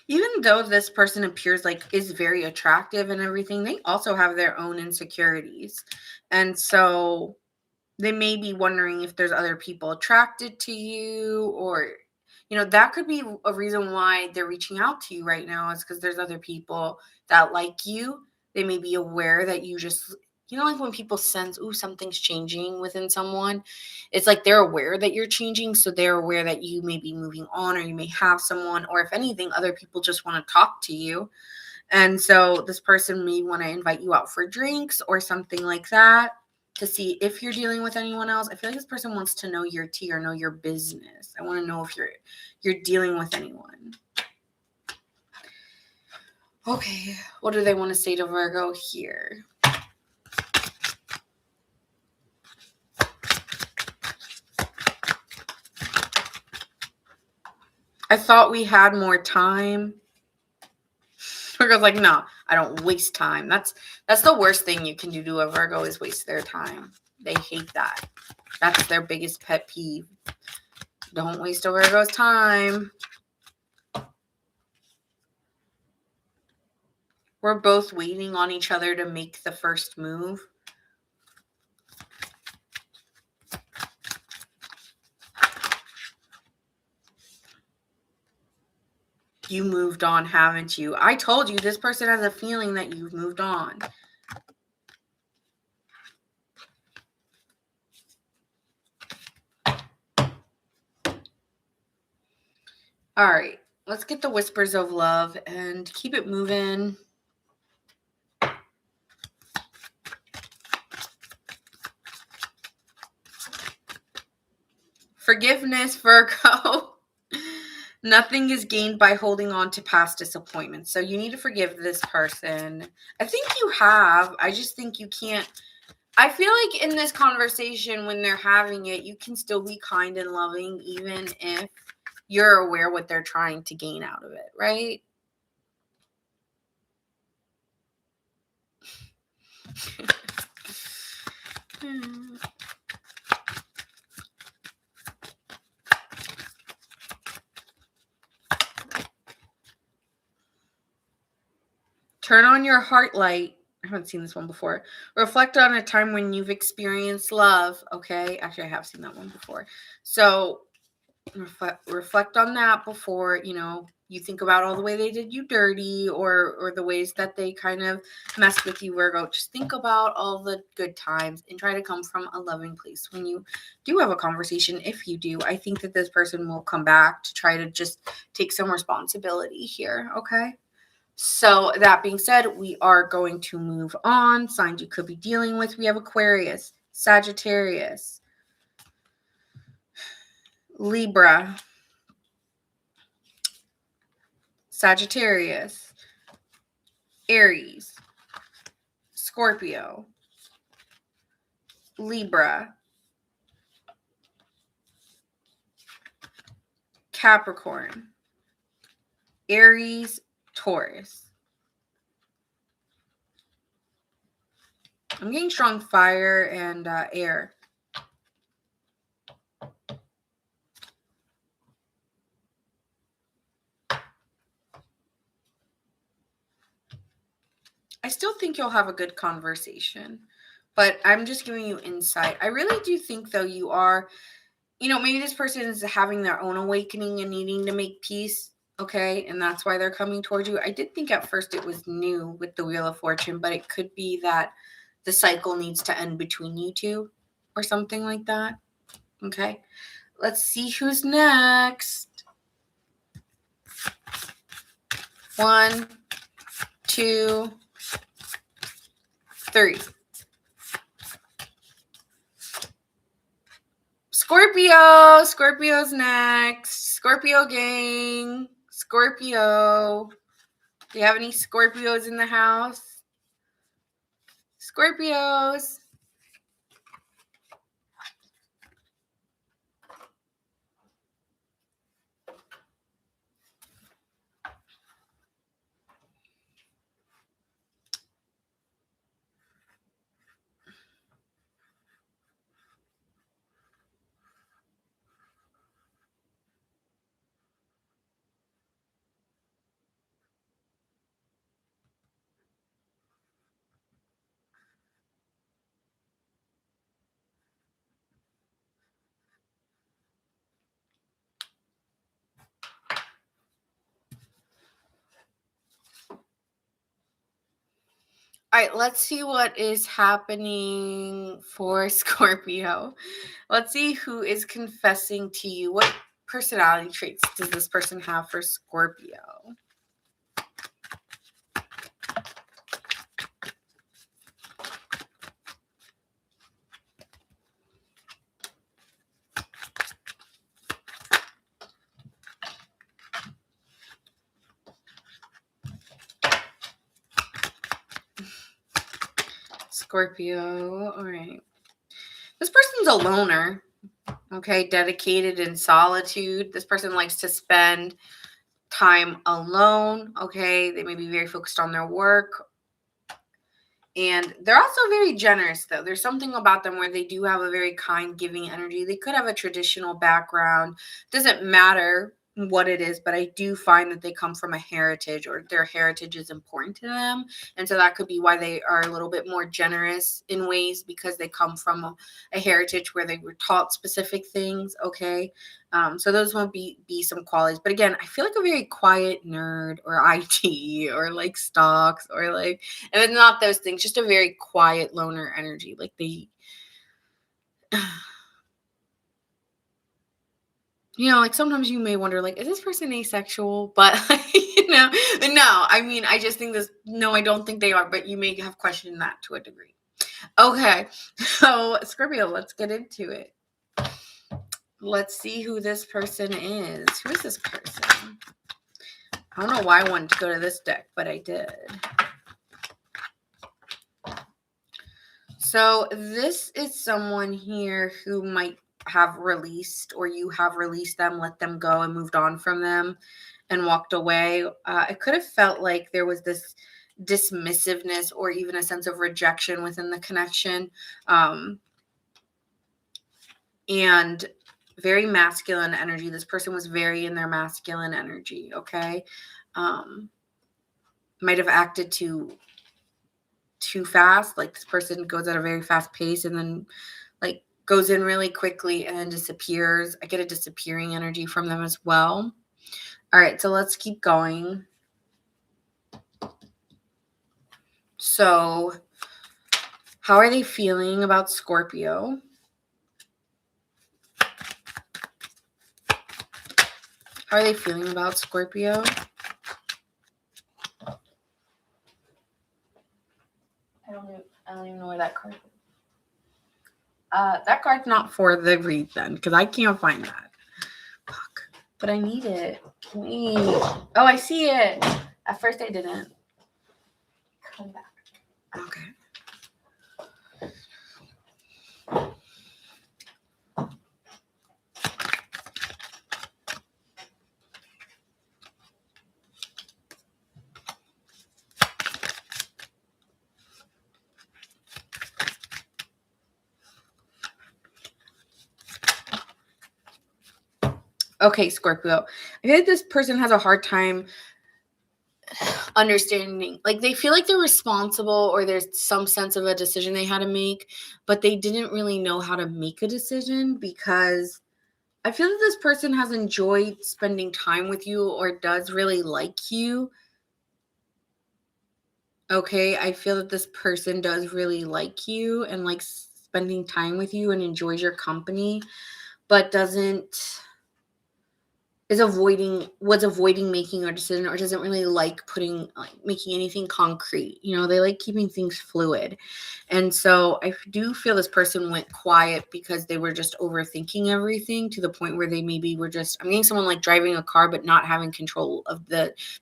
Speaker 1: Even though this person appears like is very attractive and everything, they also have their own insecurities. And so they may be wondering if there's other people attracted to you, or, that could be a reason why they're reaching out to you right now, is because there's other people that like you. They may be aware that you just, like when people sense, ooh, something's changing within someone, it's like they're aware that you're changing. So they're aware that you may be moving on, or you may have someone, or if anything, other people just want to talk to you. And so this person may want to invite you out for drinks or something like that, to see if you're dealing with anyone else. I feel like this person wants to know your tea or know your business. I want to know if you're dealing with anyone. Okay, what do they want to say to Virgo here? I thought we had more time. Virgo's like, no, I don't waste time. That's the worst thing you can do to a Virgo, is waste their time. They hate that. That's their biggest pet peeve. Don't waste a Virgo's time. We're both waiting on each other to make the first move. You moved on, haven't you? I told you this person has a feeling that you've moved on. All right, let's get the whispers of love and keep it moving. Forgiveness, Virgo. Nothing is gained by holding on to past disappointments. So you need to forgive this person. I think you have. I just think you can't. I feel like in this conversation, when they're having it, you can still be kind and loving, even if you're aware what they're trying to gain out of it, right? Turn on your heart light. I haven't seen this one before. Reflect on a time when you've experienced love. Okay. Actually, I have seen that one before. So reflect on that before, you think about all the way they did you dirty, or the ways that they kind of messed with you, Virgo. Just think about all the good times and try to come from a loving place when you do have a conversation. If you do, I think that this person will come back to try to just take some responsibility here. Okay. So that being said, we are going to move on. Signs you could be dealing with. We have Aquarius, Sagittarius, Libra, Sagittarius, Aries, Scorpio, Libra, Capricorn, Aries, Taurus. I'm getting strong fire and air. I still think you'll have a good conversation, but I'm just giving you insight. I really do think, though, you are, maybe this person is having their own awakening and needing to make peace. Okay. And that's why they're coming towards you. I did think at first it was new with the Wheel of Fortune, but it could be that the cycle needs to end between you two or something like that. Okay. Let's see who's next. 1, 2, 3. Scorpio. Scorpio's next. Scorpio gang. Scorpio. Do you have any Scorpios in the house? Scorpios. All right, let's see what is happening for Scorpio. Let's see who is confessing to you. What personality traits does this person have for Scorpio? Scorpio. All right. This person's a loner. Okay. Dedicated in solitude. This person likes to spend time alone. Okay. They may be very focused on their work. And they're also very generous, though. There's something about them where they do have a very kind, giving energy. They could have a traditional background. Doesn't matter what it is, but I do find that they come from a heritage, or their heritage is important to them. And so that could be why they are a little bit more generous in ways, because they come from a heritage where they were taught specific things. Okay. So those won't be some qualities. But again, I feel like a very quiet nerd, or IT, or like stocks, or like, and it's not those things, just a very quiet loner energy. Like they, like sometimes you may wonder, like, is this person asexual? But, no, I mean, I just think no, I don't think they are, but you may have questioned that to a degree. Okay. So Scorpio, let's get into it. Let's see who this person is. Who is this person? I don't know why I wanted to go to this deck, but I did. So this is someone here who might have released, or you have released them, let them go and moved on from them and walked away. It could have felt like there was this dismissiveness or even a sense of rejection within the connection. And very masculine energy. This person was very in their masculine energy, okay? Might have acted too fast. Like this person goes at a very fast pace and then like goes in really quickly and then disappears. I get a disappearing energy from them as well. All right, so let's keep going. So, how are they feeling about Scorpio? How are they feeling about Scorpio? I don't even know where that card is. That card's not for the read then, because I can't find that. Fuck. But I need it. Wait. Oh, I see it. At first I didn't. Come back. Okay. Okay, Scorpio. I feel like this person has a hard time understanding. Like they feel like they're responsible or there's some sense of a decision they had to make, but they didn't really know how to make a decision because I feel that this person has enjoyed spending time with you or does really like you. Okay, I feel that this person does really like you and likes spending time with you and enjoys your company, but was avoiding making a decision or doesn't really like making anything concrete. You know, they like keeping things fluid. And so I do feel this person went quiet because they were just overthinking everything to the point where they maybe were just, I'm getting someone like driving a car but not having control of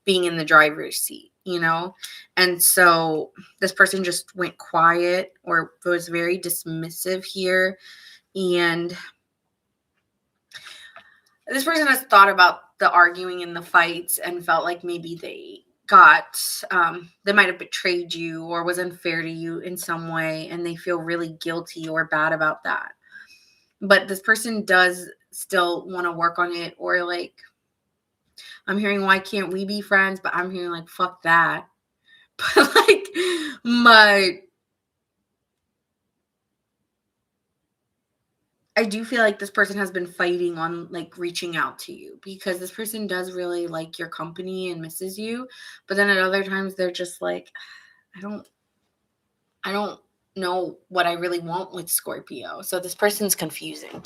Speaker 1: being in the driver's seat, you know? And so this person just went quiet or was very dismissive here. And this person has thought about the arguing and the fights and felt like maybe they might have betrayed you or was unfair to you in some way, and they feel really guilty or bad about that. But this person does still want to work on it, or like, I'm hearing, why can't we be friends? But I'm hearing like, fuck that. But like, I do feel like this person has been fighting on like reaching out to you because this person does really like your company and misses you. But then at other times they're just like, I don't know what I really want with Scorpio. So this person's confusing.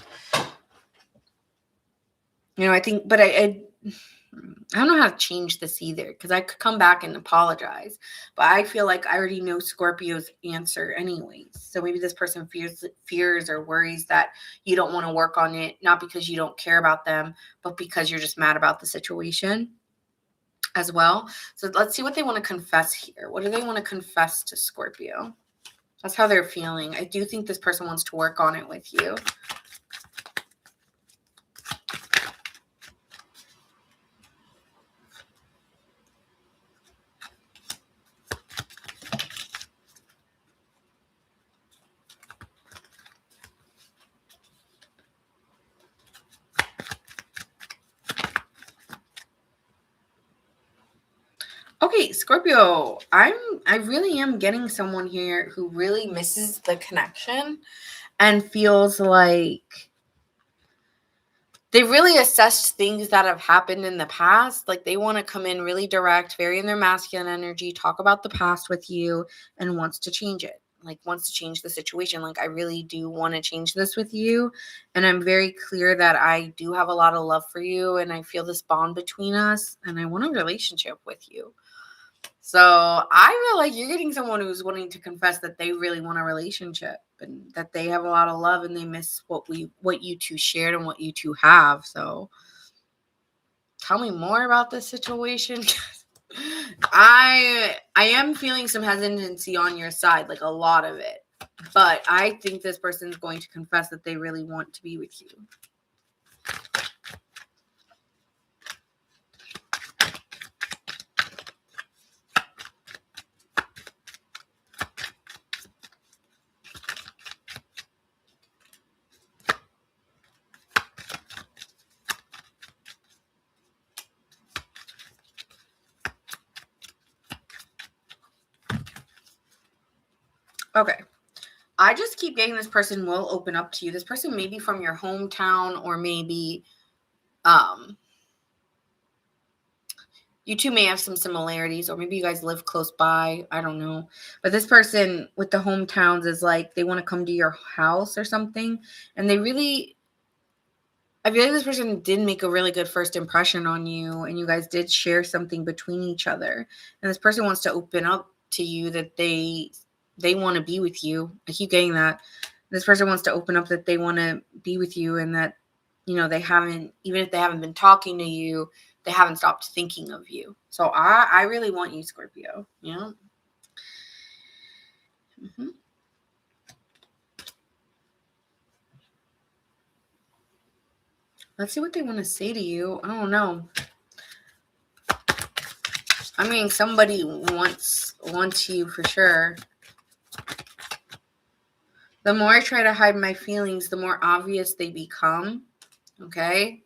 Speaker 1: You know, I think, but I don't know how to change this either because I could come back and apologize. But I feel like I already know Scorpio's answer anyways. So maybe this person fears or worries that you don't want to work on it, not because you don't care about them, but because you're just mad about the situation as well. So let's see what they want to confess here. What do they want to confess to Scorpio? That's how they're feeling. I do think this person wants to work on it with you. Okay, Scorpio, I really am getting someone here who really misses the connection and feels like they really assessed things that have happened in the past. Like they want to come in really direct, very in their masculine energy, talk about the past with you and wants to change it. Like wants to change the situation. Like I really do want to change this with you. And I'm very clear that I do have a lot of love for you and I feel this bond between us and I want a relationship with you. So I feel like you're getting someone who's wanting to confess that they really want a relationship and that they have a lot of love and they miss what you two shared and what you two have. So tell me more about this situation. I am feeling some hesitancy on your side, like a lot of it. But I think this person's going to confess that they really want to be with you. Okay. I just keep getting this person will open up to you. This person may be from your hometown, or maybe you two may have some similarities, or maybe you guys live close by. I don't know. But this person with the hometowns is like they want to come to your house or something. And I feel like this person did make a really good first impression on you, and you guys did share something between each other. And this person wants to open up to you that they want to be with you. I keep getting that. This person wants to open up that they want to be with you, and that, they haven't, even if they haven't been talking to you, they haven't stopped thinking of you. So I really want you, Scorpio. Yeah. Mm-hmm. Let's see what they want to say to you. I don't know. I mean, somebody wants you for sure. The more I try to hide my feelings, the more obvious they become. Okay?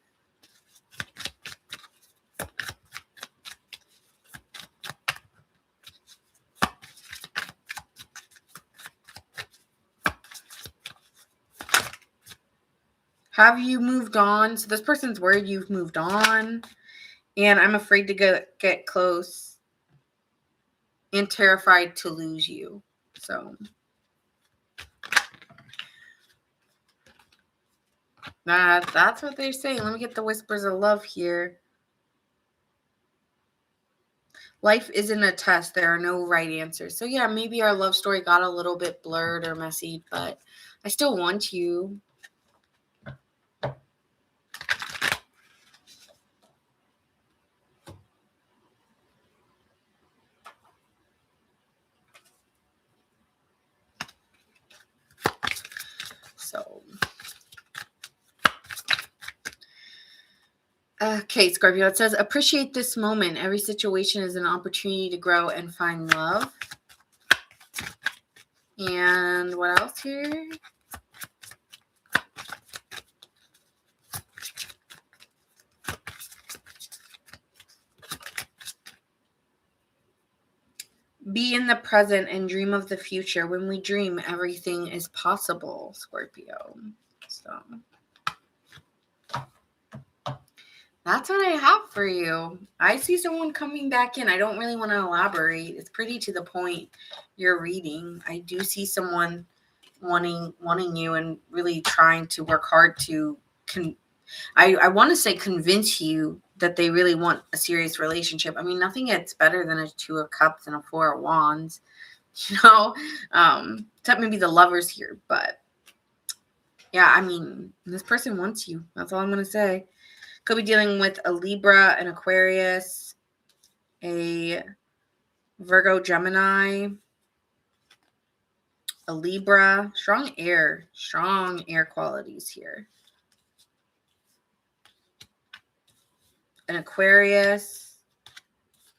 Speaker 1: Have you moved on? So this person's worried you've moved on. And I'm afraid to get close and terrified to lose you. So that's what they're saying. Let me get the whispers of love here. Life isn't a test. There are no right answers. So yeah, maybe our love story got a little bit blurred or messy, but I still want you. So okay, Scorpio, it says, appreciate this moment. Every situation is an opportunity to grow and find love. And what else here? Be in the present and dream of the future. When we dream, everything is possible, Scorpio. So that's what I have for you. I see someone coming back in. I don't really want to elaborate. It's pretty to the point, your reading. I do see someone wanting you and really trying to work hard to I want to say convince you that they really want a serious relationship. I mean, nothing gets better than a 2 of Cups and a 4 of Wands, except maybe the lovers here. But yeah, I mean, this person wants you. That's all I'm going to say. Could be dealing with a Libra, an Aquarius, a Virgo, Gemini, a Libra. Strong air qualities here. An Aquarius,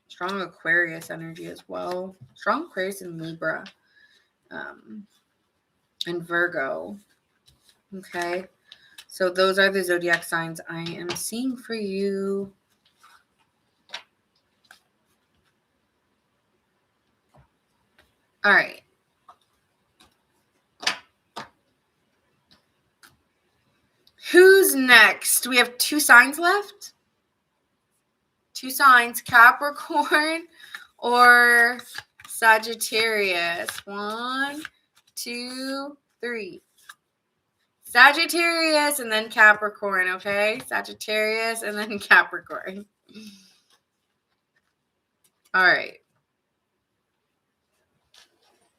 Speaker 1: strong Aquarius energy as well. Strong Aquarius and Libra, and Virgo. Okay, so those are the zodiac signs I am seeing for you. All right. Who's next? We have 2 signs left. 2 signs, Capricorn or Sagittarius. 1, 2, 3. Sagittarius and then Capricorn, okay? Sagittarius and then Capricorn. All right.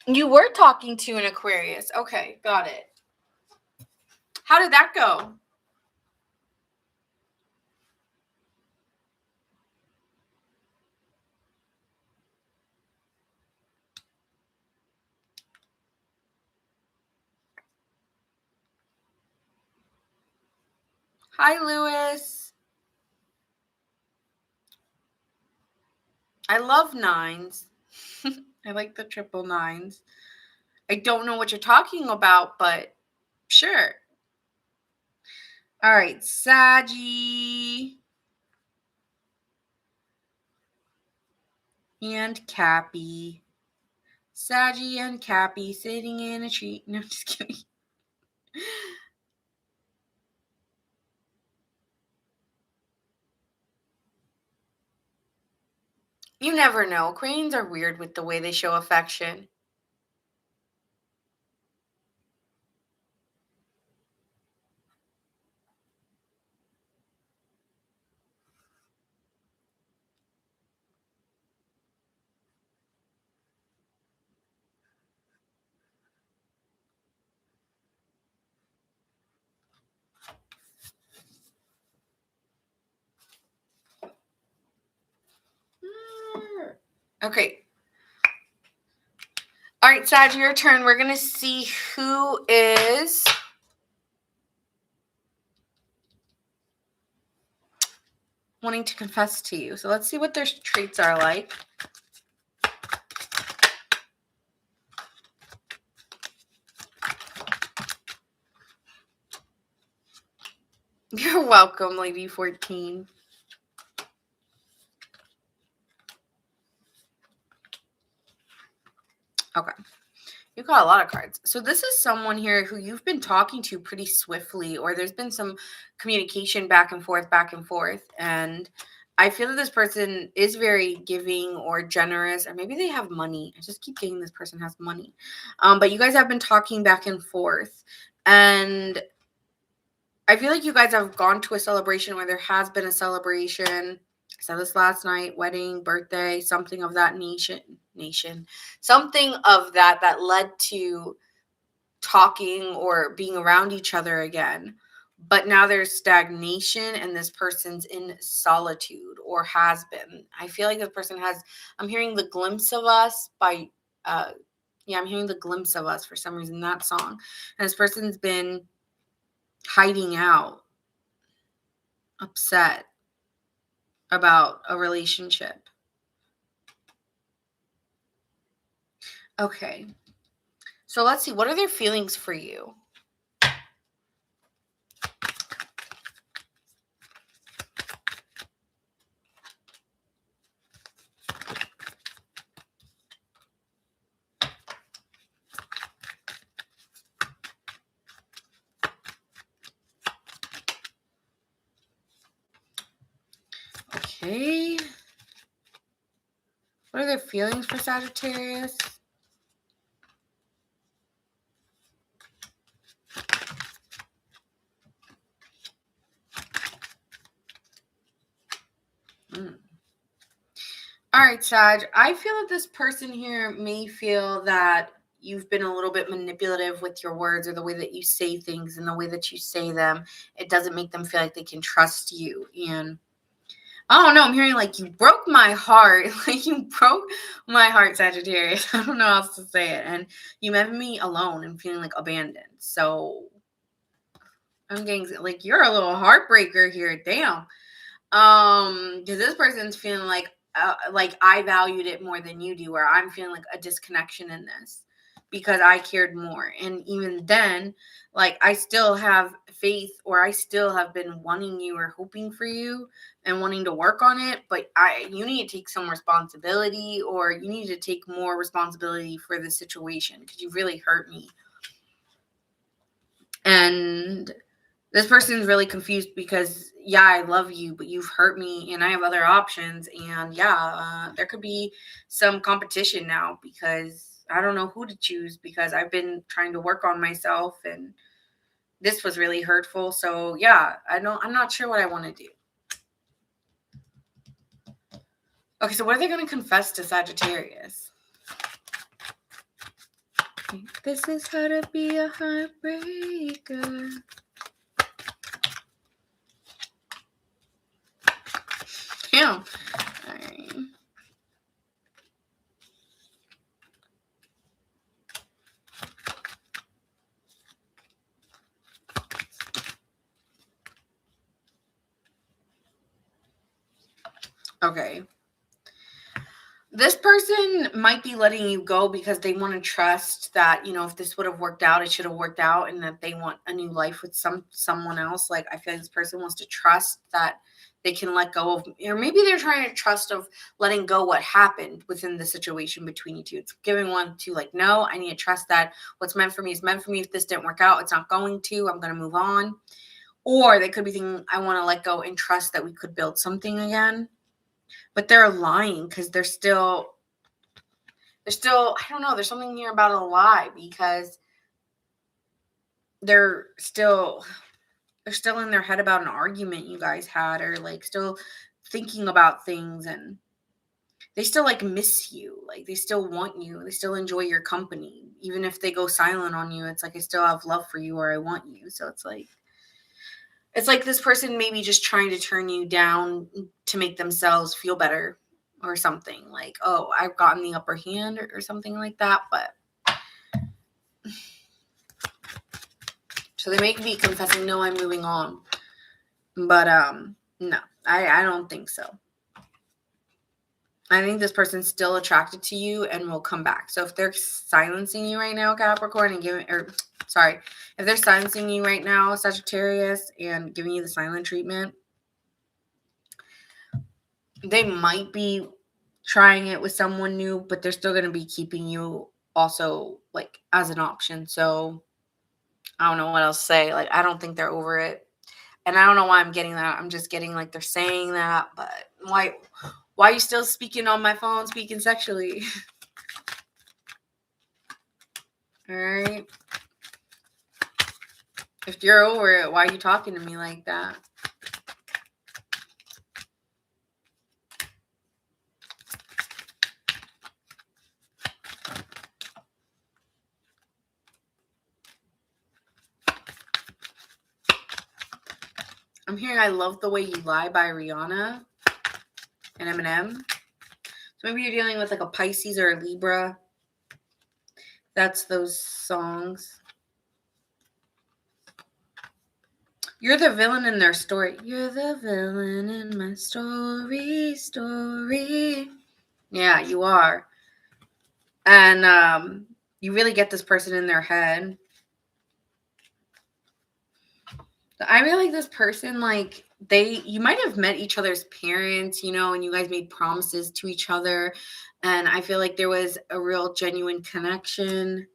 Speaker 1: You were talking to an Aquarius. Okay, got it. How did that go? Hi, Lewis. I love 9s. I like the triple 9s. I don't know what you're talking about, but sure. All right, Saggy and Cappy. Saggy and Cappy sitting in a tree. No, just kidding. You never know. Queens are weird with the way they show affection. Okay. All right, Sag, your turn. We're going to see who is wanting to confess to you. So let's see what their traits are like. You're welcome, Lady 14. Okay. You got a lot of cards. So this is someone here who you've been talking to pretty swiftly, or there's been some communication back and forth. And I feel that this person is very giving or generous, or maybe they have money. I just keep getting this person has money. But you guys have been talking back and forth. And I feel like you guys have gone to a celebration where there has been a celebration. I said this last night, wedding, birthday, something of that something of that led to talking or being around each other again. But now there's stagnation and this person's in solitude or has been. I feel like this person has, I'm hearing The Glimpse of Us by, I'm hearing The Glimpse of Us for some reason, that song. And this person's been hiding out, upset about a relationship. Okay. So let's see. What are their feelings for you? Okay. What are their feelings for Sagittarius? All right, Sag. I feel that this person here may feel that you've been a little bit manipulative with your words or the way that you say things and the way that you say them. It doesn't make them feel like they can trust you. And I don't know. I'm hearing like you broke my heart. Like you broke my heart, Sagittarius. I don't know how else to say it. And you left me alone and feeling like abandoned. So I'm getting like you're a little heartbreaker here. Damn. Because this person's feeling like I valued it more than you do, or I'm feeling like a disconnection in this because I cared more. And even then, like I still have faith, or I still have been wanting you or hoping for you and wanting to work on it. But you need to take some responsibility, or you need to take more responsibility for the situation because you really hurt me. And this person's really confused because, yeah, I love you, but you've hurt me and I have other options. And there could be some competition now because I don't know who to choose because I've been trying to work on myself and this was really hurtful. So yeah, I'm not sure what I want to do. Okay, so what are they going to confess to Sagittarius? This is how to be a heartbreaker. Yeah. All right. Okay. This person might be letting you go because they want to trust that, if this would have worked out, it should have worked out, and that they want a new life with someone else. Like, I feel like this person wants to trust that they can let go of, or maybe they're trying to trust of letting go what happened within the situation between you two. It's giving one to, like, no, I need to trust that what's meant for me is meant for me. If this didn't work out, it's not going to. I'm going to move on. Or they could be thinking, I want to let go and trust that we could build something again. But they're lying because they're still, I don't know, there's something here about a lie, because they're still in their head about an argument you guys had, or like still thinking about things, and they still like miss you. Like, they still want you. They still enjoy your company. Even if they go silent on you, it's like, I still have love for you, or I want you. So it's like this person maybe just trying to turn you down to make themselves feel better or something. Like, oh, I've gotten the upper hand, or something like that. But so they may be confessing, no, I'm moving on. But no, I don't think so. I think this person's still attracted to you and will come back. So if they're silencing you right now, Capricorn, and if they're silencing you right now, Sagittarius, and giving you the silent treatment, they might be trying it with someone new, but they're still going to be keeping you also, like, as an option. So I don't know what else to say. Like, I don't think they're over it. And I don't know why I'm getting that. I'm just getting like they're saying that, but why are you still speaking on my phone, speaking sexually? All right. If you're over it, why are you talking to me like that? I'm hearing I Love the Way You Lie by Rihanna and Eminem. So maybe you're dealing with like a Pisces or a Libra. That's those songs. You're the villain in their story. You're the villain in my story. Yeah, you are. And you really get this person in their head. I really like this person, like, you might have met each other's parents, and you guys made promises to each other. And I feel like there was a real genuine connection.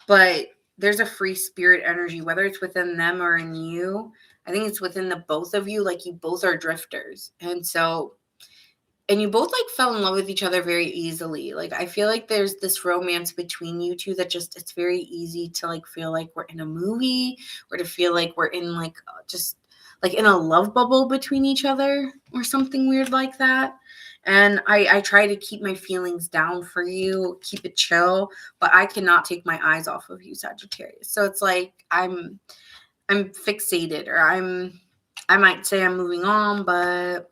Speaker 1: But there's a free spirit energy, whether it's within them or in you. I think it's within the both of you. Like, you both are drifters. And you both like fell in love with each other very easily. Like, I feel like there's this romance between you two that just, it's very easy to like feel like we're in a movie, or to feel like we're in like just like in a love bubble between each other, or something weird like that. And I try to keep my feelings down for you, keep it chill, but I cannot take my eyes off of you, Sagittarius. So it's like I'm fixated, or I might say I'm moving on, but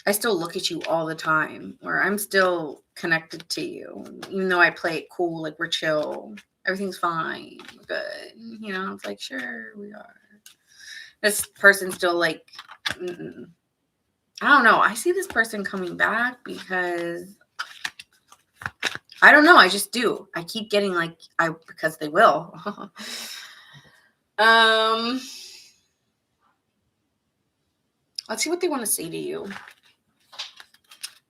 Speaker 1: I still look at you all the time, or I'm still connected to you, even though I play it cool, like we're chill, everything's fine, we're good. It's like, sure, we are. This person's still like, I don't know. I see this person coming back because I don't know. I just do. I keep getting like, because they will. Let's see what they want to say to you.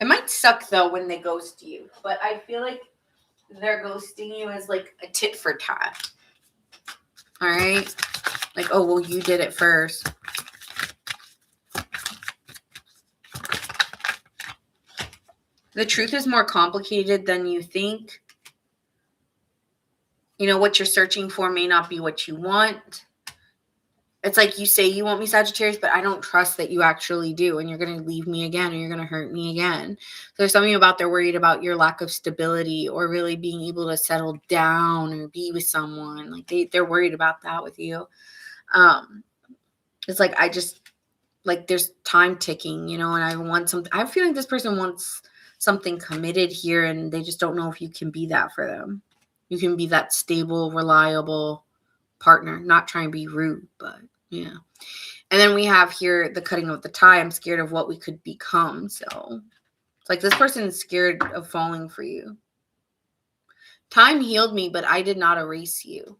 Speaker 1: It might suck though when they ghost you, but I feel like they're ghosting you as like a tit for tat. All right? Like, oh, well, you did it first. The truth is more complicated than you think. What you're searching for may not be what you want. It's like you say you want me, Sagittarius, but I don't trust that you actually do. And you're going to leave me again, or you're going to hurt me again. So there's something about they're worried about your lack of stability, or really being able to settle down or be with someone. Like they're worried about that with you. It's like, I just, like, there's time ticking, and I want something. I feel like this person wants something committed here, and they just don't know if you can be that for them. You can be that stable, reliable partner, not trying to be rude, but yeah. And then we have here the cutting of the tie. I'm scared of what we could become. So It's like this person is scared of falling for you. Time healed me, but I did not erase you.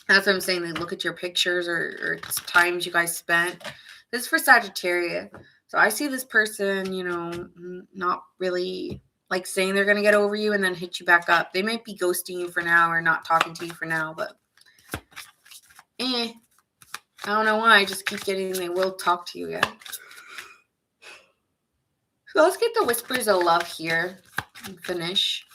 Speaker 1: That's what I'm saying. They look at your pictures or times you guys spent. This is for Sagittarius. So I see this person, you know, not really like saying they're going to get over you and then hit you back up. They might be ghosting you for now or not talking to you for now, but I don't know why. I just keep getting they will talk to you again. So let's get the whispers of love here and finish.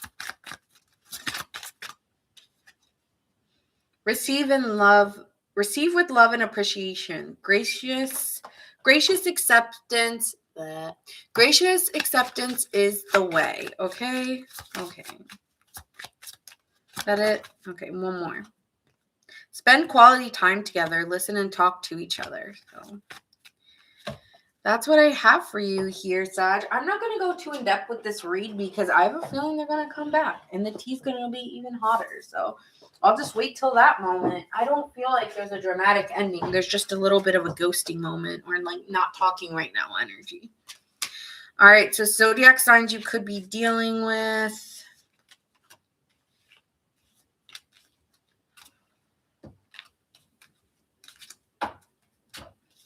Speaker 1: Receive with love and appreciation. Gracious acceptance. Gracious acceptance is the way. Okay. Is that it? Okay, one more. Spend quality time together. Listen and talk to each other. So that's what I have for you here, Sag. I'm not going to go too in depth with this read because I have a feeling they're going to come back and the tea's going to be even hotter. So I'll just wait till that moment. I don't feel like there's a dramatic ending. There's just a little bit of a ghosting moment or like not talking right now energy. All right, so zodiac signs you could be dealing with.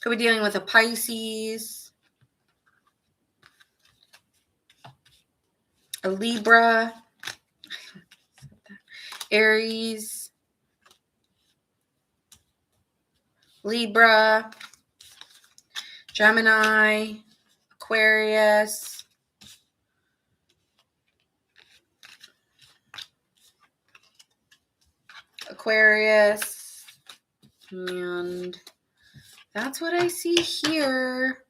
Speaker 1: Could be dealing with a Pisces, a Libra, Aries, Libra, Gemini, Aquarius, and that's what I see here.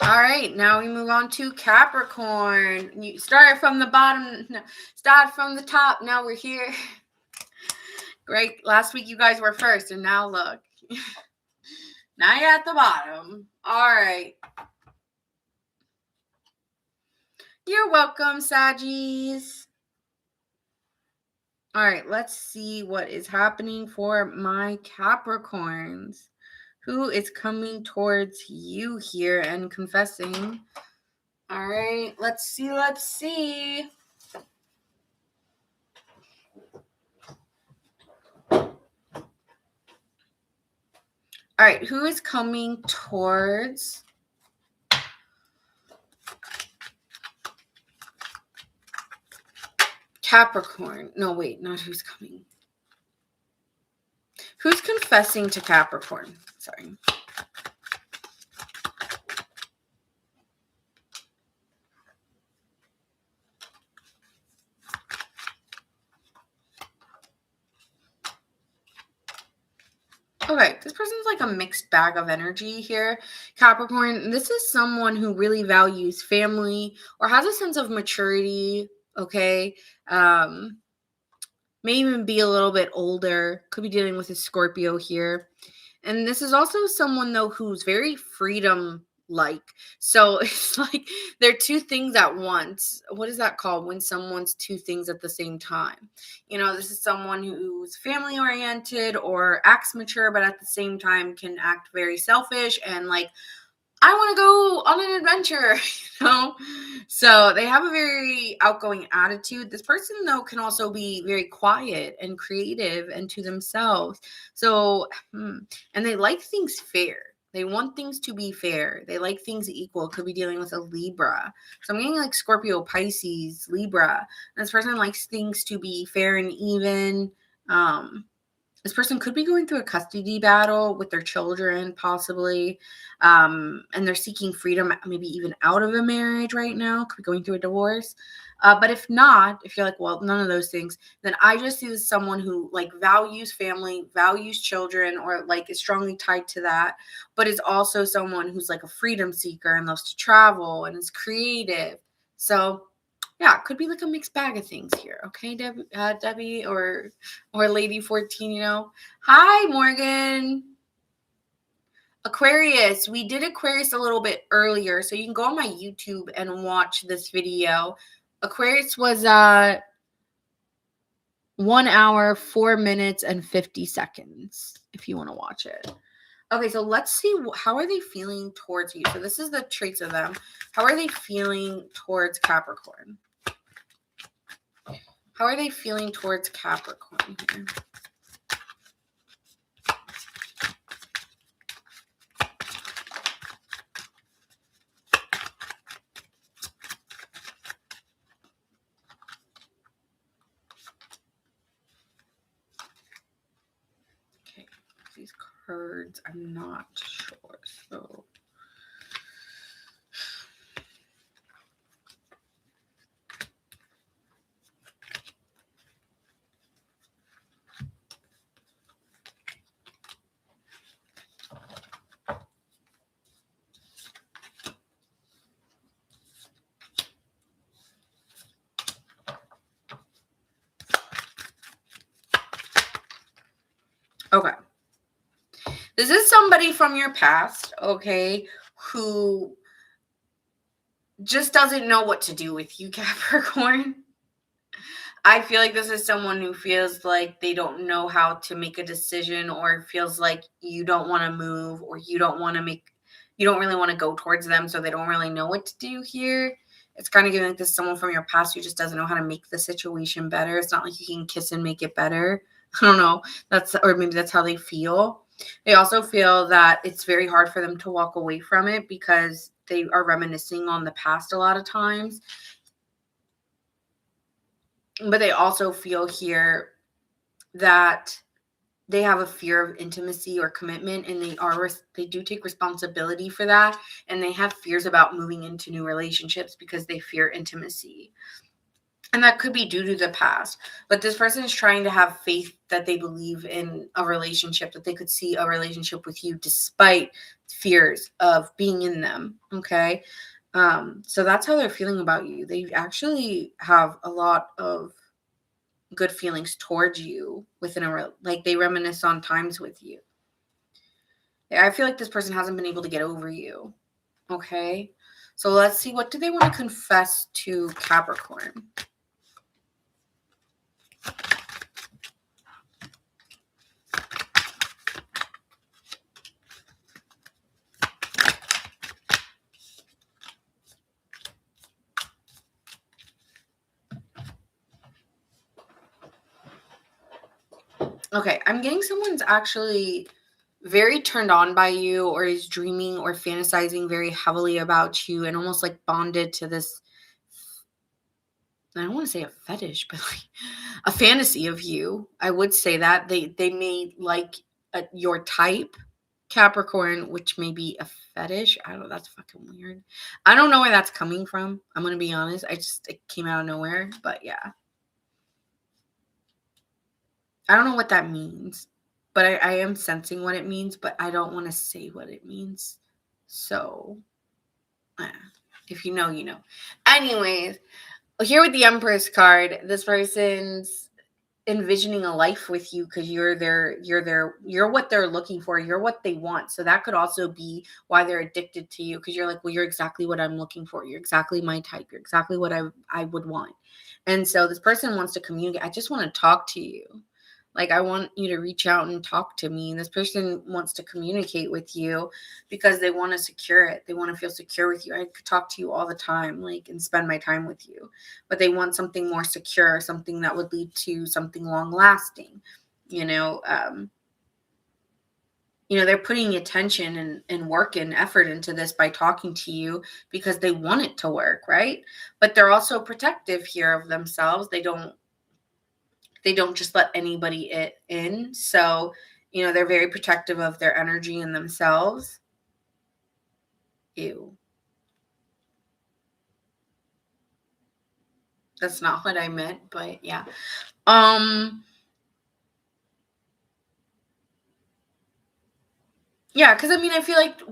Speaker 1: All right, now we move on to Capricorn. You started from the bottom, started from the top. Now we're here. Great. Last week you guys were first, and now look. Now you're at the bottom. All right. You're welcome, Saggies. All right, let's see what is happening for my Capricorns. Who is coming towards you here and confessing? All right, let's see. All right, who is coming towards Capricorn? No, wait, not who's coming. Who's confessing to Capricorn? Sorry. Okay, this person's like a mixed bag of energy here. Capricorn, this is someone who really values family or has a sense of maturity, okay? May even be a little bit older. Could be dealing with a Scorpio here. And this is also someone, though, who's very freedom-like. So it's like they're two things at once. What is that called when someone's two things at the same time? You know, this is someone who's family-oriented or acts mature, but at the same time can act very selfish and like, I want to go on an adventure, you know? So they have a very outgoing attitude. This person, though, can also be very quiet and creative and to themselves. So, and they like things fair. They want things to be fair. They like things equal. Could be dealing with a Libra. So I'm getting like Scorpio, Pisces, Libra. And this person likes things to be fair and even. This person could be going through a custody battle with their children, possibly, and they're seeking freedom, maybe even out of a marriage right now, could be going through a divorce. But if not, if you're like, well, none of those things, then I just see this someone who like values family, values children, or like is strongly tied to that, but is also someone who's like a freedom seeker and loves to travel and is creative. So yeah, it could be like a mixed bag of things here. Okay, Debbie or Lady 14, you know. Hi, Morgan. Aquarius. We did Aquarius a little bit earlier, so you can go on my YouTube and watch this video. Aquarius was 1 hour, 4 minutes, and 50 seconds if you want to watch it. Okay, so let's see how are they feeling towards you. So this is the traits of them. How are they feeling towards Capricorn? How are they feeling towards Capricorn here? Okay, these cards, I'm not sure. So okay. This is somebody from your past, okay, who just doesn't know what to do with you, Capricorn. I feel like this is someone who feels like they don't know how to make a decision, or feels like you don't want to move, or you don't really want to go towards them, so they don't really know what to do here. It's kind of giving like this is someone from your past who just doesn't know how to make the situation better. It's not like you can kiss and make it better. I don't know. Or maybe that's how they feel. They also feel that it's very hard for them to walk away from it because they are reminiscing on the past a lot of times. But they also feel here that they have a fear of intimacy or commitment, and they do take responsibility for that, and they have fears about moving into new relationships because they fear intimacy. And that could be due to the past. But this person is trying to have faith that they believe in a relationship, that they could see a relationship with you despite fears of being in them. Okay. So that's how they're feeling about you. They actually have a lot of good feelings towards you within like they reminisce on times with you. I feel like this person hasn't been able to get over you. Okay. So let's see, what do they want to confess to Capricorn? Okay, I'm getting someone's actually very turned on by you, or is dreaming or fantasizing very heavily about you, and almost like bonded to this, I don't want to say a fetish, but like a fantasy of you. I would say that they may like your type, Capricorn, which may be a fetish. I don't know. That's fucking weird. I don't know where that's coming from. I'm gonna be honest. It came out of nowhere, but yeah, I don't know what that means, but I am sensing what it means, but I don't want to say what it means. So, uh, if you know, you know. Anyways, here with the Empress card, this person's envisioning a life with you because you're what they're looking for, you're what they want. So that could also be why they're addicted to you, because you're like, well, you're exactly what I'm looking for, you're exactly my type, you're exactly what I would want. And so this person wants to communicate. I just want to talk to you. Like, I want you to reach out and talk to me. And this person wants to communicate with you because they want to secure it. They want to feel secure with you. I could talk to you all the time, like, and spend my time with you. But they want something more secure, something that would lead to something long lasting. You know, they're putting attention and work and effort into this by talking to you because they want it to work, right? But they're also protective here of themselves. They don't just let anybody in. So, they're very protective of their energy and themselves. Ew. That's not what I meant, but yeah. Yeah, because I feel like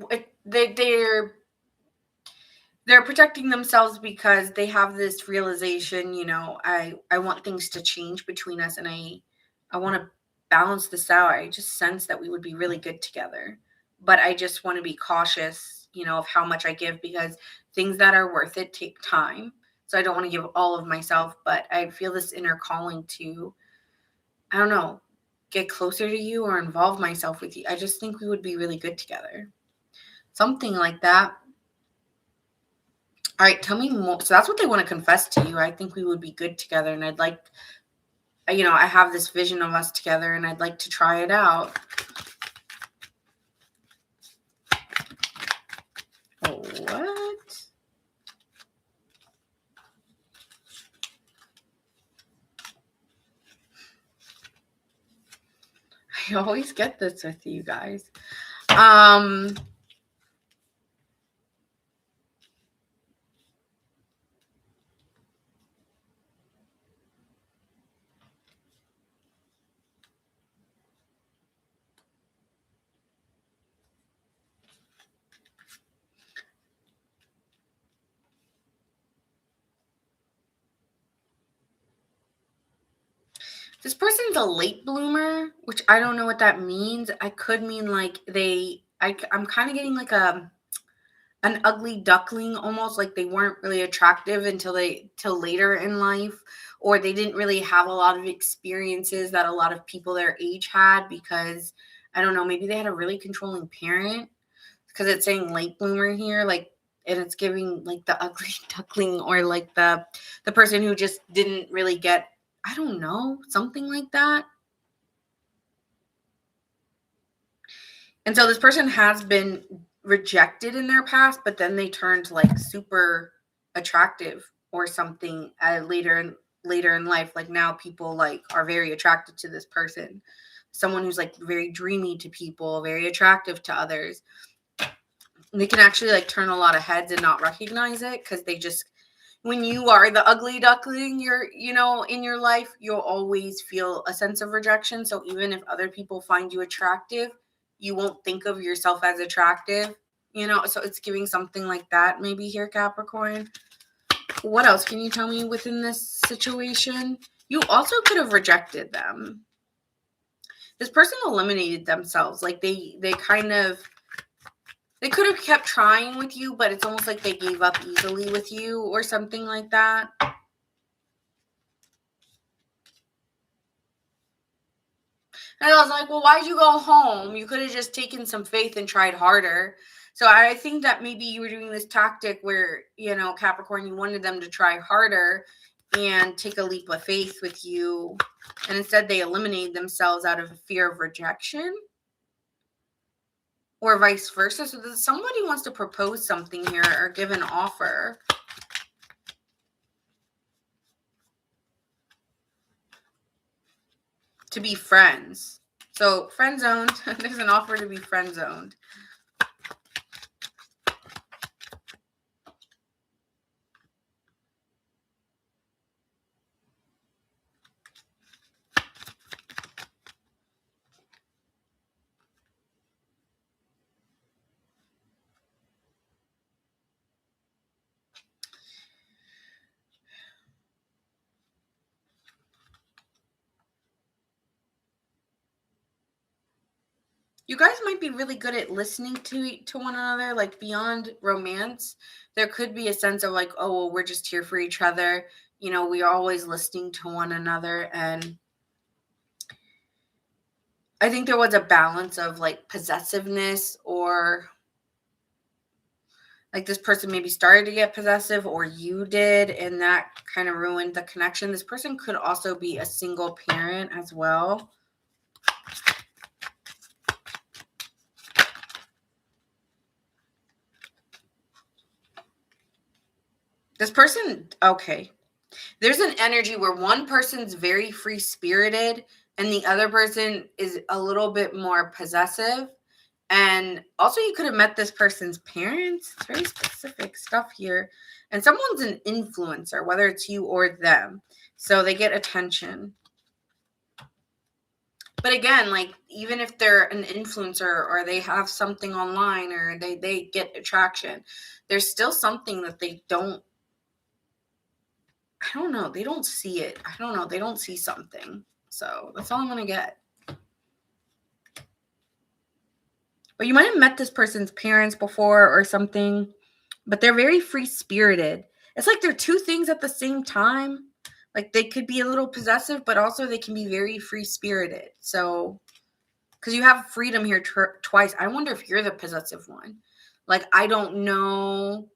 Speaker 1: they're protecting themselves because they have this realization, I want things to change between us, and I want to balance this out. I just sense that we would be really good together, but I just want to be cautious, of how much I give, because things that are worth it take time. So I don't want to give all of myself, but I feel this inner calling to, I don't know, get closer to you or involve myself with you. I just think we would be really good together. Something like that. All right, tell me more. So that's what they want to confess to you. I think we would be good together, and I'd like, I have this vision of us together, and I'd like to try it out. Oh, what? I always get this with you guys. This person's a late bloomer, which I don't know what that means. I could mean like I'm kind of getting like an ugly duckling, almost like they weren't really attractive till later in life, or they didn't really have a lot of experiences that a lot of people their age had, because I don't know, maybe they had a really controlling parent, because it's saying late bloomer here, like, and it's giving like the ugly duckling, or like the person who just didn't really get, I don't know, something like that. And so this person has been rejected in their past, but then they turned like super attractive or something later in life. Like now people like are very attracted to this person. Someone who's like very dreamy to people, very attractive to others. And they can actually like turn a lot of heads and not recognize it, because they just, when you are the ugly duckling, in your life, you'll always feel a sense of rejection. So even if other people find you attractive, you won't think of yourself as attractive, so it's giving something like that maybe here, Capricorn. What else can you tell me within this situation? You also could have rejected them. This person eliminated themselves. Like they could have kept trying with you, but it's almost like they gave up easily with you or something like that. And I was like, well, why'd you go home? You could have just taken some faith and tried harder. So I think that maybe you were doing this tactic where, Capricorn, you wanted them to try harder and take a leap of faith with you. And instead they eliminated themselves out of fear of rejection, or vice versa. So that somebody wants to propose something here or give an offer. To be friends. So friend zoned. There's an offer to be friend zoned. You guys might be really good at listening to one another, like beyond romance. There could be a sense of like, oh, well, we're just here for each other. We are always listening to one another. And I think there was a balance of like possessiveness, or like this person maybe started to get possessive, or you did, and that kind of ruined the connection. This person could also be a single parent as well. This person, okay. There's an energy where one person's very free-spirited and the other person is a little bit more possessive. And also you could have met this person's parents. It's very specific stuff here. And someone's an influencer, whether it's you or them. So they get attention. But again, like even if they're an influencer or they have something online or they get attraction, there's still something that they don't, I don't know. They don't see it. I don't know. They don't see something. So that's all I'm going to get. But you might have met this person's parents before or something, but they're very free-spirited. It's like they're two things at the same time, Like, they could be a little possessive, but also they can be very free-spirited. So, because you have freedom here twice. I wonder if you're the possessive one. Like, I don't know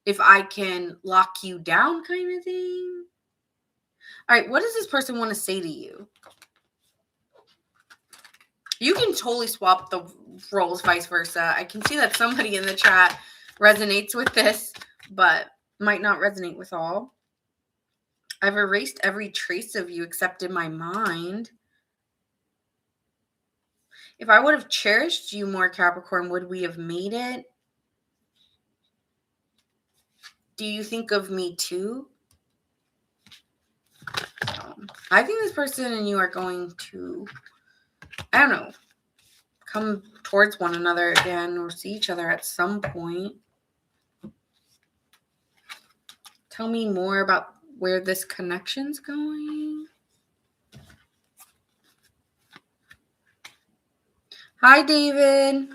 Speaker 1: if I can lock you down kind of thing. All right, what does this person want to say to you? You can totally swap the roles, vice versa. I can see that somebody in the chat resonates with this, but might not resonate with all. I've erased every trace of you except in my mind. If I would have cherished you more, Capricorn, would we have made it? Do you think of me too? I think this person and you are going to, I don't know, come towards one another again or see each other at some point. Tell me more about where this connection's going. Hi, David.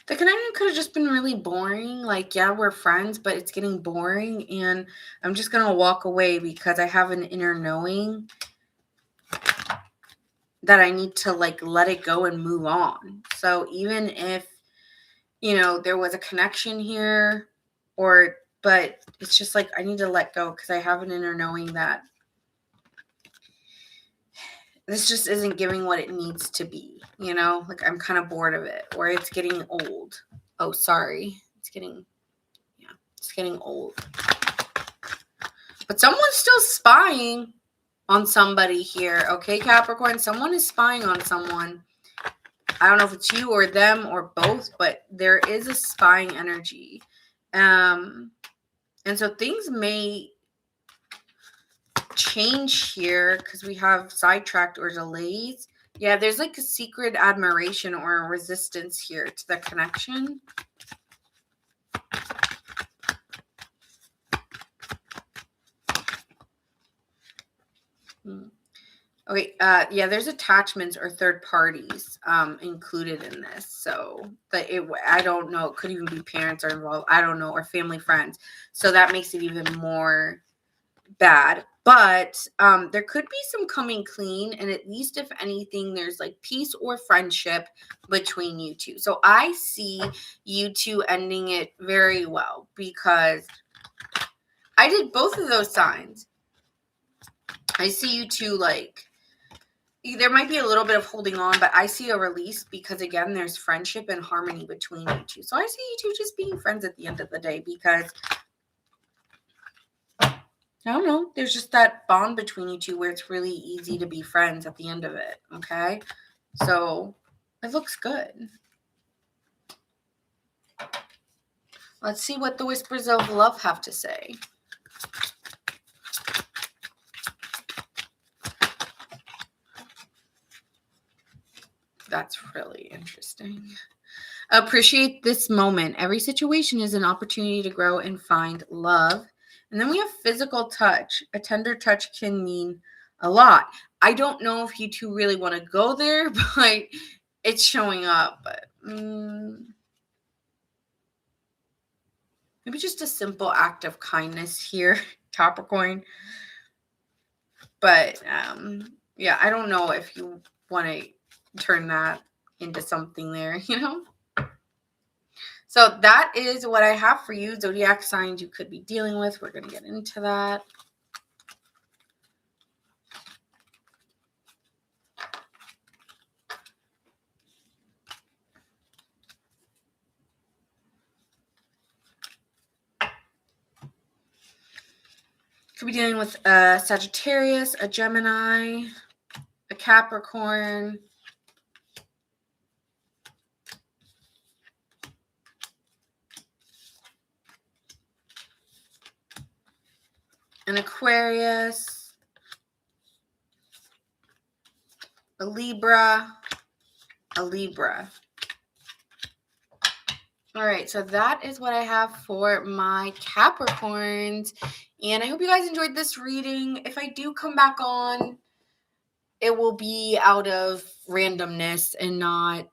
Speaker 1: The connection could have just been really boring. Like, yeah, we're friends, but it's getting boring. And I'm just going to walk away because I have an inner knowing that I need to, like, let it go and move on. So even if, you know, there was a connection here but it's just like, I need to let go because I have an inner knowing that this just isn't giving what it needs to be, you know? Like, I'm kind of bored of it, or it's getting old. Oh, sorry. It's getting old. But someone's still spying on somebody here, okay, Capricorn? Someone is spying on someone. I don't know if it's you or them or both, but there is a spying energy. And so things may change here because we have sidetracked or delays. Yeah, there's like a secret admiration or a resistance here to the connection. Okay, yeah, there's attachments or third parties included in this. So I don't know, it could even be parents are involved, I don't know, or family friends. So that makes it even more bad. But there could be some coming clean, and at least if anything, there's like peace or friendship between you two. So I see you two ending it very well because I did both of those signs. I see you two, like, there might be a little bit of holding on, but I see a release because, again, there's friendship and harmony between you two. So I see you two just being friends at the end of the day because, I don't know, there's just that bond between you two where it's really easy to be friends at the end of it, okay? So it looks good. Let's see what the Whispers of Love have to say. That's really interesting. Appreciate this moment. Every situation is an opportunity to grow and find love. And then we have physical touch. A tender touch can mean a lot. I don't know if you two really want to go there, but it's showing up. But maybe just a simple act of kindness here, Capricorn. But yeah, I don't know if you want to turn that into something there, you know? So that is what I have for you, zodiac signs you could be dealing with. We're going to get into that. Could be dealing with a Sagittarius, a Gemini, a Capricorn, an Aquarius, a Libra, a Libra. All right, so that is what I have for my Capricorns. And I hope you guys enjoyed this reading. If I do come back on, it will be out of randomness and not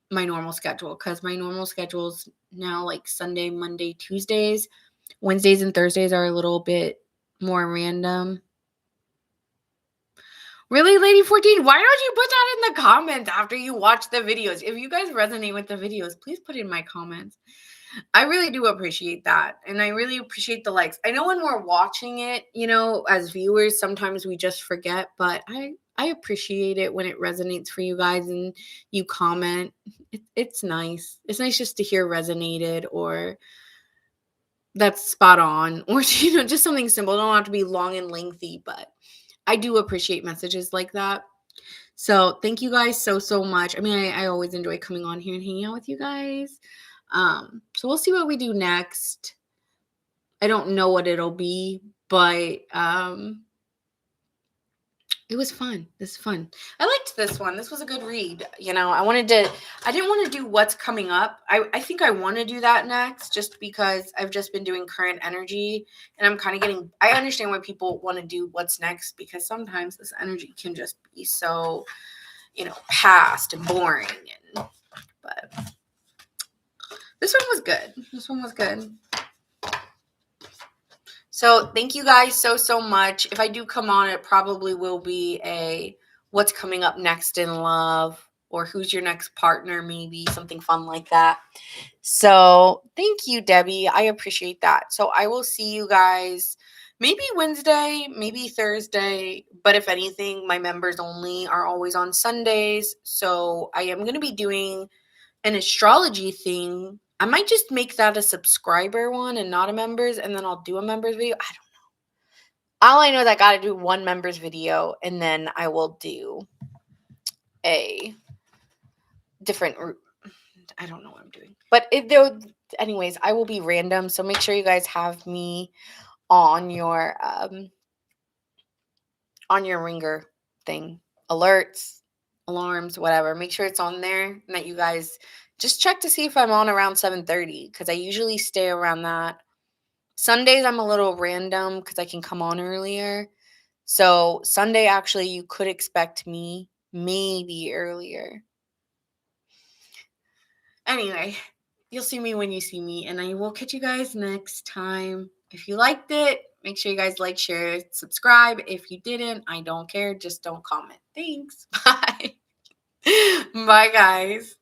Speaker 1: my normal schedule, because my normal schedule's now like Sunday, Monday, Tuesdays. Wednesdays and Thursdays are a little bit more random. Really, Lady 14, why don't you put that in the comments after you watch the videos? If you guys resonate with the videos, please put it in my comments. I really do appreciate that. And I really appreciate the likes. I know when we're watching it, as viewers, sometimes we just forget, but I appreciate it when it resonates for you guys and you comment. It's nice. It's nice just to hear resonated, or that's spot on, or just something simple. It don't have to be long and lengthy, but I do appreciate messages like that. So thank you guys so much. I mean, I always enjoy coming on here and hanging out with you guys. So we'll see what we do next. I don't know what it'll be, but it was fun. This is fun. I liked this one. This was a good read. I didn't want to do what's coming up. I think I want to do that next, just because I've just been doing current energy, and I'm kind of I understand why people want to do what's next, because sometimes this energy can just be so, past and boring. But this one was good. This one was good. So thank you guys so much. If I do come on, it probably will be a what's coming up next in love, or who's your next partner, maybe something fun like that. So thank you, Debbie. I appreciate that. So I will see you guys maybe Wednesday, maybe Thursday. But if anything, my members only are always on Sundays. So I am going to be doing an astrology thing. I might just make that a subscriber one and not a members, and then I'll do a members video. I don't know. All I know is I got to do one members video, and then I will do a different route. I don't know what I'm doing. But anyways, I will be random, so make sure you guys have me on your ringer thing. Alerts, alarms, whatever. Make sure it's on there, and that you guys just check to see if I'm on around 7:30, because I usually stay around that. Sundays I'm a little random because I can come on earlier. So Sunday, actually, you could expect me maybe earlier. Anyway, you'll see me when you see me, and I will catch you guys next time. If you liked it, make sure you guys like, share, subscribe. If you didn't, I don't care. Just don't comment. Thanks. Bye. Bye, guys.